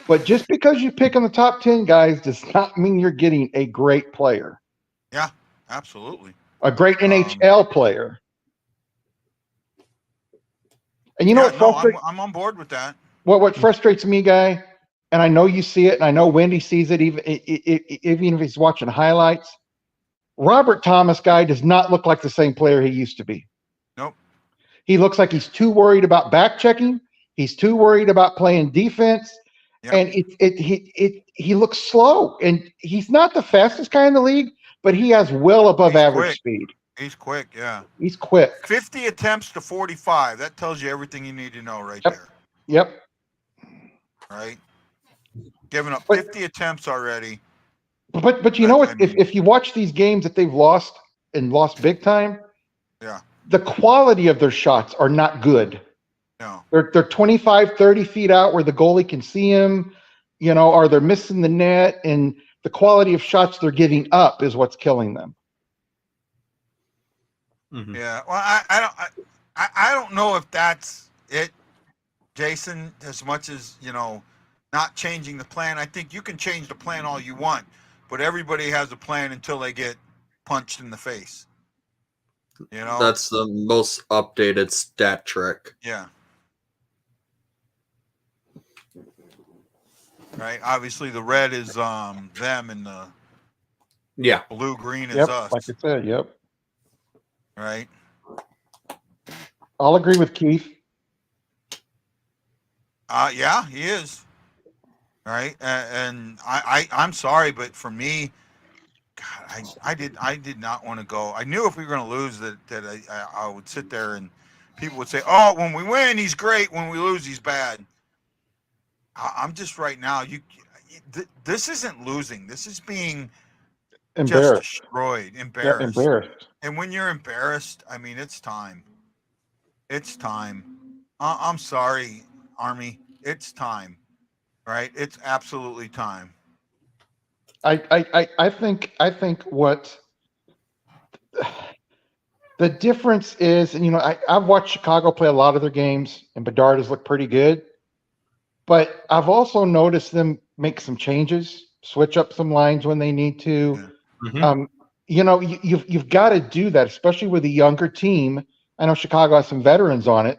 But just because you pick in the top 10 guys does not mean you're getting a great player. Yeah, absolutely. A great NHL player. And I'm on board with that. What frustrates me, Guy, and I know you see it, and I know Wendy sees it, even if he's watching highlights. Robert Thomas guy does not look like the same player he used to be. Nope. He looks like he's too worried about back checking. He's too worried about playing defense. Yep. And he looks slow. And he's not the fastest guy in the league, but he has well above He's average quick. speed. He's quick, yeah. He's quick. 50 attempts to 45. That tells you everything you need to know right Yep. there. Yep. Right? Giving up But- 50 attempts already. But you know what? If you watch these games that they've lost and lost big time, Yeah. the quality of their shots are not good. No. They're 25, 30 feet out where the goalie can see them, or they're missing the net, and the quality of shots they're giving up is what's killing them. Mhm. Yeah. Well, I don't know if that's it, Jason, as much as, not changing the plan. I think you can change the plan all you want, but everybody has a plan until they get punched in the face. That's the most updated stat trick. Yeah. Right. Obviously, the red is them, and the Yeah. blue green is Yep, us. like I said, yep. Right. I'll agree with Keith. Yeah, he is. Right. And I'm sorry, but for me, God, I did not want to go. I knew if we were going to lose that I would sit there and people would say, "Oh, when we win, he's great. When we lose, he's bad." I'm just right now. This isn't losing. This is being just Embarrassed. destroyed, Yeah, embarrassed. embarrassed. And when you're embarrassed, I mean, it's time. It's time. I'm sorry, Army. It's time. Right? It's absolutely time. I think what the difference is, and I've watched Chicago play a lot of their games, and Bedard has looked pretty good. But I've also noticed them make some changes, switch up some lines when they need to. Mhm. You've got to do that, especially with a younger team. I know Chicago has some veterans on it,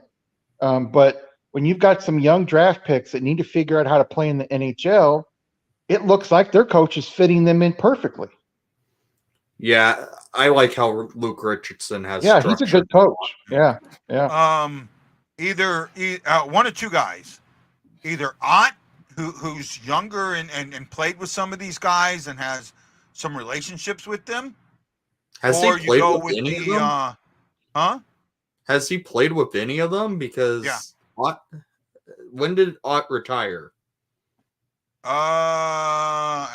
but when you've got some young draft picks that need to figure out how to play in the NHL, it looks like their coach is fitting them in perfectly. Yeah, I like how Luke Richardson has. Yeah, he's a good coach. Yeah. Either one of two guys, either Ott, who's younger and played with some of these guys and has some relationships with them, Has or he you played go with with any of the them? Has he played with any of them? Because Yeah. When did Ott retire?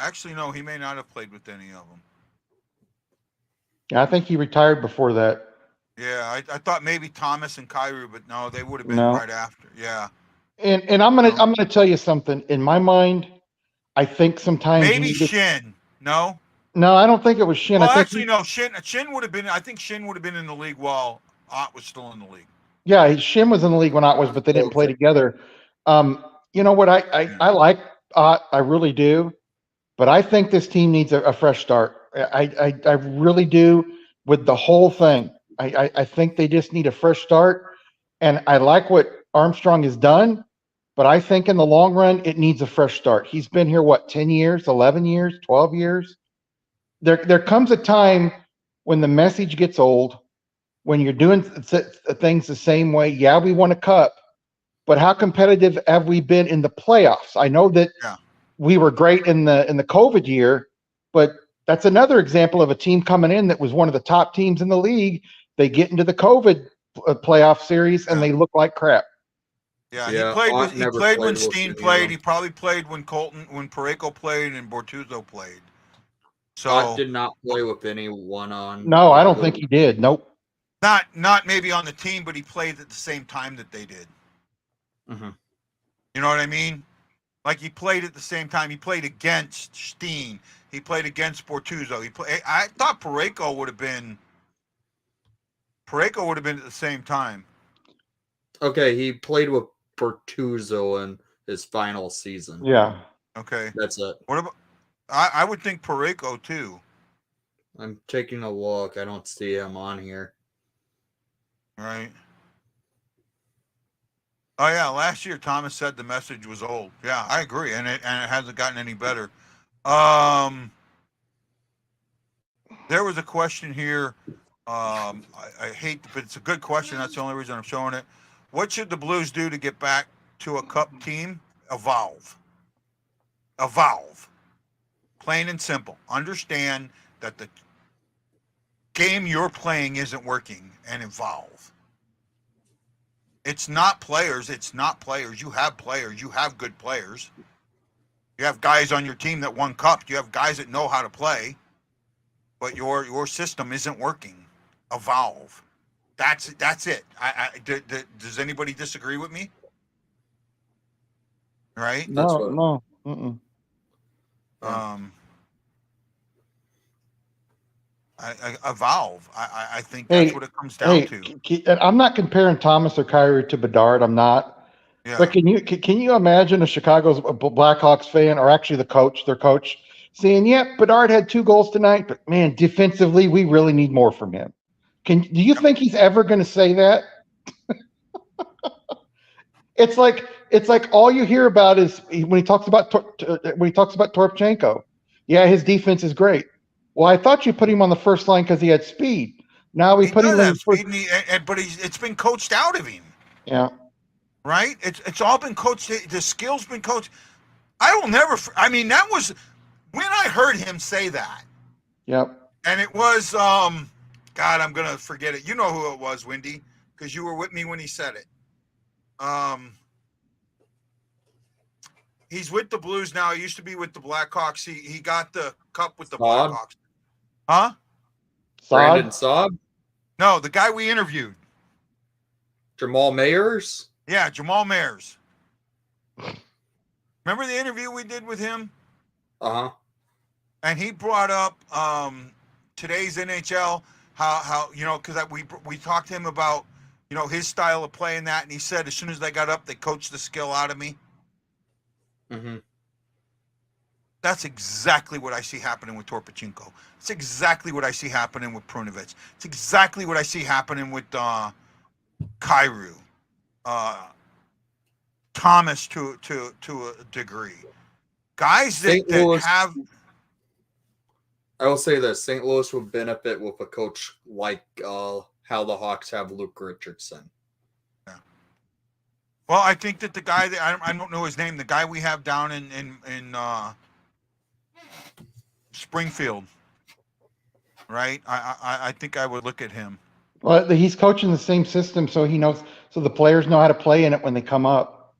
Actually, no, he may not have played with any of them. I think he retired before that. Yeah, I thought maybe Thomas and Kyrie, but no, they would have been No. right after. Yeah, And I'm gonna tell you something. In my mind, I think sometimes maybe Shin. No, No, I don't think it was Shin. well, I think actually, no. Shin would have been. I think Shin would have been in the league while Ott was still in the league. Yeah, Shin was in the league when Ott was, but they didn't play together. You know what? I like Ott, I really do, but I think this team needs a fresh start. I really do with the whole thing. I think they just need a fresh start, and I like what Armstrong has done, but I think in the long run it needs a fresh start. He's been here 10 years, 11 years, 12 years. There comes a time when the message gets old, when you're doing things the same way. Yeah, we won a cup, but how competitive have we been in the playoffs? I know that we were great in the COVID year, but that's another example of a team coming in that was one of the top teams in the league. They get into the COVID playoff series and they look like crap. Yeah, Yeah, he played when with Steen any of played. them. He probably played when Parayko played and Bortuzzo played. So Ott did not play with anyone on. No, I don't think he did. Nope. not maybe on the team, but he played at the same time that they did. Mm-hmm. You know what I mean? Like he played at the same time. He played against Steen. He played against Bortuzzo. I thought Parayko would have been at the same time. Okay, he played with Bertuzzo in his final season. Yeah. Okay. That's it. What about? I would think Parayko too. I'm taking a look. I don't see him on here. Right. Oh yeah, last year Thomas said the message was old. Yeah, I agree, and it hasn't gotten any better. There was a question here. I hate, but it's a good question. That's the only reason I'm showing it. What should the Blues do to get back to a cup team? Evolve. Evolve. Plain and simple. Understand that the game you're playing isn't working and evolve. It's not players. It's not players. You have players. You have good players. You have guys on your team that won cups. You have guys that know how to play, but your system isn't working. Evolve. That's it. Does anybody disagree with me? Right? That's No, what- no. Mm-mm. Yeah. I evolve. I think that's what it comes down to. And I'm not comparing Thomas or Kyrie to Bedard. I'm not. Yeah. But can you imagine a Chicago's Blackhawks fan, or actually their coach, saying, "Yeah, Bedard had 2 goals tonight, but man, defensively, we really need more from him." Do you think he's ever going to say that? It's like all you hear about is when he talks about Torpchenko. Yeah, his defense is great. Well, I thought you put him on the first line because he had speed. Now we He put him does in have the first. speed, but it's been coached out of him. Yeah. Right? It's all been coached. The skill's been coached. I will never. I mean, that was when I heard him say that. Yep. And it was God, I'm gonna forget it. You know who it was, Wendy, because you were with me when he said it. He's with the Blues now. He used to be with the Blackhawks. He got the cup with the Saad? Blackhawks. Huh? Brandon Saab, No, the guy we interviewed. Jamal Mayers. Yeah, Jamal Mayers. Remember the interview we did with him? Uh huh. And he brought up today's NHL, how because we talked to him about his style of playing that, and he said as soon as they got up, they coached the skill out of me. Mm-hmm. That's exactly what I see happening with Torpchenko. It's exactly what I see happening with Prunovich. It's exactly what I see happening with Kyrou, Thomas to a degree. Guys that have. I will say this: St. Louis would benefit with a coach like how the Hawks have Luke Richardson. Yeah. Well, I think that the guy that I don't know his name, the guy we have down in Springfield, right? I think I would look at him. Well, he's coaching the same system, so he knows. So the players know how to play in it when they come up.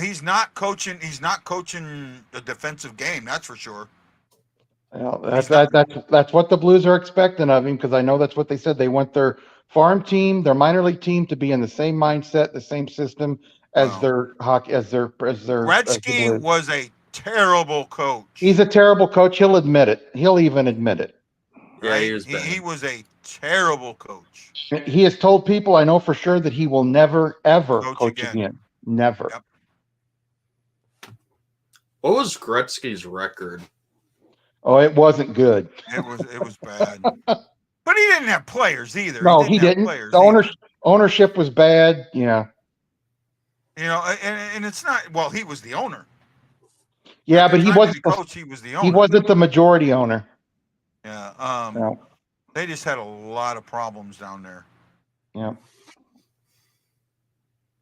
He's not coaching. He's not coaching the defensive game. That's for sure. Well, that's what the Blues are expecting of him, because I know that's what they said. They want their farm team, their minor league team, to be in the same mindset, the same system as their hockey, as the Gretzky was a terrible coach. He's a terrible coach. He'll admit it. He'll even admit it. Yeah, right? He was a terrible coach. He has told people, I know for sure, that he will never ever coach again. Never. Yep. What was Gretzky's record? Oh, it wasn't good. It was bad. But he didn't have players either. No, he didn't. The ownership was bad. Yeah. And it's not. Well, he was the owner. Yeah, but he wasn't. He was the owner. He wasn't the majority owner. Yeah. No. They just had a lot of problems down there. Yeah.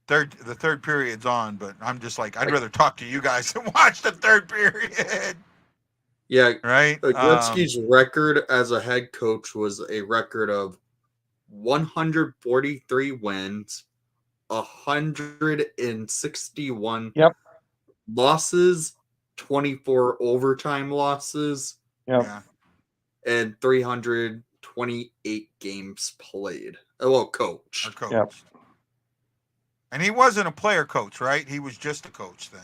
The third period's on, but I'm just like, I'd rather talk to you guys than watch the third period. Yeah, right. Gretzky's record as a head coach was a record of 143 wins, 161 losses, 24 overtime losses, and 328 games played. Well, coach. Yep. And he wasn't a player coach, right? He was just a coach then.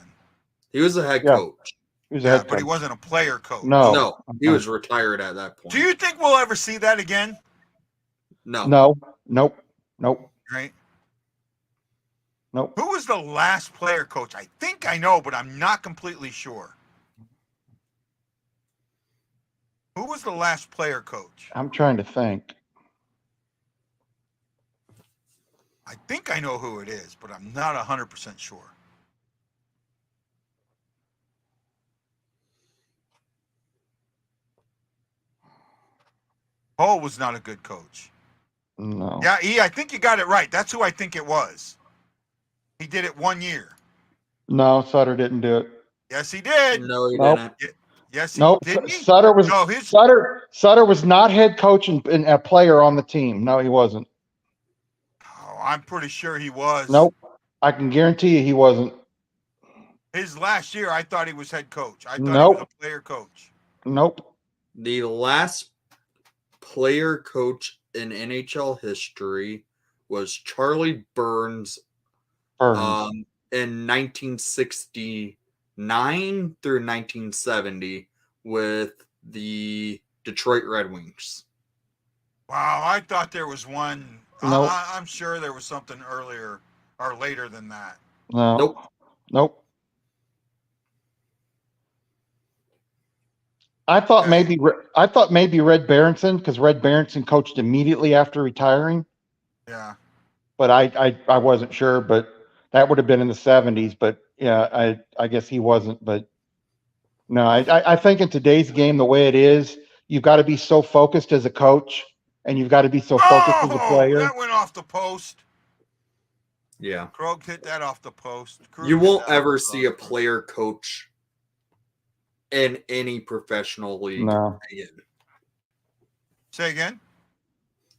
He was a head coach. He was a head coach. But he wasn't a player coach. No, he was retired at that point. Do you think we'll ever see that again? No. Nope. Right? Nope. Who was the last player coach? I think I know, but I'm not completely sure. Who was the last player coach? I'm trying to think. I think I know who it is, but I'm not 100% sure. Hull was not a good coach. No. Yeah, I think you got it right. That's who I think it was. He did it 1 year. No, Sutter didn't do it. Yes, he did. No, he Nope. didn't. Yes, he Nope. didn't. He? Sutter was No, his Sutter was not head coach and a player on the team. No, he wasn't. I'm pretty sure he was. Nope. I can guarantee you he wasn't. His last year, I thought he was head coach. I thought he Nope. was a player coach. Nope. The last player coach in NHL history was Charlie Burns Burns. in 1969 through 1970 with the Detroit Red Wings. Wow, I thought there was one. Nope. I'm sure there was something earlier or later than that. No. Nope. Nope. I thought Okay. maybe Red Berenson, because Red Berenson coached immediately after retiring, Yeah. but I wasn't sure. But that would have been in the 70s. But yeah, I guess he wasn't. But no, I think in today's game, the way it is, you've got to be so focused as a coach, and you've got to be so focused as a player. That went off the post. Yeah. Krug hit that off the post. You won't ever see a player coach in any professional league. No. Again. Say again?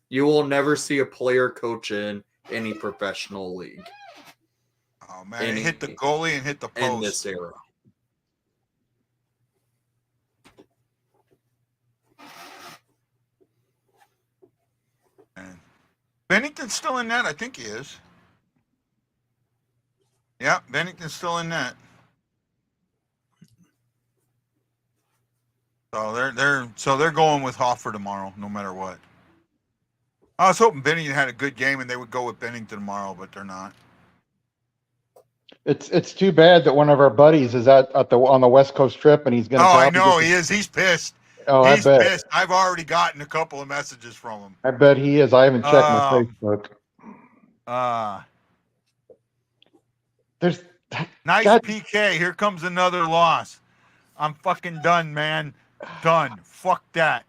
You will never see a player coach in any professional league Oh, man. It hit the goalie and hit the post. in this era. Man. Bennington's still in that? I think he is. Yeah, Bennington's still in that. So they're going with Hoffer tomorrow, no matter what. I was hoping Bennington had a good game and they would go with Bennington tomorrow, but they're not. It's too bad that one of our buddies is on the West Coast trip, and he's going to. Oh, I know he is. He's pissed. Oh, He's I bet. pissed. I've already gotten a couple of messages from him. I bet he is. I haven't checked my Facebook. There's Nice God. PK. Here comes another loss. I'm fucking done, man. Done. Fuck that.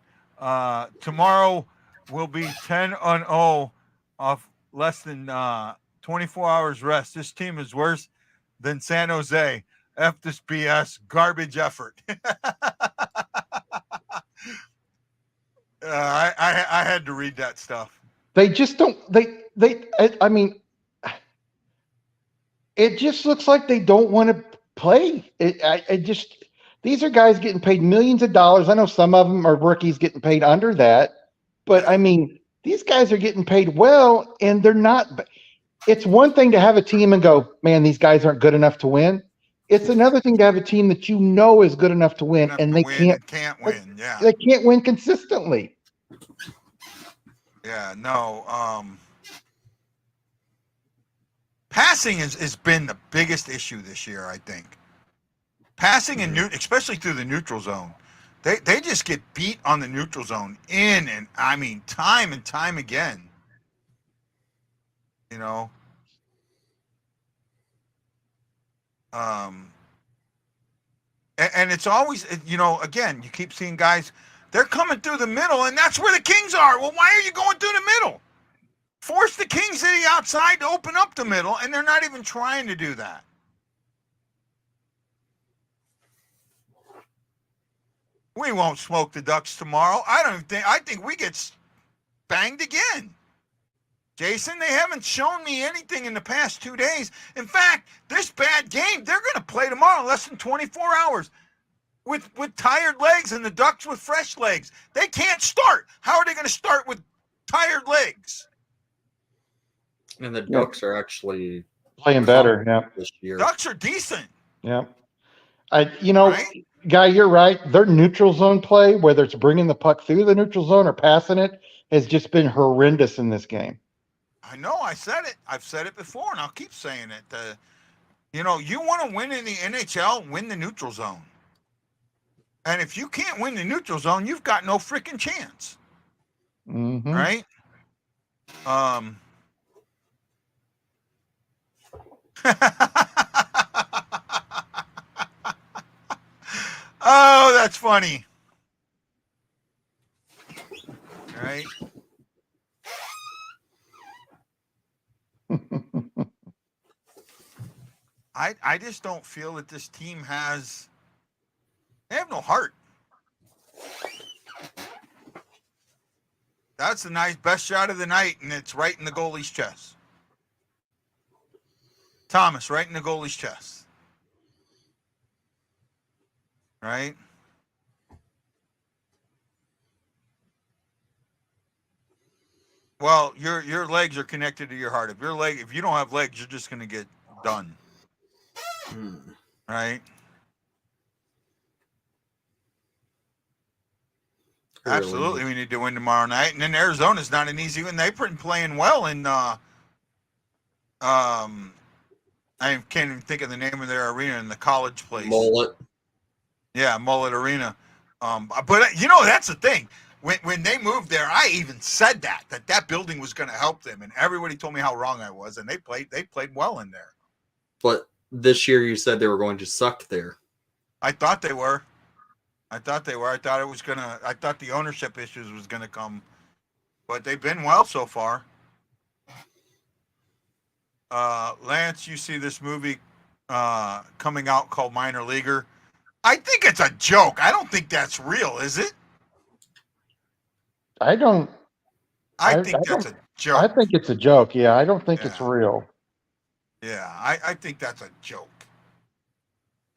Tomorrow will be 10-0 off less than 24 hours rest. This team is worse than San Jose. F this BS. Garbage effort. I had to read that stuff. They just don't. I mean, it just looks like they don't want to play. These are guys getting paid millions of dollars. I know some of them are rookies getting paid under that, but I mean, these guys are getting paid well, and they're not. It's one thing to have a team and go, man, these guys aren't good enough to win. It's another thing to have a team that you know is good enough to win, and they can't win. Yeah, they can't win consistently. Yeah, no. Passing has been the biggest issue this year, I think. Passing especially through the neutral zone, they just get beat on the neutral zone time and time again. You know. And it's always, again, you keep seeing guys, they're coming through the middle, and that's where the Kings are. Well, why are you going through the middle? Force the Kings to the outside to open up the middle, and they're not even trying to do that. We won't smoke the Ducks tomorrow. I think we get banged again. Jason, they haven't shown me anything in the past 2 days. In fact, this bad game, they're going to play tomorrow in less than 24 hours with tired legs, and the Ducks with fresh legs. They can't start. How are they going to start with tired legs? And the Ducks are actually playing better. Yeah, this year. Ducks are decent. Yeah, Guy, you're right. Their neutral zone play, whether it's bringing the puck through the neutral zone or passing it, has just been horrendous in this game. I know. I said it. I've said it before, and I'll keep saying it. You want to win in the NHL, win the neutral zone. And if you can't win the neutral zone, you've got no freaking chance. Mm-hmm. Right? Oh, that's funny. right? I just don't feel that this team has. They have no heart. That's the nice best shot of the night, and it's right in the goalie's chest. Thomas, right in the goalie's chest. Right? Well, your legs are connected to your heart. If you don't have legs, you're just gonna get done. Right? Really Absolutely, we need to win tomorrow night. And then Arizona's not an easy one. They've been playing well in I can't even think of the name of their arena in the college place. Mullet. Yeah, Mullet Arena. But you know, that's the thing. When they moved there, I even said that building was going to help them, and everybody told me how wrong I was. And they played well in there. But this year you said they were going to suck there. I thought they were. I thought it was gonna. I thought the ownership issues was gonna come, but they've been well so far. Lance, you see this movie coming out called Minor Leaguer. I think it's a joke. I don't think that's real, is it? I don't. I think that's a joke. I think it's a joke. Yeah, I don't think it's Yeah. real. Yeah, I think that's a joke.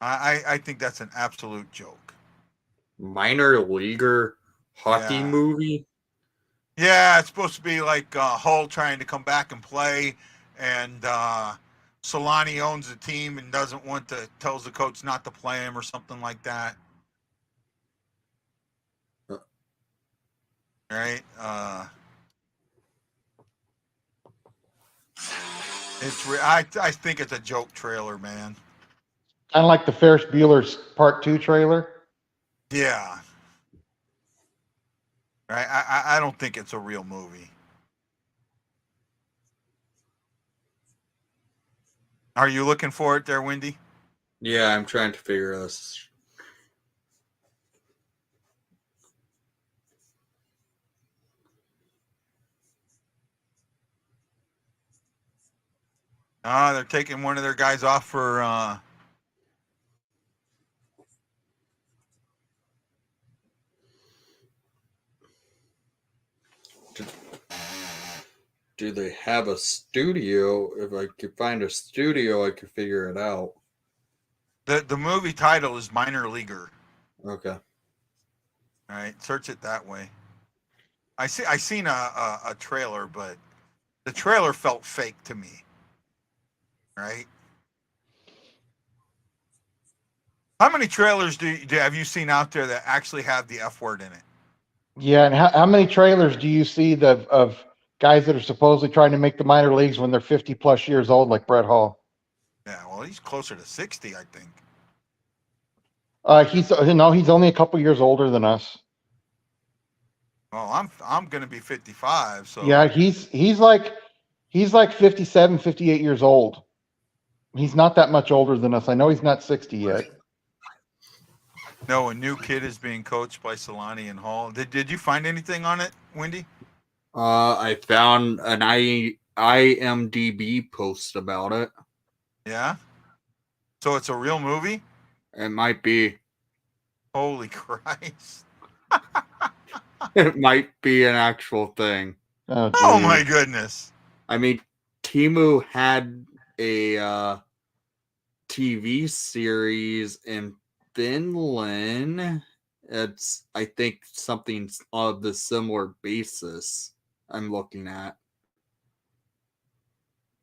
I think that's an absolute joke. Minor leaguer hockey Yeah. movie. Yeah, it's supposed to be like Hull trying to come back and play, and Solani owns the team and tells the coach not to play him or something like that. Right? I think it's a joke trailer, man. Kind of like the Ferris Bueller's Part 2 trailer. Yeah. Right? I don't think it's a real movie. Are you looking for it there, Wendy? Yeah, I'm trying to figure this. They're taking one of their guys off for Do they have a studio? If I could find a studio, I could figure it out. the movie title is Minor Leaguer. Okay. All right, search it that way. I seen a trailer, but the trailer felt fake to me. Right? How many trailers have you seen out there that actually have the F word in it? Yeah, and how many trailers do you see of guys that are supposedly trying to make the minor leagues when they're 50 plus years old, like Brett Hall? Yeah, well, he's closer to 60, I think. He's only a couple years older than us. Well, I'm going to be 55, so Yeah, he's like 57, 58 years old. He's not that much older than us. I know he's not 60 yet. No, a new kid is being coached by Solani and Hall. Did you find anything on it, Wendy? I found an IMDb post about it. Yeah. So it's a real movie? It might be. Holy Christ. It might be an actual thing. Oh my goodness. I mean, Timu had a TV series in Finland. It's, I think, something of the similar basis I'm looking at.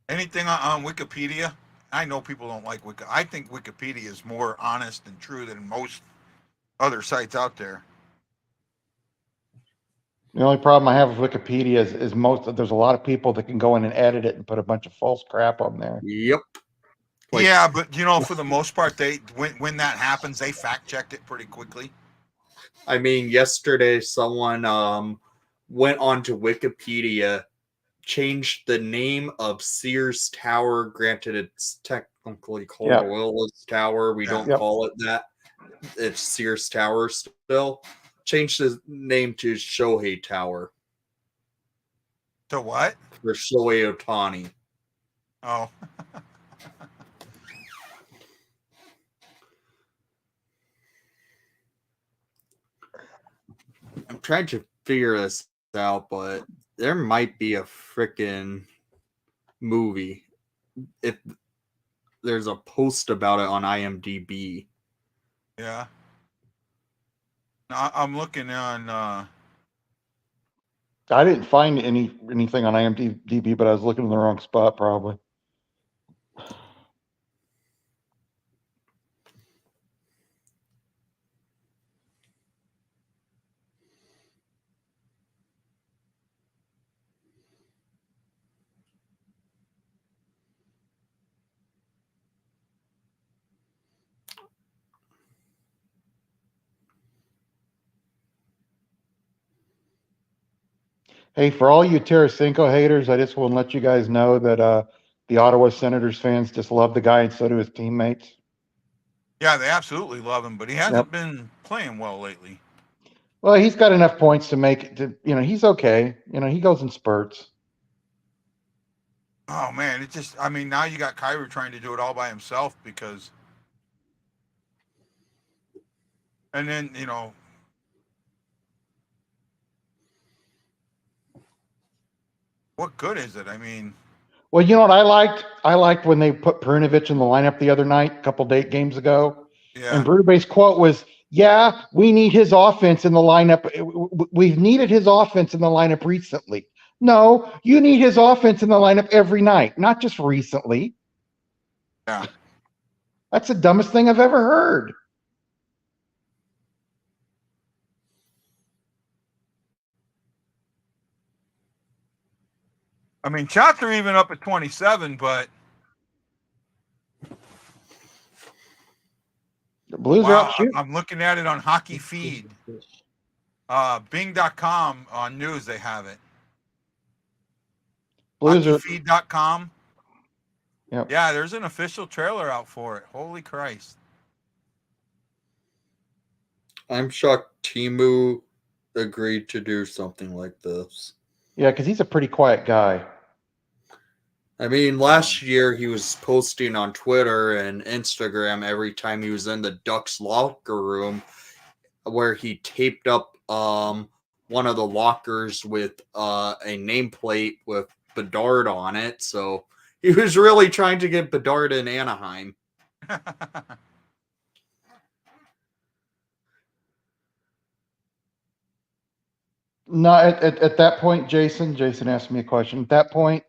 Anything on Wikipedia? I know people don't like Wikipedia. I think Wikipedia is more honest and true than most other sites out there. The only problem I have with Wikipedia is there's a lot of people that can go in and edit it and put a bunch of false crap on there. Yep. Like, yeah, but for the most part, when that happens, they fact checked it pretty quickly. I mean, yesterday someone went onto Wikipedia, changed the name of Sears Tower. Granted, it's technically called Willis Tower. We don't call it that. It's Sears Tower still. Changed the name to Shohei Tower. To what? For Shohei Ohtani. Oh. I'm trying to figure this out, but there might be a freaking movie. If there's a post about it on IMDb. Yeah. No, I'm looking on. I didn't find anything on IMDb, but I was looking in the wrong spot probably. Hey, for all you Tarasenko haters, I just want to let you guys know that the Ottawa Senators fans just love the guy, and so do his teammates. Yeah, they absolutely love him, but he hasn't been playing well lately. Well, he's got enough points to make it. He's okay. He goes in spurts. Oh man, it just. I mean, now you got Kyrie trying to do it all by himself because. And then what good is it? I mean. Well, you know what I liked? I liked when they put Perunovic in the lineup the other night, a couple games ago. Yeah. And Berube's quote was, "Yeah, we need his offense in the lineup. We've needed his offense in the lineup recently." No, you need his offense in the lineup every night, not just recently. Yeah. That's the dumbest thing I've ever heard. I mean, shots are even up at 27, but The Blues are out shooting. I'm looking at it on Hockey Feed. Bing.com on news, they have it. Blues are. Hockeyfeed.com. Yep. Yeah, there's an official trailer out for it. Holy Christ. I'm shocked Timu agreed to do something like this. Yeah, because he's a pretty quiet guy. I mean, last year he was posting on Twitter and Instagram every time he was in the Ducks locker room, where he taped up one of the lockers with a nameplate with Bedard on it. So he was really trying to get Bedard in Anaheim. No, at that point, Jason asked me a question. At that point,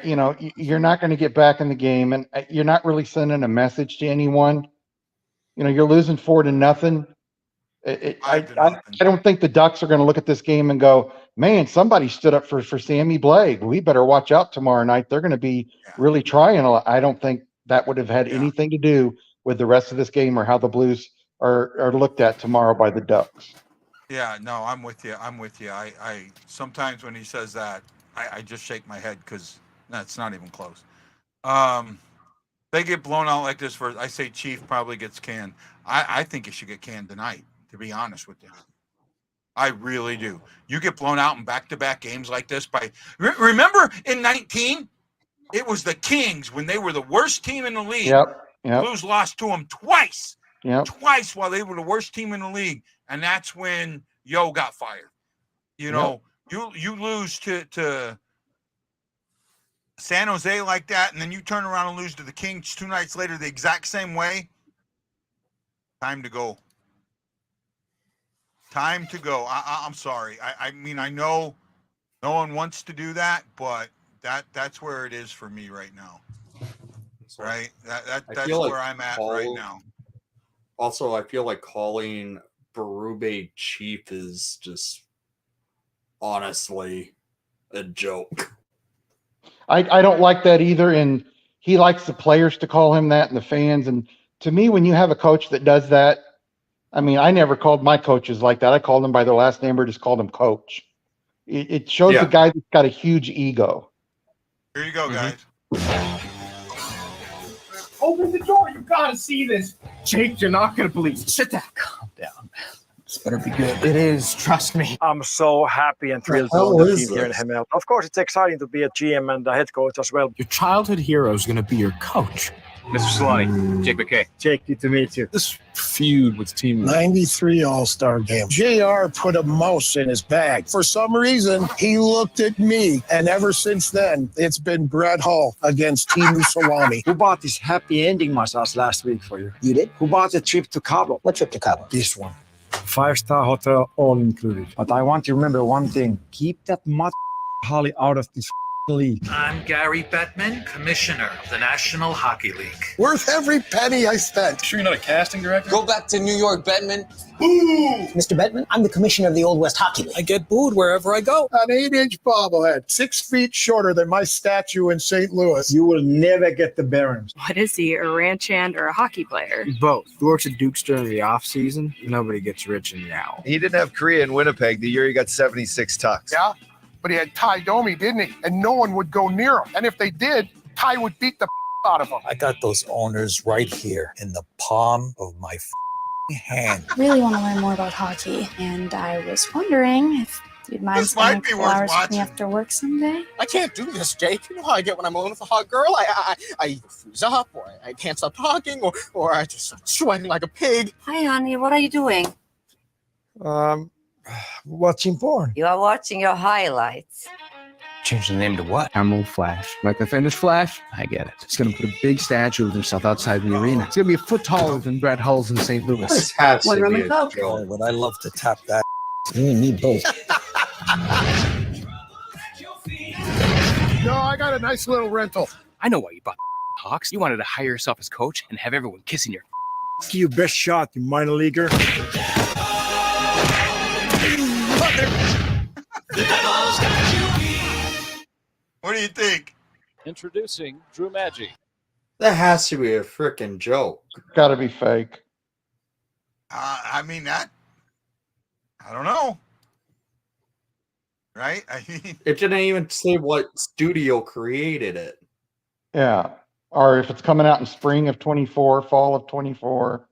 you're not going to get back in the game, and you're not really sending a message to anyone. You're losing 4-0. I don't think the Ducks are going to look at this game and go, "Man, somebody stood up for Sammy Blake. We better watch out tomorrow night. They're going to be really trying a lot." I don't think that would have had anything to do with the rest of this game or how the Blues are looked at tomorrow by the Ducks. Yeah, no, I'm with you. I sometimes when he says that, I just shake my head because that's not even close. They get blown out like this I say Chief probably gets canned. I think he should get canned tonight, to be honest with you. I really do. You get blown out in back-to-back games like this remember in 19, it was the Kings when they were the worst team in the league. Yep. Blues lost to them twice. Yep. Twice while they were the worst team in the league. And that's when Yo got fired. You lose to San Jose like that, and then you turn around and lose to the Kings 2 nights later the exact same way. Time to go. Time to go. I'm sorry. I mean, I know no one wants to do that, but that's where it is for me right now. Right? That's where I'm at right now. Also, I feel like calling Berube Chief is just honestly a joke. I don't like that either, and he likes the players to call him that and the fans. And to me, when you have a coach that does that, I mean, I never called my coaches like that. I called them by their last name or just called them coach. It shows the guy that's got a huge ego. Here you go, guys. Open the door. You gotta see this. Jake, you're not gonna believe. Sit down. Calm down. This better be good. It is, trust me. I'm so happy and thrilled to hell own the is team here in this? Hemel. Of course, it's exciting to be a GM and a head coach as well. Your childhood hero is going to be your coach. Mr. Solani, Jake McKay. Jake, good to meet you. This feud with Team 93 All-Star game. JR put a mouse in his bag. For some reason, he looked at me. And ever since then, it's been Brett Hull against Team Salami. Who bought this happy ending massage last week for you? You did? Who bought the trip to Cabo? What trip to Cabo? This one. 5-star hotel, all included. But I want you to remember one thing. Keep that Holly out of this league. I'm Gary Bettman, Commissioner of the National Hockey League. Worth every penny I spent. Sure you're not a casting director? Go back to New York, Bettman. Boo! Mr. Bettman, I'm the commissioner of the Old West Hockey League. I get booed wherever I go. An 8-inch bobblehead, 6 feet shorter than my statue in St. Louis. You will never get the bearings. What is he, a ranch hand or a hockey player? Both. He works at Duke's during the off season. Nobody gets rich in Yao. He didn't have Korea in Winnipeg the year he got 76 tucks. Yeah, but he had Ty Domi, didn't he? And no one would go near him. And if they did, Ty would beat the out of him. I got those owners right here in the palm of my hand. I really want to learn more about hockey, and I was wondering if you'd mind This spending might be a couple worth hours with watching. me after work someday. I can't do this, Jake. You know how I get when I'm alone with a hot girl? I freeze up, or I can't stop talking, or I just start sweating like a pig. Hi, honey. What are you doing? Watching porn. You are watching your highlights. Change the name to what? Camel Flash. Like the famous Flash? I get it. He's going to put a big statue of himself outside the arena. It's going to be a foot taller than Brett Hull's in St. Louis. This has One to rum be and a coke. joke. Would I love to tap that? You and me both. No, I got a nice little rental. I know why you bought Hawks. You wanted to hire yourself as coach and have everyone kissing your. Give you best shot, you minor leaguer. What do you think? Introducing Drew Maggi. That has to be a freaking joke. Got to be fake. I mean, I don't know. Right? I mean, It didn't even say what studio created it. Yeah. Or if it's coming out in spring of 24, fall of 24.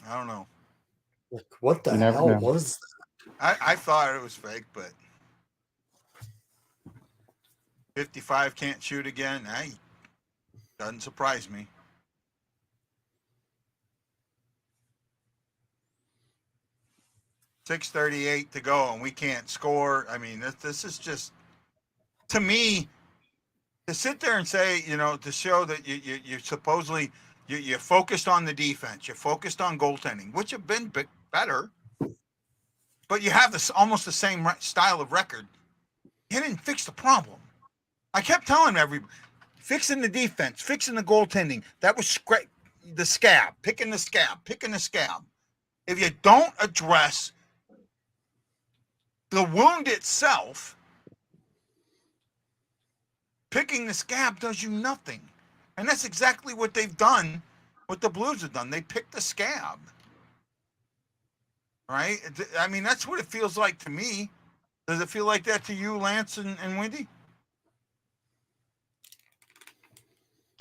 I don't know. Like, what the You never hell know. was that? I thought it was fake, but 55 can't shoot again. Hey, doesn't surprise me. .638 to go, and we can't score. I mean, this is just, to me, to sit there and say, you know, to show that you're supposedly you're focused on the defense, you're focused on goaltending, which have been better, but you have this almost the same style of record. You didn't fix the problem. I kept telling everybody, fixing the defense, fixing the goaltending. That was the scab, picking the scab. If you don't address the wound itself, picking the scab does you nothing. And that's exactly what they've done, what the Blues have done. They picked the scab. Right? I mean, that's what it feels like to me. Does it feel like that to you, Lance and Wendy?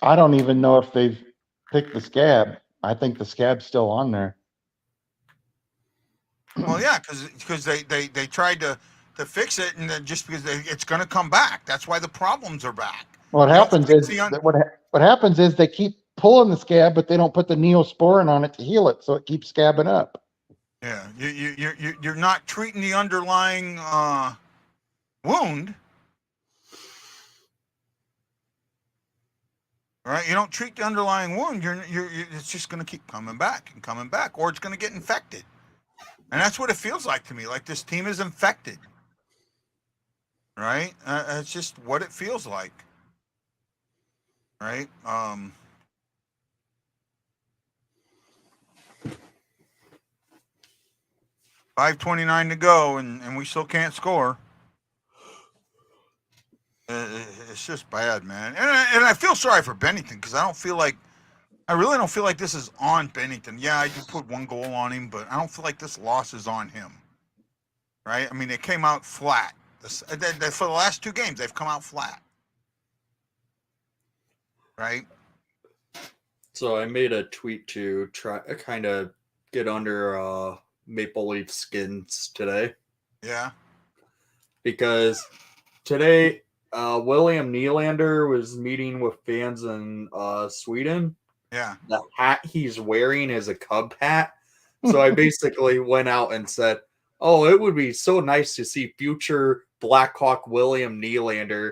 I don't even know if they've picked the scab. I think the scab's still on there. Well, yeah, because they tried to fix it, and then just because it's going to come back. That's why the problems are back. What happens is what happens is they keep pulling the scab, but they don't put the neosporin on it to heal it, so it keeps scabbing up. Yeah, you're not treating the underlying wound. Right? You don't treat the underlying wound. It's just going to keep coming back, or it's going to get infected. And that's what it feels like to me. Like this team is infected. Right? It's just what it feels like. Right? 5:29 to go, and we still can't score. It's just bad, man. And I feel sorry for Bennington because I really don't feel like this is on Bennington. Yeah, I do put one goal on him, but I don't feel like this loss is on him. Right? I mean, they came out flat. For the last two games, they've come out flat. Right? So I made a tweet to try kind of get under Maple Leaf skins today. Yeah. Because today, William Nylander was meeting with fans in Sweden. Yeah. The hat he's wearing is a Cub hat. So I basically went out and said, oh, it would be so nice to see future Blackhawk William Nylander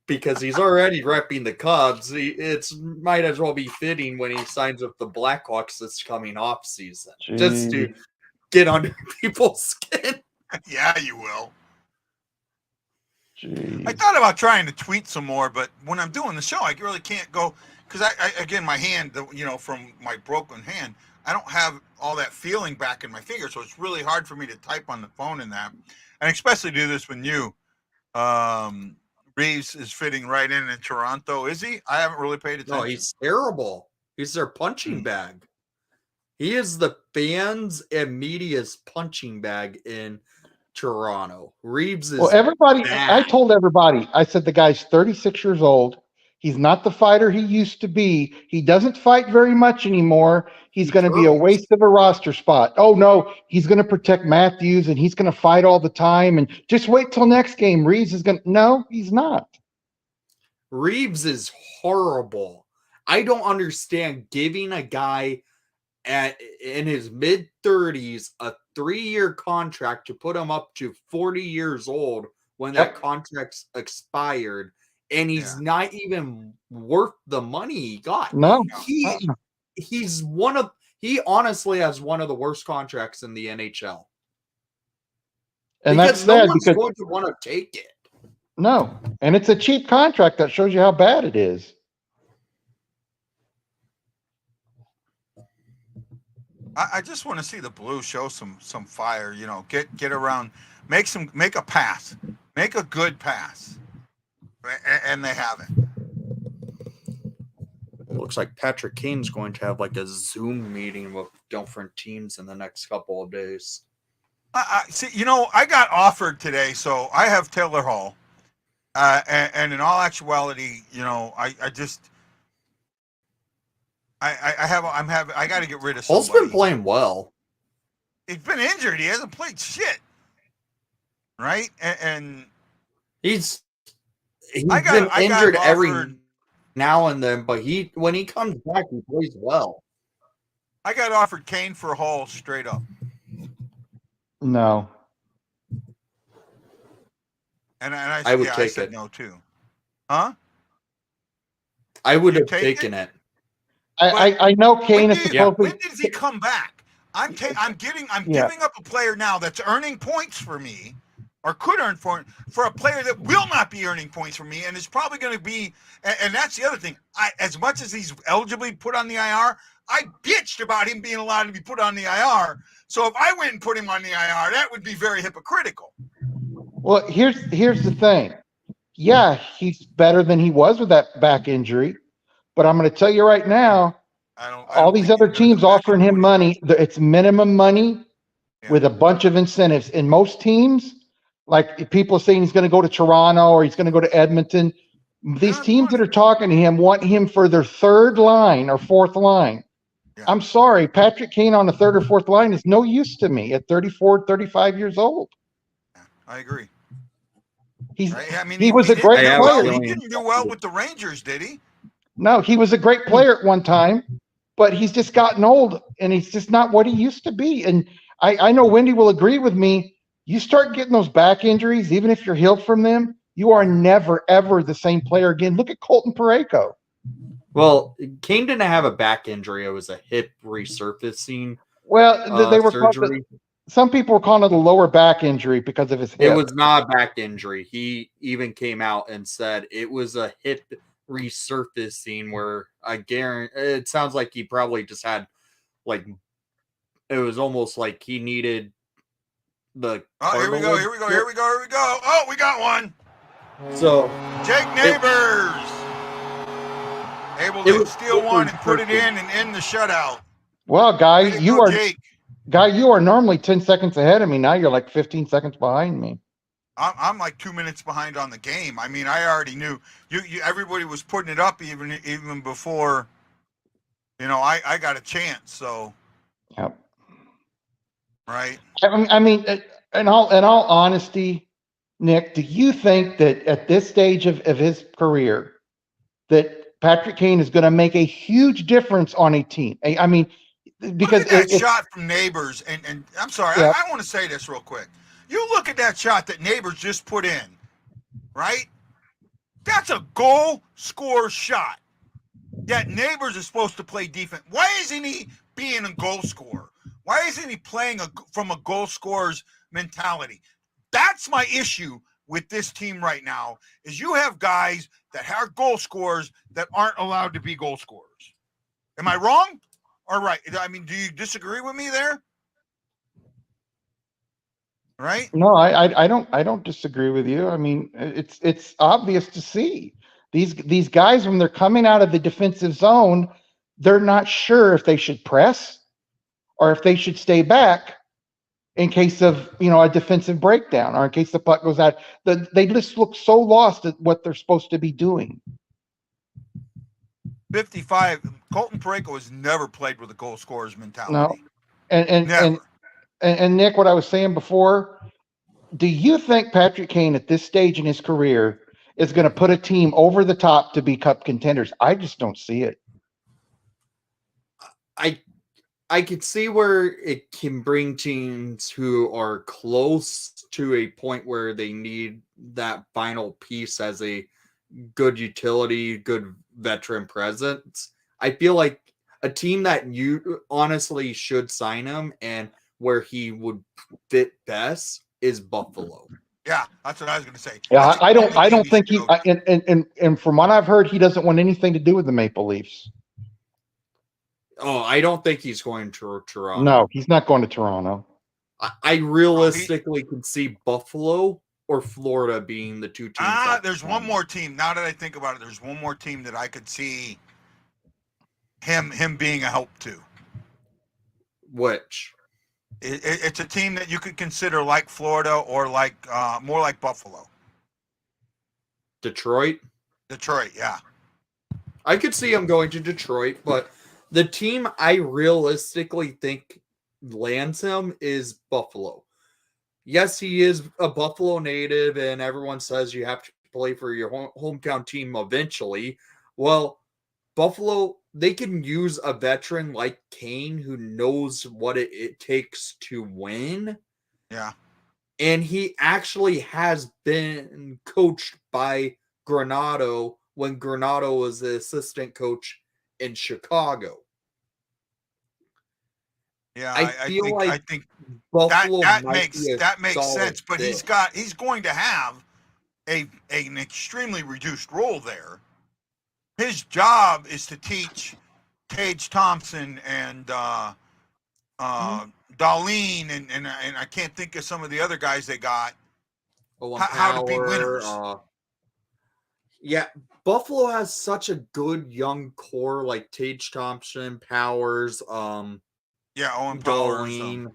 because he's already repping the Cubs. It's might as well be fitting when he signs with the Blackhawks this coming off season. Just to get under people's skin. Yeah, you will. Jeez. I thought about trying to tweet some more, but when I'm doing the show, I really can't go because I again, my hand, from my broken hand, I don't have all that feeling back in my finger, so it's really hard for me to type on the phone in that, and especially do this when you. Reeves is fitting right in Toronto, is he? I haven't really paid attention. No, he's terrible. He's their punching bag. He is the fans and media's punching bag in Toronto. Reeves is everybody. bad. I told everybody. I said the guy's 36 years old. He's not the fighter he used to be. He doesn't fight very much anymore. He's going to be a waste of a roster spot. Oh no, he's going to protect Matthews and he's going to fight all the time. And just wait till next game. Reeves is going to. No, he's not. Reeves is horrible. I don't understand giving a guy in his mid-30s a 3-year contract to put him up to 40 years old when that contract's expired, and he's not even worth the money he got. No. He honestly has one of the worst contracts in the NHL. And because that's no sad one's because going to want to take it. no, and it's a cheap contract that shows you how bad it is. I just want to see the Blues show some fire. Get around, make a pass, make a good pass, and they have it. It looks like Patrick Kane's going to have like a Zoom meeting with different teams in the next couple of days. See, I got offered today, so I have Taylor Hall, and in all actuality, I got to get rid of somebody. Hall's been playing well. He's been injured. He hasn't played shit, right? And he's been injured every now and then, but when he comes back, he plays well. I got offered Kane for Hall straight up. No. And I would take I said it. No too. Huh? I would have taken it. I know Kane is supposed to. When does he come back? I'm giving up a player now that's earning points for me, or could earn for a player that will not be earning points for me, and is probably going to be. And that's the other thing. As much as he's eligibly put on the IR, I bitched about him being allowed to be put on the IR. So if I went and put him on the IR, that would be very hypocritical. Well, here's the thing. Yeah, he's better than he was with that back injury. But I'm going to tell you right now, all these other teams offering him money, it's minimum money with a bunch of incentives. In most teams, like people are saying he's going to go to Toronto or he's going to go to Edmonton, these teams that are talking to him want him for their third line or fourth line. I'm sorry, Patrick Kane on the third or fourth line is no use to me at 34, 35 years old. I agree. He was a great player. He didn't do well with the Rangers, did he? No, he was a great player at one time, but he's just gotten old and he's just not what he used to be. And I know Wendy will agree with me. You start getting those back injuries, even if you're healed from them, you are never, ever the same player again. Look at Colton Parayko. Well, Kane didn't have a back injury. It was a hip resurfacing. Well, they were surgery. Some people were calling it a lower back injury because of his hip. It was not a back injury. He even came out and said it was a hip resurfacing where I guarantee it sounds like he probably just had it was almost like he needed the here we go. Oh, we got one. So Jake Neighbors able to steal one and put it in and end the shutout. Well, guy, you are normally 10 seconds ahead of me. Now you're like 15 seconds behind me. I'm like 2 minutes behind on the game. I mean, I already knew you everybody was putting it up even before, I got a chance. So Yep. Right. I mean, in all honesty, Nick, do you think that at this stage of his career that Patrick Kane is going to make a huge difference on a team? I mean, because look at that shot from Neighbors, and I'm sorry, yeah, I want to say this real quick. You look at that shot that Neighbors just put in, right? That's a goal score shot. Yet Neighbors is supposed to play defense. Why isn't he being a goal scorer? Why isn't he playing from a goal scorer's mentality? That's my issue with this team right now, is you have guys that are goal scorers that aren't allowed to be goal scorers. Am I wrong or right? I mean, do you disagree with me there? Right? no, I don't disagree with you. I mean, it's obvious to see these guys when they're coming out of the defensive zone, they're not sure if they should press or if they should stay back in case of a defensive breakdown or in case the puck goes out. They just look so lost at what they're supposed to be doing. 55. Colton Parayko has never played with a goal scorer's mentality. No, and Never. and Nick, what I was saying before, do you think Patrick Kane at this stage in his career is going to put a team over the top to be cup contenders? I just don't see it. I could see where it can bring teams who are close to a point where they need that final piece as a good utility, good veteran presence. I feel like a team that you honestly should sign him and where he would fit best is Buffalo. Yeah, that's what I was going to say. Yeah, I don't think he. And from what I've heard, he doesn't want anything to do with the Maple Leafs. Oh, I don't think he's going to Toronto. No, he's not going to Toronto. I realistically can see Buffalo or Florida being the two teams. There's one more team. Now that I think about it, there's one more team that I could see him being a help to. Which? It's a team that you could consider like Florida or like more like Buffalo. Detroit? Detroit, yeah. I could see him going to Detroit, but the team I realistically think lands him is Buffalo. Yes, he is a Buffalo native, and everyone says you have to play for your hometown team eventually. Well, Buffalo, they can use a veteran like Kane who knows what it takes to win. Yeah. And he actually has been coached by Granato when Granato was the assistant coach in Chicago. Yeah, I think Buffalo that makes solid sense. But fit. he's going to have an extremely reduced role there. His job is to teach Tage Thompson and Darlene and I can't think of some of the other guys they got how to be winners. Yeah, Buffalo has such a good young core like Tage Thompson, Powers, Owen Darlene,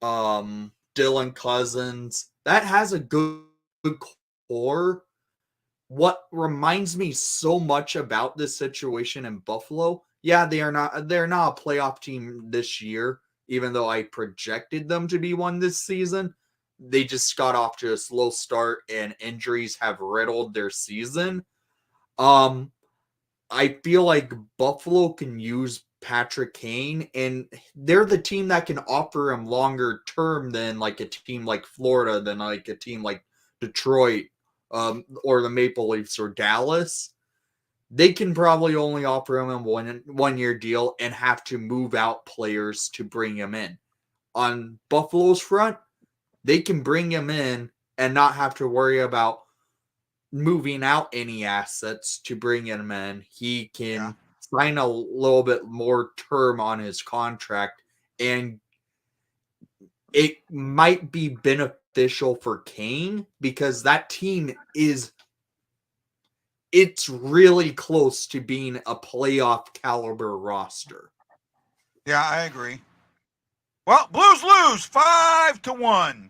Dylan Cousins. That has a good core. What reminds me so much about this situation in Buffalo, they're not a playoff team this year, even though I projected them to be one this season. They just got off to a slow start and injuries have riddled their season. I feel like Buffalo can use Patrick Kane, and they're the team that can offer him longer term than like a team like Florida, than like a team like Detroit, or the Maple Leafs or Dallas. They can probably only offer him a 1 year deal and have to move out players to bring him in. On Buffalo's front, they can bring him in and not have to worry about moving out any assets to bring him in. He can sign a little bit more term on his contract, and it might be beneficial for Kane because that team it's really close to being a playoff caliber roster. Yeah, I agree. Well, Blues lose 5-1.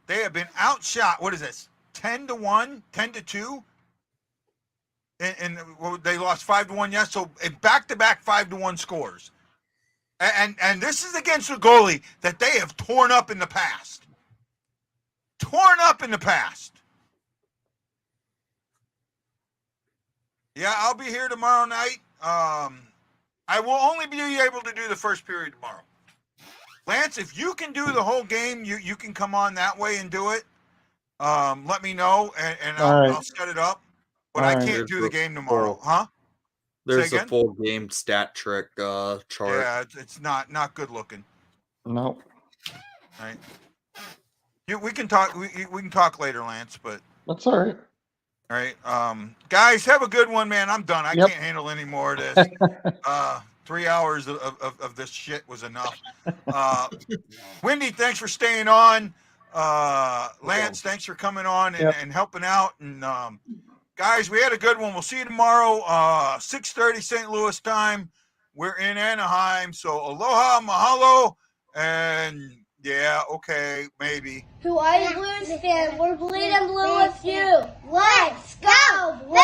They have been outshot. What is this? 10-1, 10-2, and they lost 5-1. Yes, so back-to-back 5-1 scores. And this is against a goalie that they have torn up in the past. Torn up in the past. Yeah, I'll be here tomorrow night. I will only be able to do the first period tomorrow. Lance, if you can do the whole game, you can come on that way and do it. Let me know, and I'll set it up. But I can't do the game tomorrow, huh? There's a full game stat trick chart. Yeah, it's not good looking. Nope. All right. We can talk. We can talk later, Lance. But that's all right. All right, guys, have a good one, man. I'm done. I can't handle any more of this. 3 hours of this shit was enough. Wendy, thanks for staying on. Lance, thanks for coming on and helping out. And guys, we had a good one. We'll see you tomorrow, 6:30 St. Louis time. We're in Anaheim, so aloha, mahalo, and yeah, okay, maybe. Hawaii Blues fan, we're bleeding blue with you. Let's go Blues!